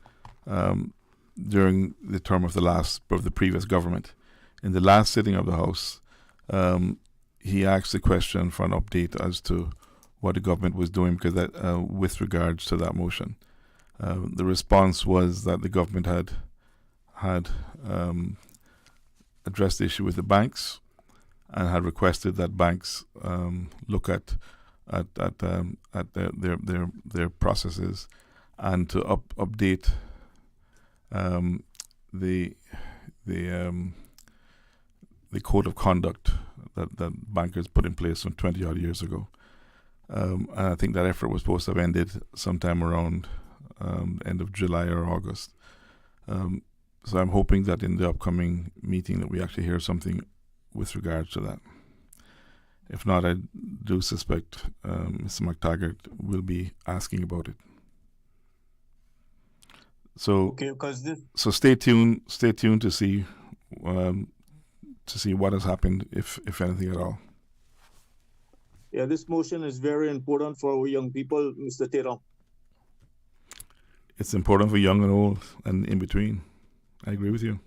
during the term of the previous government. In the last sitting of the House, he asked the question for an update as to what the government was doing because with regards to that motion. The response was that the government had addressed the issue with the banks and had requested that banks look at their processes and to update the code of conduct that bankers put in place some 20 odd years ago. And I think that effort was supposed to have ended sometime around end of July or August. So I'm hoping that in the upcoming meeting that we actually hear something with regards to that. If not, I do suspect Mr. McTaggart will be asking about it. So, so stay tuned to see what has happened, if anything at all. Yeah, this motion is very important for our young people, Mr. Tatum. It's important for young and old and in between. I agree with you.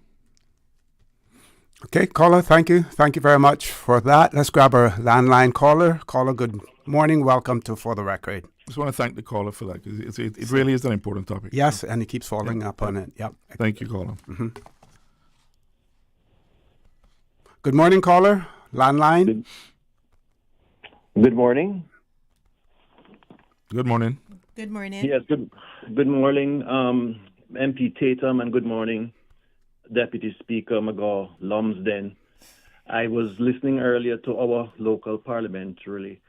Okay, caller, thank you. Thank you very much for that. Let's grab our landline caller. Caller, good morning. Welcome to For the Record. Just want to thank the caller for that. It really is an important topic. Yes, and he keeps following up on it. Yep. Thank you, caller. Mm-hmm. Good morning, caller. Landline. Good morning. Good morning. Good morning. Yes, good morning, MP Tatum, and good morning, Deputy Speaker McGaw-Lumsden. I was listening earlier to our local parliamentary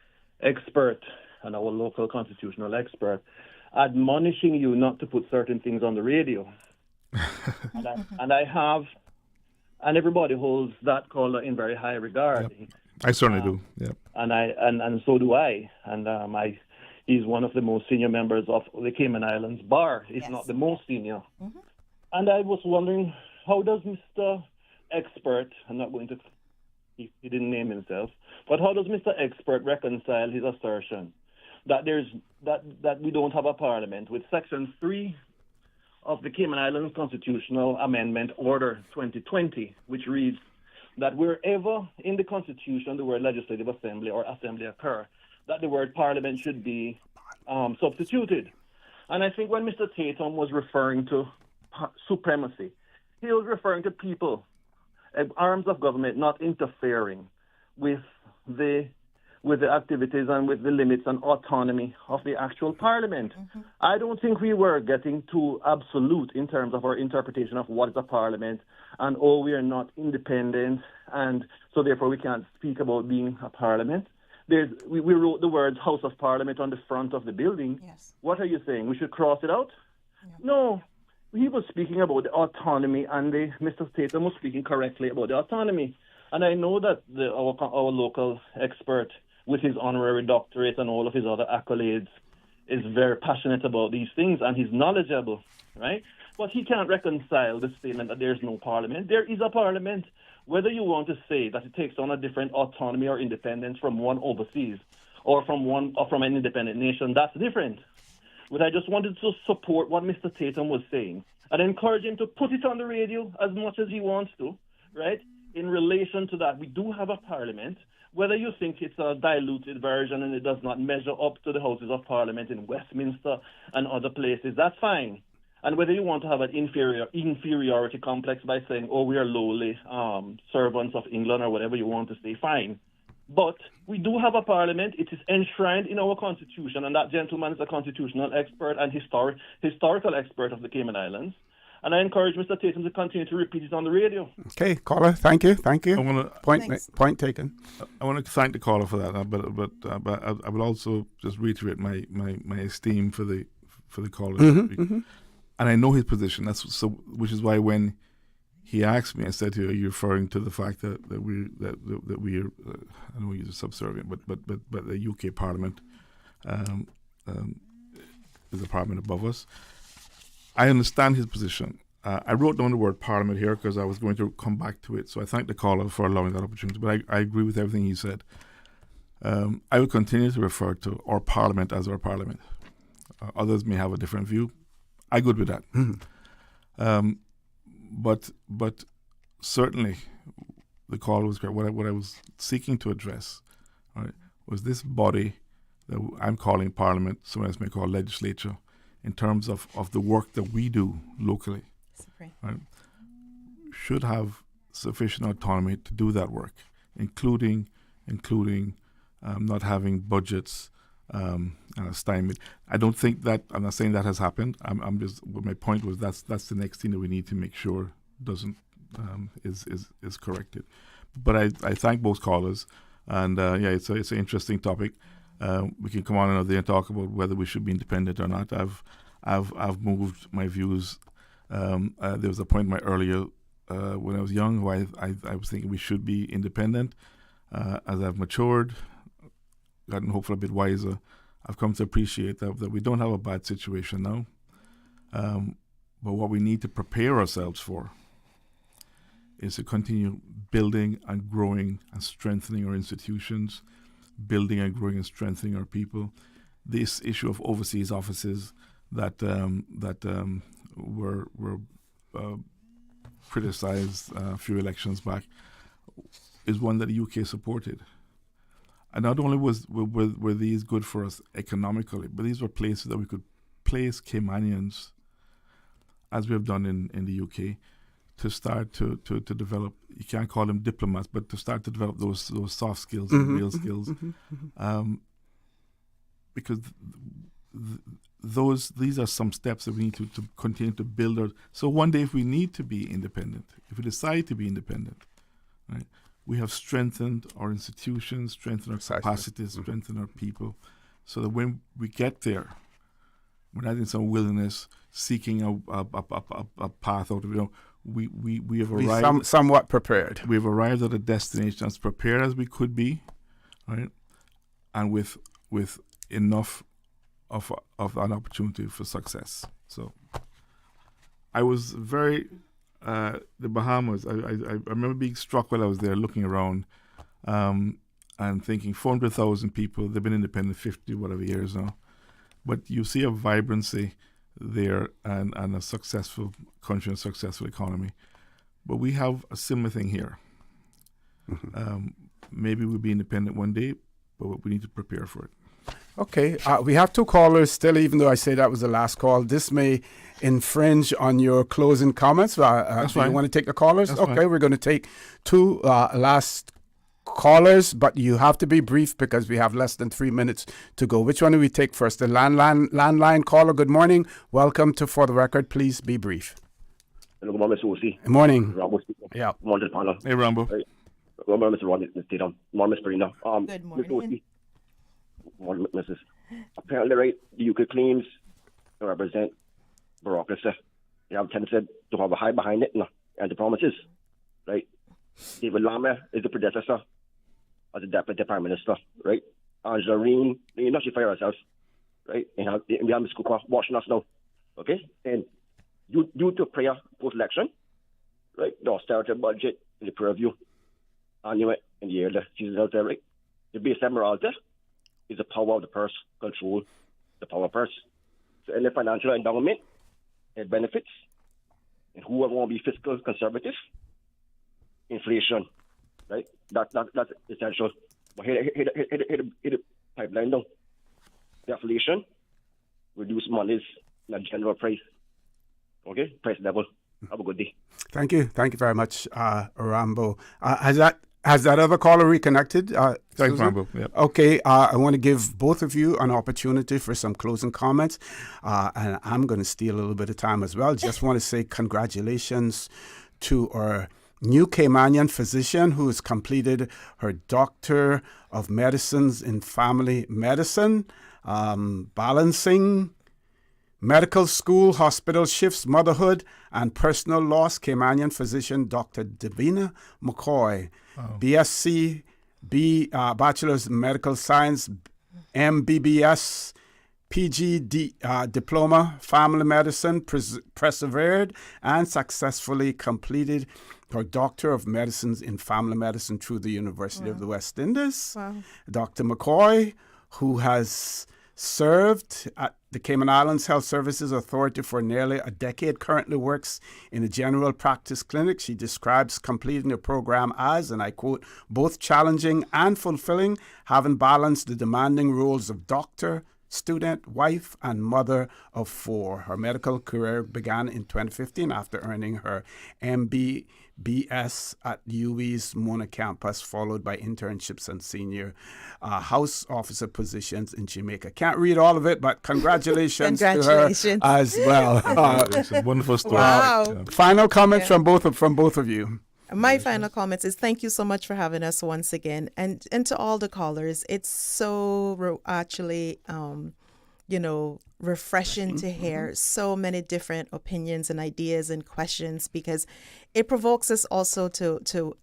expert and our local constitutional expert admonishing you not to put certain things on the radio. and everybody holds that caller in very high regard. Yep. I certainly do. Yeah. And so do I. And he's one of the most senior members of the Cayman Islands Bar. He's not the most senior. Mm-hmm. And I was wondering, how does Mr. Expert, I'm not going to, he didn't name himself, but how does Mr. Expert reconcile his assertion that that we don't have a parliament with Section 3 of the Cayman Islands Constitutional Amendment Order 2020, which reads that wherever in the Constitution the word legislative assembly or assembly occur, that the word parliament should be substituted. And I think when Mr. Tatum was referring to supremacy, he was referring to people, arms of government, not interfering with the activities and with the limits and autonomy of the actual parliament. Mm-hmm. I don't think we were getting too absolute in terms of our interpretation of what is a parliament and, we are not independent, and so therefore we can't speak about being a parliament. We wrote the words House of Parliament on the front of the building. Yes. What are you saying? We should cross it out? Yeah. No. He was speaking about the autonomy, and Mr. Tatum was speaking correctly about the autonomy. And I know that our local expert, with his honorary doctorate and all of his other accolades, is very passionate about these things, and he's knowledgeable, right? But he can't reconcile the statement that there's no parliament. There is a parliament. Whether you want to say that it takes on a different autonomy or independence from one overseas or from an independent nation, that's different. But I just wanted to support what Mr. Tatum was saying and encourage him to put it on the radio as much as he wants to, right? In relation to that, we do have a parliament. Whether you think it's a diluted version and it does not measure up to the Houses of Parliament in Westminster and other places, that's fine. And whether you want to have an inferiority complex by saying, we are lowly servants of England or whatever you want to say, fine. But we do have a parliament. It is enshrined in our constitution, and that gentleman is a constitutional expert and historical expert of the Cayman Islands. And I encourage Mr. Tatum to continue to repeat it on the radio. Okay, caller, thank you. Point taken. I want to thank the caller for that, but I will also just reiterate my esteem for the caller. Mm-hmm, mm-hmm. And I know his position. Which is why when he asked me, I said to you, "Are you referring to the fact that we are I don't want to use subservient, but the UK Parliament is a parliament above us." I understand his position. I wrote down the word parliament here because I was going to come back to it. So I thank the caller for allowing that opportunity. But I agree with everything he said. I will continue to refer to our parliament as our parliament. Others may have a different view. I'm good with that. Mm-hmm. But certainly the call was great. What I was seeking to address, right, was this body that I'm calling parliament, someone else may call legislature, in terms of the work that we do locally, right, should have sufficient autonomy to do that work, including not having budgets stymied. I don't think that, I'm not saying that has happened. I'm just, my point was that's the next thing that we need to make sure doesn't is corrected. But I thank both callers, and it's an interesting topic. We can come on another day and talk about whether we should be independent or not. I've moved my views. There was a point in my earlier when I was young where I was thinking we should be independent. As I've matured, gotten hopefully a bit wiser, I've come to appreciate that we don't have a bad situation now. But what we need to prepare ourselves for is to continue building and growing and strengthening our institutions, building and growing and strengthening our people. This issue of overseas offices that were criticized a few elections back is one that the UK supported. And not only were these good for us economically, but these were places that we could place Caymanians, as we have done in the UK, to start to develop, you can't call them diplomats, but to start to develop those soft skills and real skills. Because these are some steps that we need to continue to build our. So one day if we need to be independent, if we decide to be independent, right, we have strengthened our institutions, strengthened our capacities, strengthened our people, so that when we get there, we're not in some wilderness seeking a path out of it. We have arrived somewhat prepared. We've arrived at a destination as prepared as we could be, right, and with enough of an opportunity for success. So I was very the Bahamas. I remember being struck while I was there, looking around, and thinking 400,000 people. They've been independent 50 whatever years now, but you see a vibrancy there and a successful country and successful economy. But we have a similar thing here. Maybe we'll be independent one day, but we need to prepare for it. Okay, we have two callers still, even though I say that was the last call. This may infringe on your closing comments. That's fine. You want to take the callers? That's okay, fine. We're going to take two last callers, but you have to be brief because we have less than 3 minutes to go. Which one do we take first? The landline caller, good morning. Welcome to For the Record. Please be brief. Hello, good morning, Mr. Osi. Good morning. Rambo speaking. Yeah. Good morning, panel. Hey, Rambo. Good morning, Mr. Ron, Mr. Tatum. Good morning, Ms. Pearlina. Good Mr. Osi. Good morning, Mrs. Apparently, right, the UK claims to represent bureaucracy. They have a tendency to have a high behind it, and the promises, right? David Lammer is the predecessor as the Deputy Prime Minister, right? Angela Reen, she fired herself, right? And we have Ms. Cooper watching us now, okay? And due to prayer post-election, right, the austerity budget in the purview, annual in the year, she's out there, right? The base morality is the power of the purse, control the power of purse. So any financial endowment, it benefits, and whoever want to be fiscal conservative, inflation, right? That's essential. But here the pipeline down. Deflation, reduce monies in a general price. Okay, price level. Have a good day. Thank you very much, Rambo. Has that other caller reconnected? Thanks, Rambo. Yep. Okay, I want to give both of you an opportunity for some closing comments, and I'm going to steal a little bit of time as well. Just want to say congratulations to our new Caymanian physician who has completed her Doctor of Medicines in Family Medicine, balancing medical school, hospital shifts, motherhood, and personal loss. Caymanian physician Dr. Davina McCoy, BSc, Bachelor's in Medical Science, MBBS, PG diploma, family medicine, persevered and successfully completed her Doctor of Medicines in Family Medicine through the University of the West Indies. Wow. Dr. McCoy, who has served at the Cayman Islands Health Services Authority for nearly a decade, currently works in a general practice clinic. She describes completing the program as, and I quote, both challenging and fulfilling, having balanced the demanding roles of doctor, student, wife, and mother of 4. Her medical career began in 2015 after earning her MBBS at UWI's Mona campus, followed by internships and senior house officer positions in Jamaica. Can't read all of it, but congratulations to her as well. It's a wonderful story. Wow. Final comments from both of you. My final comments is thank you so much for having us once again, and to all the callers. It's so actually, refreshing to hear so many different opinions and ideas and questions, because it provokes us also to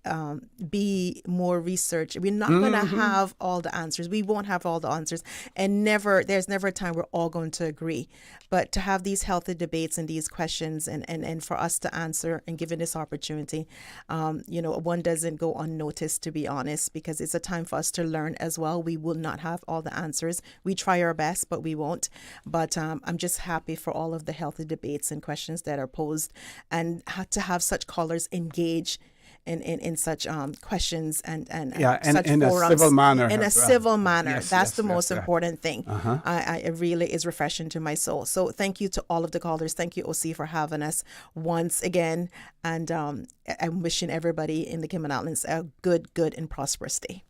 be more research. We're not going to have all the answers. We won't have all the answers, and there's never a time we're all going to agree. But to have these healthy debates and these questions, and for us to answer and given this opportunity, one doesn't go unnoticed, to be honest, because it's a time for us to learn as well. We will not have all the answers. We try our best, but we won't. But I'm just happy for all of the healthy debates and questions that are posed, and to have such callers engage in such questions and such in forums. A civil manner. In a civil manner. Yes, That's yes, the yes, most yes. important thing. It really is refreshing to my soul. So thank you to all of the callers. Thank you, OC, for having us once again. And I'm wishing everybody in the Cayman Islands a good and prosperous day.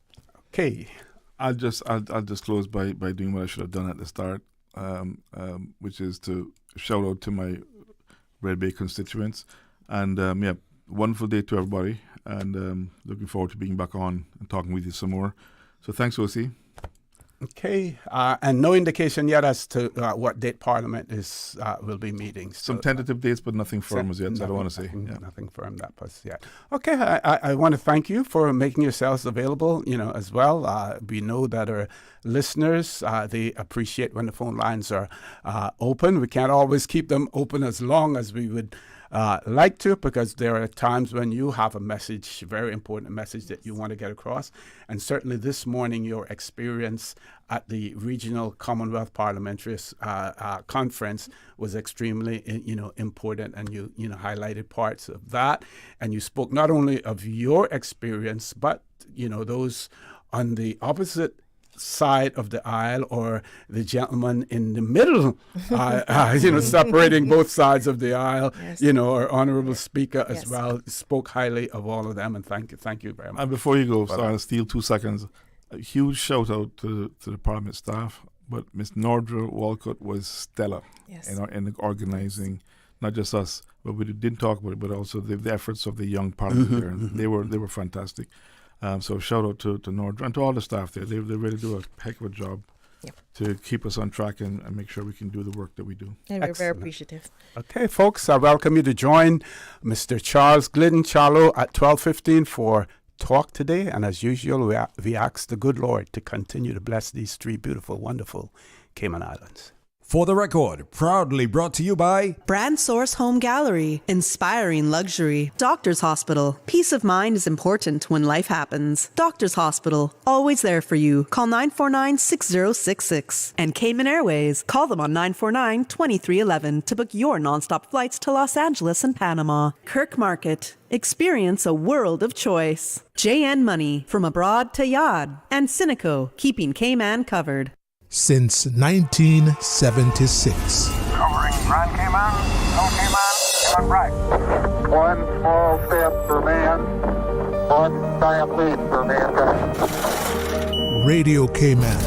Okay. I'll just close by doing what I should have done at the start, which is to shout out to my Red Bay constituents. And wonderful day to everybody, and looking forward to being back on and talking with you some more. So thanks, OC. Okay, and no indication yet as to what date Parliament will be meeting. Some tentative dates, but nothing firm as yet, so I don't want to say. Nothing firm that was yet. Okay, I want to thank you for making yourselves available, as well. We know that our listeners, they appreciate when the phone lines are open. We can't always keep them open as long as we would like to, because there are times when you have a message, very important message that you want to get across. And certainly this morning, your experience at the Regional Commonwealth Parliamentary Conference was extremely, important, and you highlighted parts of that. And you spoke not only of your experience, but, those on the opposite side of the aisle, or the gentleman in the middle, separating both sides of the aisle, yes. Our Honorable Speaker as well spoke highly of all of them, and thank you very much. And before you go, sorry, I'll steal 2 seconds. A huge shout out to the Parliament staff, but Miss Nordra Walcott was stellar in organising, not just us, but we didn't talk about it, but also the efforts of the young parliamentarians. They were fantastic. So shout out to Nordra and to all the staff there. They really do a heck of a job to keep us on track and make sure we can do the work that we do. And we're very appreciative. Okay, folks, I welcome you to join Mr. Charles Glidden Charlo at 12:15 for Talk Today. And as usual, we ask the good Lord to continue to bless these 3 beautiful, wonderful Cayman Islands. For the Record, proudly brought to you by Brand Source Home Gallery, inspiring luxury. Doctor's Hospital, peace of mind is important when life happens. Doctor's Hospital, always there for you. Call 949-6066. And Cayman Airways, call them on 949-2311 to book your nonstop flights to Los Angeles and Panama. Kirk Market, experience a world of choice. JN Money, from abroad to Yad. And Cineco, keeping Cayman covered. Since 1976. Covering Grand Cayman, no Cayman, Cayman right. One small step for man, one giant leap for mankind. Radio Cayman.